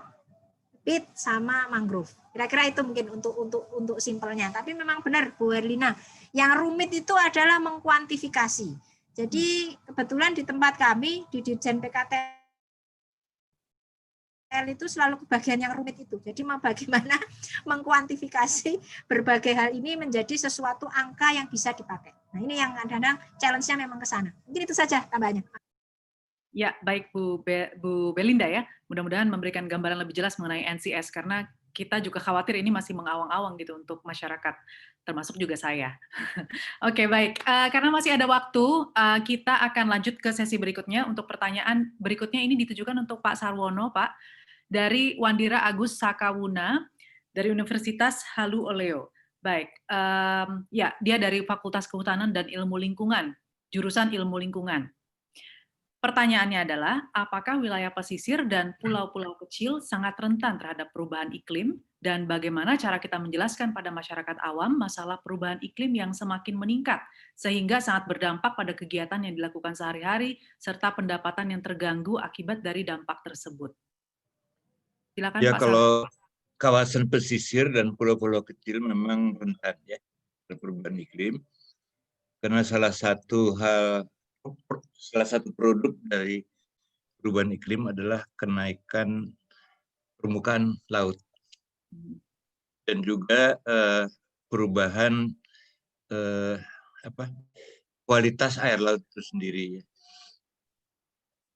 Speaker 4: peat sama mangrove. Kira-kira itu mungkin untuk simpelnya. Tapi memang benar Bu Herlina, yang rumit itu adalah mengkuantifikasi. Jadi kebetulan di tempat kami di Dirjen PKT itu selalu kebagian yang rumit itu. Jadi bagaimana mengkuantifikasi berbagai hal ini menjadi sesuatu angka yang bisa dipakai. Nah, ini yang kadang-kadang challenge-nya memang ke sana. Mungkin itu saja tambahnya.
Speaker 2: Ya, baik Bu Belinda ya. Mudah-mudahan memberikan gambaran lebih jelas mengenai NCS, karena kita juga khawatir ini masih mengawang-awang gitu untuk masyarakat, termasuk juga saya. Oke, baik. Karena masih ada waktu, kita akan lanjut ke sesi berikutnya. Untuk pertanyaan berikutnya ini ditujukan untuk Pak Sarwono, Pak, dari Wandira Agus Sakawuna, dari Universitas Halu Oleo. Baik, ya dia dari Fakultas Kehutanan dan Ilmu Lingkungan, jurusan Ilmu Lingkungan. Pertanyaannya adalah, apakah wilayah pesisir dan pulau-pulau kecil sangat rentan terhadap perubahan iklim, dan bagaimana cara kita menjelaskan pada masyarakat awam masalah perubahan iklim yang semakin meningkat, sehingga sangat berdampak pada kegiatan yang dilakukan sehari-hari, serta pendapatan yang terganggu akibat dari dampak tersebut. Silakan
Speaker 6: Ya,
Speaker 2: Pak
Speaker 6: kalau kawasan pesisir dan pulau-pulau kecil memang rentan ya terhadap perubahan iklim, karena salah satu produk dari perubahan iklim adalah kenaikan permukaan laut dan juga perubahan kualitas air laut itu sendiri.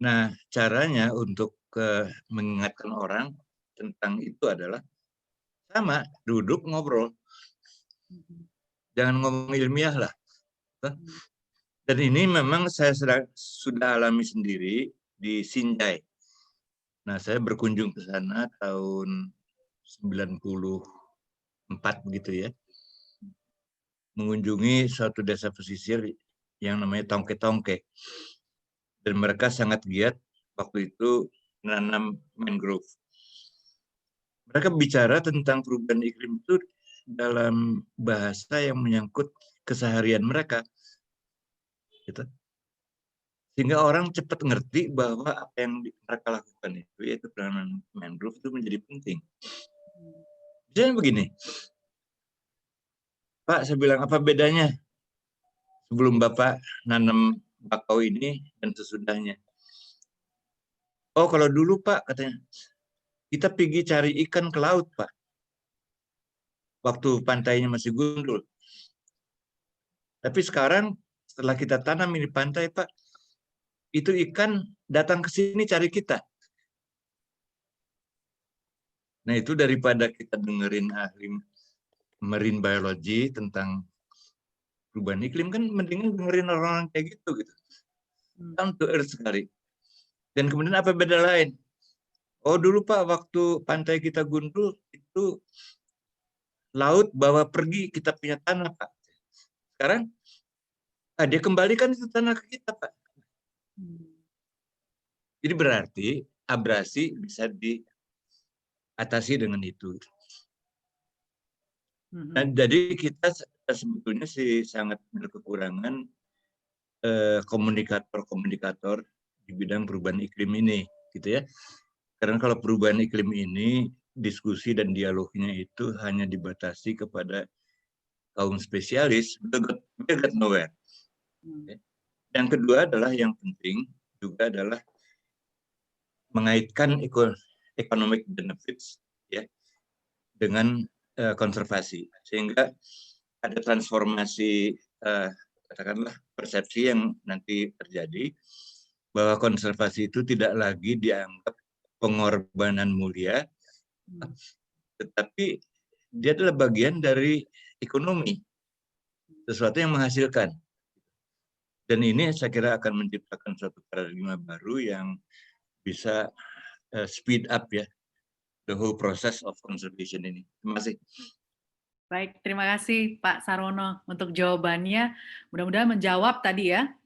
Speaker 6: Nah, caranya untuk mengingatkan orang tentang itu adalah sama, duduk ngobrol, jangan ngomong ilmiah lah. Dan ini memang saya sudah alami sendiri di Sinjai. Nah, saya berkunjung ke sana tahun 94 begitu ya. Mengunjungi suatu desa pesisir yang namanya Tongke-Tongke. Dan mereka sangat giat waktu itu menanam mangrove. Mereka bicara tentang perubahan iklim itu dalam bahasa yang menyangkut keseharian mereka. Gitu. Sehingga orang cepat ngerti bahwa apa yang mereka lakukan itu, yaitu penanaman mangrove, itu menjadi penting. Misalnya begini, Pak, saya bilang, apa bedanya sebelum Bapak nanam bakau ini dan sesudahnya? Oh, kalau dulu Pak, katanya, kita pergi cari ikan ke laut, Pak. Waktu pantainya masih gundul. Tapi sekarang, setelah kita tanam ini pantai, Pak, itu ikan datang ke sini cari kita. Nah, itu daripada kita dengerin ahli marine biology tentang perubahan iklim, kan mendingan dengerin orang-orang kayak gitu. Down to earth sekali. Dan kemudian apa beda lain? Oh, dulu Pak, waktu pantai kita gundul, itu laut bawa pergi kita punya tanah, Pak. Sekarang, dia kembalikan itu tanah ke kita, Pak. Jadi berarti abrasi bisa diatasi dengan itu. Nah, jadi kita sebetulnya sih sangat berkekurangan komunikator-komunikator di bidang perubahan iklim ini, gitu ya. Karena kalau perubahan iklim ini diskusi dan dialognya itu hanya dibatasi kepada kaum spesialis, we got nowhere. Yang kedua adalah yang penting juga adalah mengaitkan economic benefits ya dengan konservasi, sehingga ada transformasi katakanlah persepsi yang nanti terjadi bahwa konservasi itu tidak lagi dianggap pengorbanan mulia, tetapi dia adalah bagian dari ekonomi, sesuatu yang menghasilkan. Dan ini saya kira akan menciptakan suatu paradigma baru yang bisa speed up ya the whole process of conservation ini. Terima kasih.
Speaker 2: Baik, terima kasih Pak Sarwono untuk jawabannya. Mudah-mudahan menjawab tadi ya.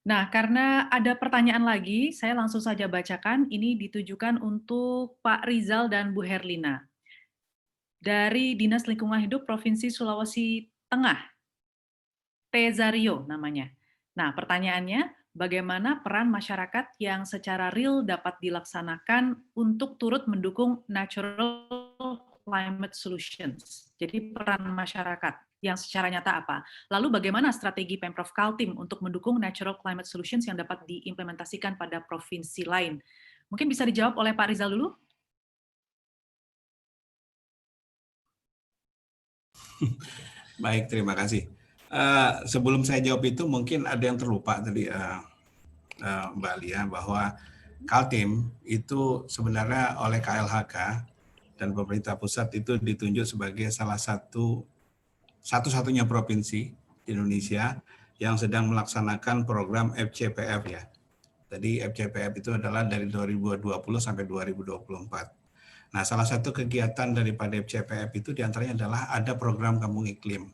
Speaker 2: Nah, karena ada pertanyaan lagi, saya langsung saja bacakan. Ini ditujukan untuk Pak Rizal dan Bu Herlina. Dari Dinas Lingkungan Hidup Provinsi Sulawesi Tengah. Tezario namanya. Nah, pertanyaannya, bagaimana peran masyarakat yang secara real dapat dilaksanakan untuk turut mendukung natural climate solutions? Jadi peran masyarakat yang secara nyata apa? Lalu bagaimana strategi Pemprov Kaltim untuk mendukung natural climate solutions yang dapat diimplementasikan pada provinsi lain? Mungkin bisa dijawab oleh Pak Rizal dulu?
Speaker 3: Baik, terima kasih. Sebelum saya jawab itu, mungkin ada yang terlupa tadi Mbak Lia, bahwa Kaltim itu sebenarnya oleh KLHK dan pemerintah pusat itu ditunjuk sebagai salah satu-satunya provinsi di Indonesia yang sedang melaksanakan program FCPF ya. Jadi FCPF itu adalah dari 2020 sampai 2024. Nah, salah satu kegiatan daripada FCPF itu diantaranya adalah ada program Kampung Iklim.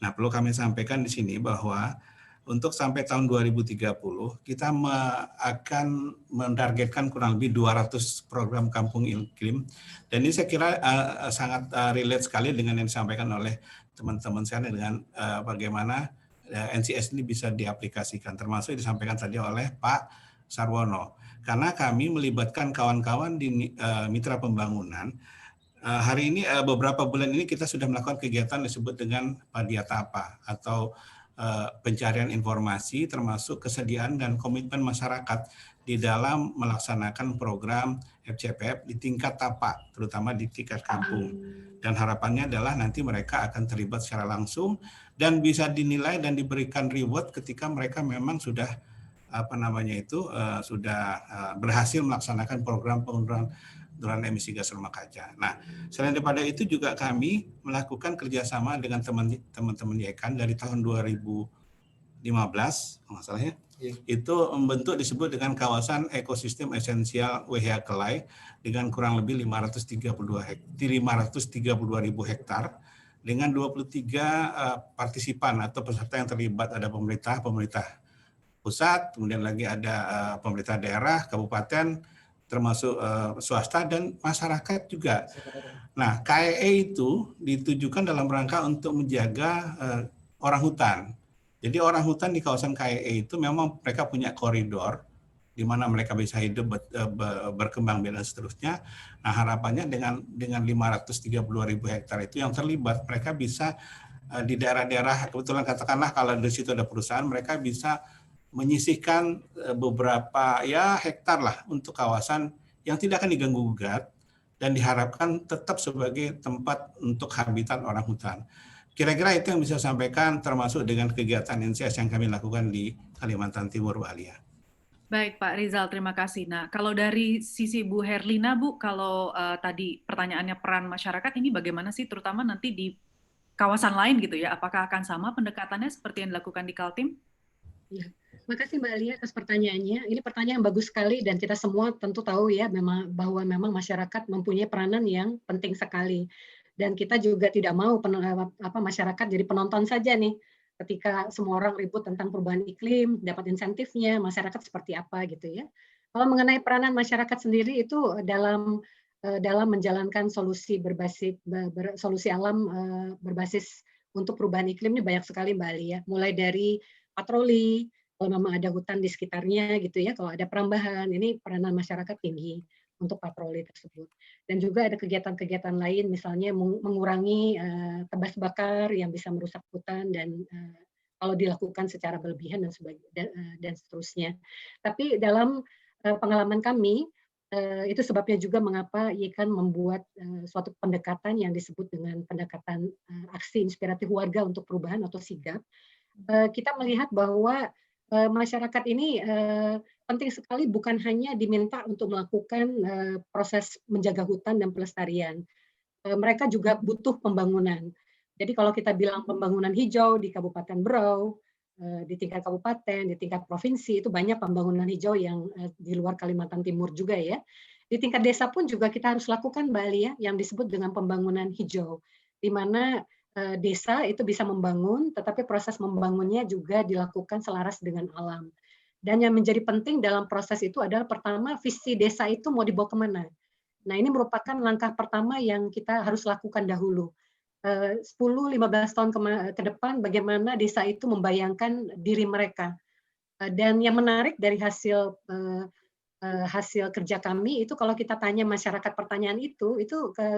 Speaker 3: Nah, perlu kami sampaikan di sini bahwa untuk sampai tahun 2030 kita akan mentargetkan kurang lebih 200 program Kampung Iklim, dan ini saya kira sangat relate sekali dengan yang disampaikan oleh teman-teman saya dengan bagaimana NCS ini bisa diaplikasikan, termasuk disampaikan tadi oleh Pak Sarwono. Karena kami melibatkan kawan-kawan di mitra pembangunan. Hari ini beberapa bulan ini kita sudah melakukan kegiatan disebut dengan Padiatapa atau pencarian informasi, termasuk kesediaan dan komitmen masyarakat di dalam melaksanakan program FCPF di tingkat tapak, terutama di tingkat kampung. Dan harapannya adalah nanti mereka akan terlibat secara langsung dan bisa dinilai dan diberikan reward ketika mereka memang sudah sudah berhasil melaksanakan program penurunan emisi gas rumah kaca. Nah, selain daripada itu juga kami melakukan kerjasama dengan teman-teman YAIKAN dari tahun 2015, masalahnya itu membentuk disebut dengan kawasan ekosistem esensial Weheakelai dengan kurang lebih 532.000 hektar dengan 23 partisipan atau peserta yang terlibat. Ada pemerintah pusat, kemudian lagi ada pemerintah daerah, kabupaten, termasuk swasta dan masyarakat juga. Nah, KEE itu ditujukan dalam rangka untuk menjaga orang hutan. Jadi orang hutan di kawasan KEE itu memang mereka punya koridor di mana mereka bisa hidup, berkembang biak dan seterusnya. Nah, harapannya dengan 532.000 hektar itu yang terlibat, mereka bisa di daerah-daerah, kebetulan katakanlah kalau di situ ada perusahaan, mereka bisa menyisihkan beberapa hektar lah untuk kawasan yang tidak akan diganggu gugat dan diharapkan tetap sebagai tempat untuk habitat orang hutan. Kira-kira itu yang bisa saya sampaikan termasuk dengan kegiatan NCS yang kami lakukan di Kalimantan Timur, Bu Alia.
Speaker 2: Baik Pak Rizal, terima kasih. Nah, kalau dari sisi Bu Herlina, Bu, kalau tadi pertanyaannya peran masyarakat ini bagaimana sih, terutama nanti di kawasan lain gitu ya, apakah akan sama pendekatannya seperti yang dilakukan di Kaltim?
Speaker 7: Ya. Makasih Mbak Alia atas pertanyaannya. Ini pertanyaan yang bagus sekali dan kita semua tentu tahu ya bahwa memang masyarakat mempunyai peranan yang penting sekali. Dan kita juga tidak mau masyarakat jadi penonton saja nih. Ketika semua orang ribut tentang perubahan iklim, dapat insentifnya, masyarakat seperti apa gitu ya. Kalau mengenai peranan masyarakat sendiri itu dalam menjalankan solusi solusi alam berbasis untuk perubahan iklim ini banyak sekali Mbak Alia. Mulai dari patroli, kalau memang ada hutan di sekitarnya gitu ya, kalau ada perambahan, ini peranan masyarakat tinggi untuk patroli tersebut. Dan juga ada kegiatan-kegiatan lain, misalnya mengurangi tebas bakar yang bisa merusak hutan dan kalau dilakukan secara berlebihan dan seterusnya. Tapi dalam pengalaman kami, itu sebabnya juga mengapa YAIKAN membuat suatu pendekatan yang disebut dengan pendekatan aksi inspiratif warga untuk perubahan atau SIGAP. Kita melihat bahwa masyarakat ini penting sekali bukan hanya diminta untuk melakukan proses menjaga hutan dan pelestarian. Mereka juga butuh pembangunan. Jadi kalau kita bilang pembangunan hijau di Kabupaten Berau, di tingkat kabupaten, di tingkat provinsi, itu banyak pembangunan hijau yang di luar Kalimantan Timur juga ya. Di tingkat desa pun juga kita harus lakukan Mbak Alia yang disebut dengan pembangunan hijau, di mana desa itu bisa membangun, tetapi proses membangunnya juga dilakukan selaras dengan alam. Dan yang menjadi penting dalam proses itu adalah pertama, visi desa itu mau dibawa kemana. Nah, ini merupakan langkah pertama yang kita harus lakukan dahulu. 10-15 tahun ke depan, bagaimana desa itu membayangkan diri mereka. Dan yang menarik dari hasil kerja kami, itu kalau kita tanya masyarakat pertanyaan itu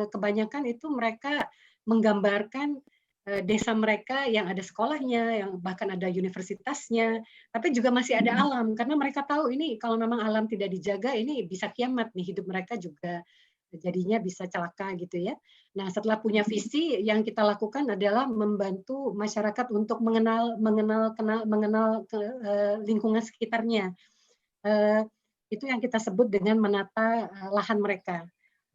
Speaker 7: kebanyakan itu mereka menggambarkan desa mereka yang ada sekolahnya, yang bahkan ada universitasnya, tapi juga masih ada alam, karena mereka tahu ini kalau memang alam tidak dijaga, ini bisa kiamat nih, hidup mereka juga jadinya bisa celaka gitu ya. Nah, setelah punya visi, yang kita lakukan adalah membantu masyarakat untuk mengenal lingkungan sekitarnya. Itu yang kita sebut dengan menata lahan mereka.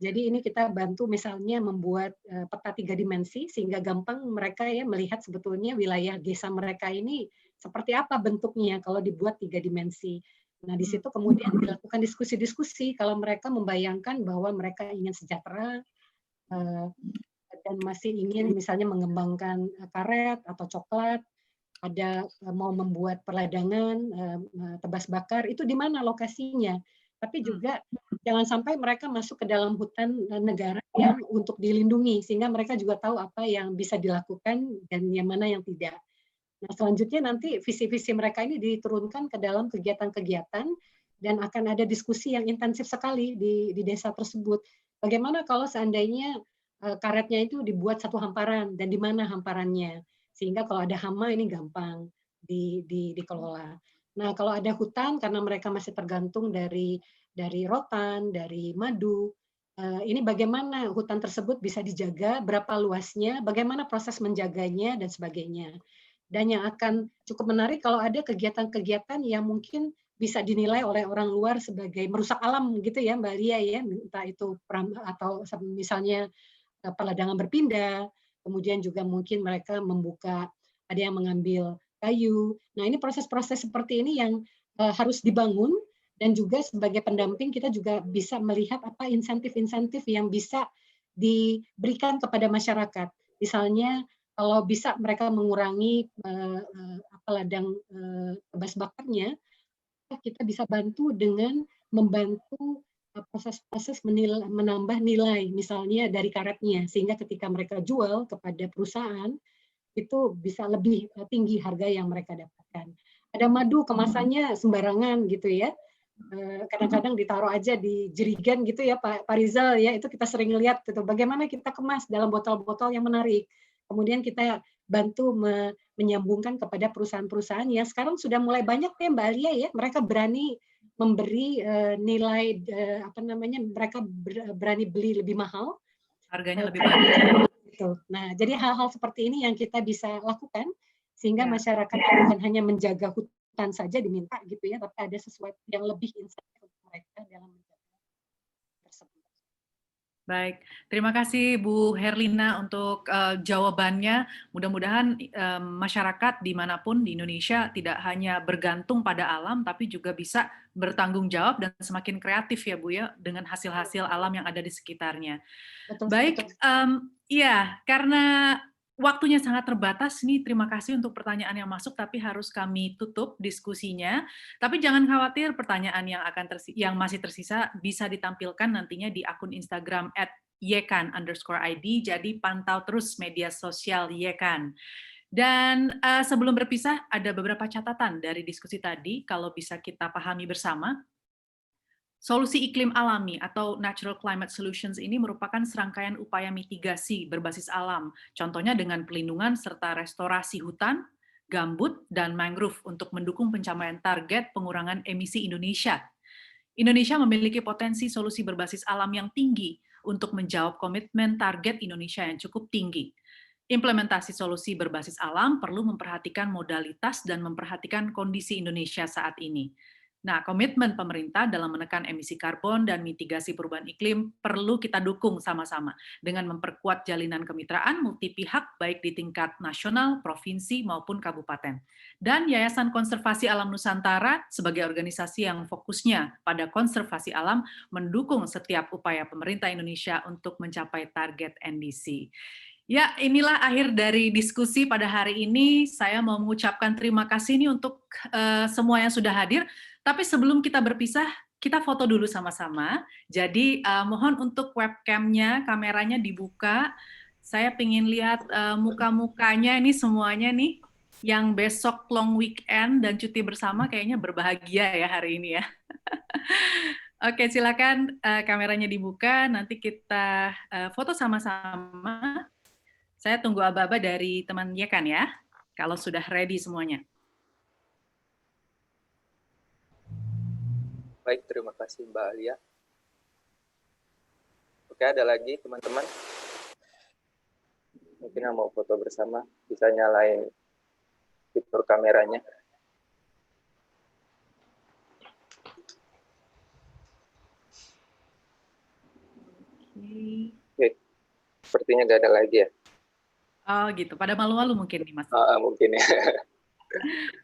Speaker 7: Jadi ini kita bantu misalnya membuat peta 3 dimensi sehingga gampang mereka ya melihat sebetulnya wilayah desa mereka ini seperti apa bentuknya kalau dibuat 3 dimensi. Nah, di situ kemudian dilakukan diskusi-diskusi kalau mereka membayangkan bahwa mereka ingin sejahtera dan masih ingin misalnya mengembangkan karet atau coklat, ada mau membuat perladangan, tebas bakar, itu di mana lokasinya. Tapi juga jangan sampai mereka masuk ke dalam hutan negara yang untuk dilindungi, sehingga mereka juga tahu apa yang bisa dilakukan dan yang mana yang tidak. Nah, selanjutnya nanti visi-visi mereka ini diturunkan ke dalam kegiatan-kegiatan dan akan ada diskusi yang intensif sekali di desa tersebut. Bagaimana kalau seandainya karetnya itu dibuat satu hamparan dan di mana hamparannya, sehingga kalau ada hama ini gampang dikelola. Nah, kalau ada hutan karena mereka masih tergantung dari rotan, dari madu, ini bagaimana hutan tersebut bisa dijaga, berapa luasnya, bagaimana proses menjaganya dan sebagainya. Dan yang akan cukup menarik kalau ada kegiatan-kegiatan yang mungkin bisa dinilai oleh orang luar sebagai merusak alam gitu ya Mbak Lia ya, entah itu atau misalnya perladangan berpindah, kemudian juga mungkin mereka membuka, ada yang mengambil kayu. Nah, ini proses-proses seperti ini yang harus dibangun, dan juga sebagai pendamping kita juga bisa melihat apa insentif-insentif yang bisa diberikan kepada masyarakat. Misalnya kalau bisa mereka mengurangi ladang tebas bakarnya, kita bisa bantu dengan membantu proses-proses menambah nilai, misalnya dari karetnya, sehingga ketika mereka jual kepada perusahaan, itu bisa lebih tinggi harga yang mereka dapatkan. Ada madu kemasannya sembarangan gitu ya, kadang-kadang ditaruh aja di jerigen gitu ya Pak Rizal ya, itu kita sering lihat gitu, bagaimana kita kemas dalam botol-botol yang menarik. Kemudian kita bantu menyambungkan kepada perusahaan-perusahaan yang sekarang sudah mulai banyak ya Mbak Alia ya, mereka berani memberi nilai mereka berani beli lebih mahal,
Speaker 2: harganya lebih banyak.
Speaker 7: Nah, jadi hal-hal seperti ini yang kita bisa lakukan sehingga masyarakat bukan hanya menjaga hutan saja diminta gitu ya, tapi ada sesuatu yang lebih insentif untuk mereka dalam menjaga tersebut.
Speaker 2: Baik, terima kasih Bu Herlina untuk jawabannya. Mudah-mudahan masyarakat dimanapun di Indonesia tidak hanya bergantung pada alam, tapi juga bisa bertanggung jawab dan semakin kreatif ya Bu ya, dengan hasil-hasil alam yang ada di sekitarnya.
Speaker 7: Betul,
Speaker 2: baik, iya, karena waktunya sangat terbatas nih, terima kasih untuk pertanyaan yang masuk, tapi harus kami tutup diskusinya. Tapi jangan khawatir, pertanyaan yang yang masih tersisa bisa ditampilkan nantinya di akun Instagram @yekan_id, jadi pantau terus media sosial Yekan. Dan sebelum berpisah, ada beberapa catatan dari diskusi tadi, kalau bisa kita pahami bersama. Solusi iklim alami atau natural climate solutions ini merupakan serangkaian upaya mitigasi berbasis alam, contohnya dengan pelindungan serta restorasi hutan, gambut, dan mangrove untuk mendukung pencapaian target pengurangan emisi Indonesia. Indonesia memiliki potensi solusi berbasis alam yang tinggi untuk menjawab komitmen target Indonesia yang cukup tinggi. Implementasi solusi berbasis alam perlu memperhatikan modalitas dan memperhatikan kondisi Indonesia saat ini. Nah, komitmen pemerintah dalam menekan emisi karbon dan mitigasi perubahan iklim perlu kita dukung sama-sama dengan memperkuat jalinan kemitraan multi pihak baik di tingkat nasional, provinsi, maupun kabupaten. Dan Yayasan Konservasi Alam Nusantara sebagai organisasi yang fokusnya pada konservasi alam mendukung setiap upaya pemerintah Indonesia untuk mencapai target NDC. Ya, inilah akhir dari diskusi pada hari ini. Saya mau mengucapkan terima kasih nih untuk semua yang sudah hadir. Tapi sebelum kita berpisah, kita foto dulu sama-sama. Jadi mohon untuk webcam-nya, kameranya dibuka. Saya pengen lihat muka-mukanya ini semuanya nih, yang besok long weekend dan cuti bersama kayaknya berbahagia ya hari ini ya. Oke, silakan kameranya dibuka. Nanti kita foto sama-sama. Saya tunggu aba-aba dari teman Yekan ya, kalau sudah ready semuanya.
Speaker 8: Baik, terima kasih Mbak Alia. Oke, ada lagi teman-teman? Mungkin yang mau foto bersama, bisa nyalain fitur kameranya. Oke, sepertinya nggak ada lagi ya.
Speaker 2: Oh gitu, pada malu-malu mungkin nih Mas.
Speaker 8: Mungkin ya.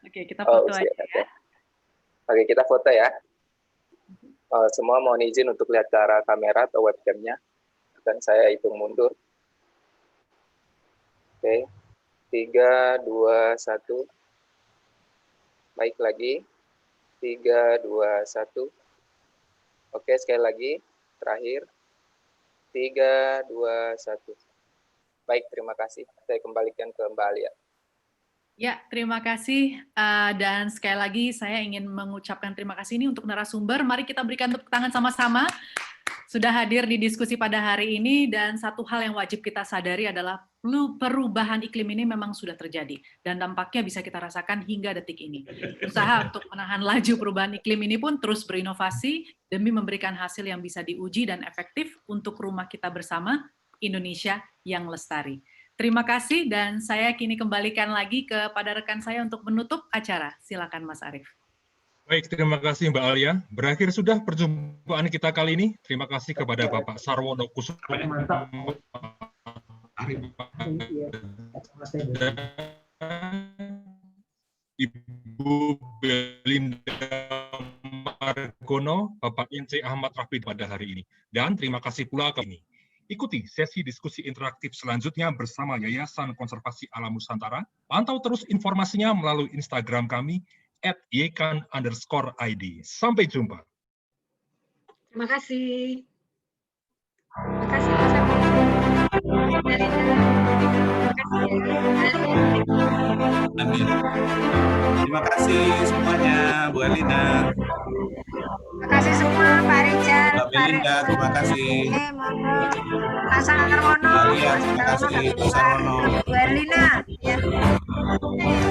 Speaker 2: Oke, kita foto aja ya.
Speaker 8: Oke, kita foto ya. Semua mohon izin untuk lihat ke arah kamera atau webcamnya. Dan saya hitung mundur. Oke, 3, 2, 1. Baik lagi. 3, 2, 1. Oke, sekali lagi. Terakhir. 3, 2, 1. Baik, terima kasih. Saya kembalikan ke Mbak Alia.
Speaker 2: Ya, terima kasih. Dan sekali lagi saya ingin mengucapkan terima kasih ini untuk narasumber. Mari kita berikan tepuk tangan sama-sama. Sudah hadir di diskusi pada hari ini, dan satu hal yang wajib kita sadari adalah perubahan iklim ini memang sudah terjadi, dan dampaknya bisa kita rasakan hingga detik ini. Usaha untuk menahan laju perubahan iklim ini pun terus berinovasi demi memberikan hasil yang bisa diuji dan efektif untuk rumah kita bersama, Indonesia yang lestari. Terima kasih, dan saya kini kembalikan lagi kepada rekan saya untuk menutup acara. Silakan Mas Arief.
Speaker 1: Baik, terima kasih Mbak Alia. Berakhir sudah perjumpaan kita kali ini. Terima kasih kepada Bapak Sarwono Kusumo, Ibu Belinda Margono, Bapak Ince Ahmad Rafi pada hari ini. Dan terima kasih pula ke ini. Ikuti sesi diskusi interaktif selanjutnya bersama Yayasan Konservasi Alam Nusantara. Pantau terus informasinya melalui Instagram kami @yekan_id. Sampai jumpa.
Speaker 7: Terima kasih. Terima kasih Mas Arief.
Speaker 3: Amin. Terima kasih semuanya, Bu Elina.
Speaker 4: Terima kasih semua, Pak Rijal,
Speaker 3: Mbak Belinda, terima kasih.
Speaker 4: Pak Sarwono,
Speaker 3: Alia, terima kasih. Pak Sarwono.
Speaker 4: Bu Erlina, ya.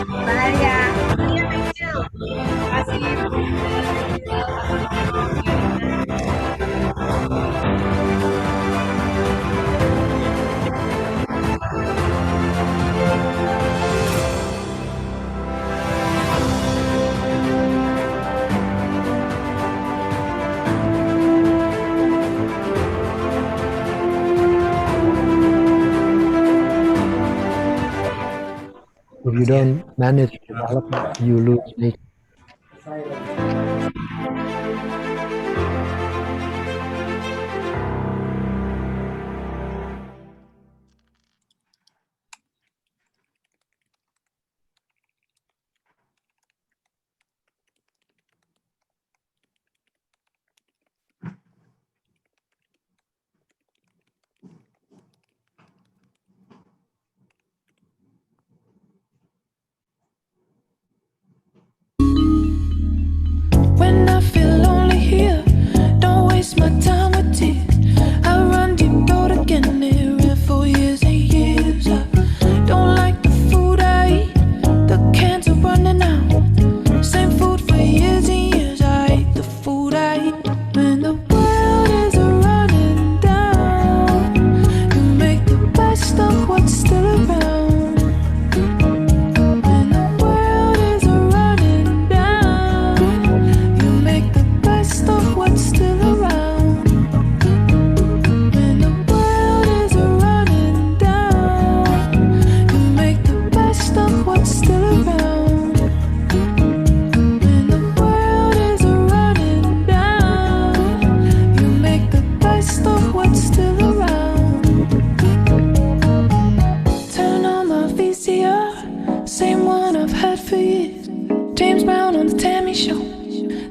Speaker 4: Mbak Alia, terima kasih.
Speaker 9: If you don't manage development, you lose nature.
Speaker 10: When I feel lonely here, don't waste my time with tears. I run deep throat again, it ran for years and years. I don't like the food I eat, the cans are running out. Same food for years and years, I hate the food I eat. When the world is running down, you make the best of what's still around.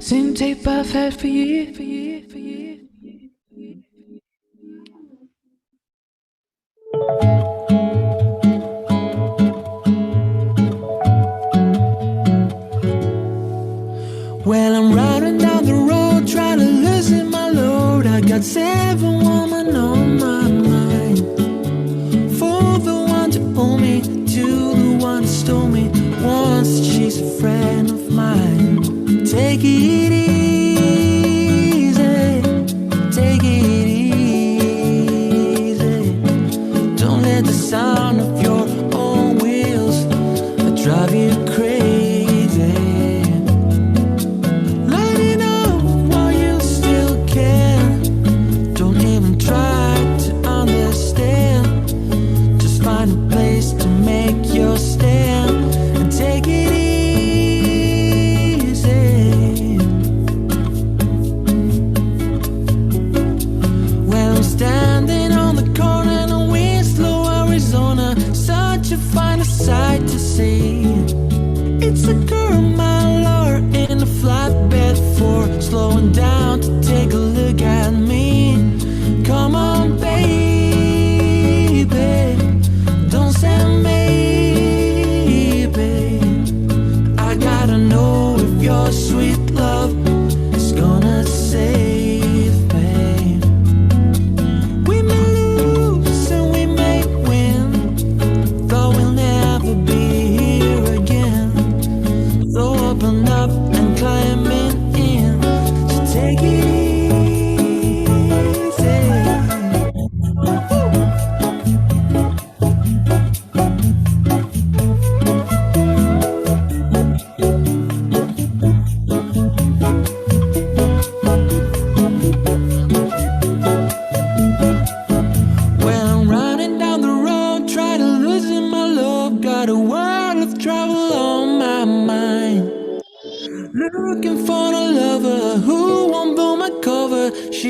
Speaker 10: Same tape I've had for years. Well, I'm riding down the road trying to loosen my load. I got 7 women on my mind. 4 the one to owe me, 2 the one who stole me. Once she's a friend of mine. Take it easy, take it easy. Don't let the sound of your own wheels drive you crazy. Let it know while you still can. Don't even try to understand. Just find a place to make your stand and take it easy. slowing down to take a look at me. Come on, baby, don't say maybe. I gotta know if your sweet love is gonna save me. We may lose and we may win, though we'll never be here again. So open up and climb in, so take it easy. When I'm riding down the road, try to lose in my love, gotta work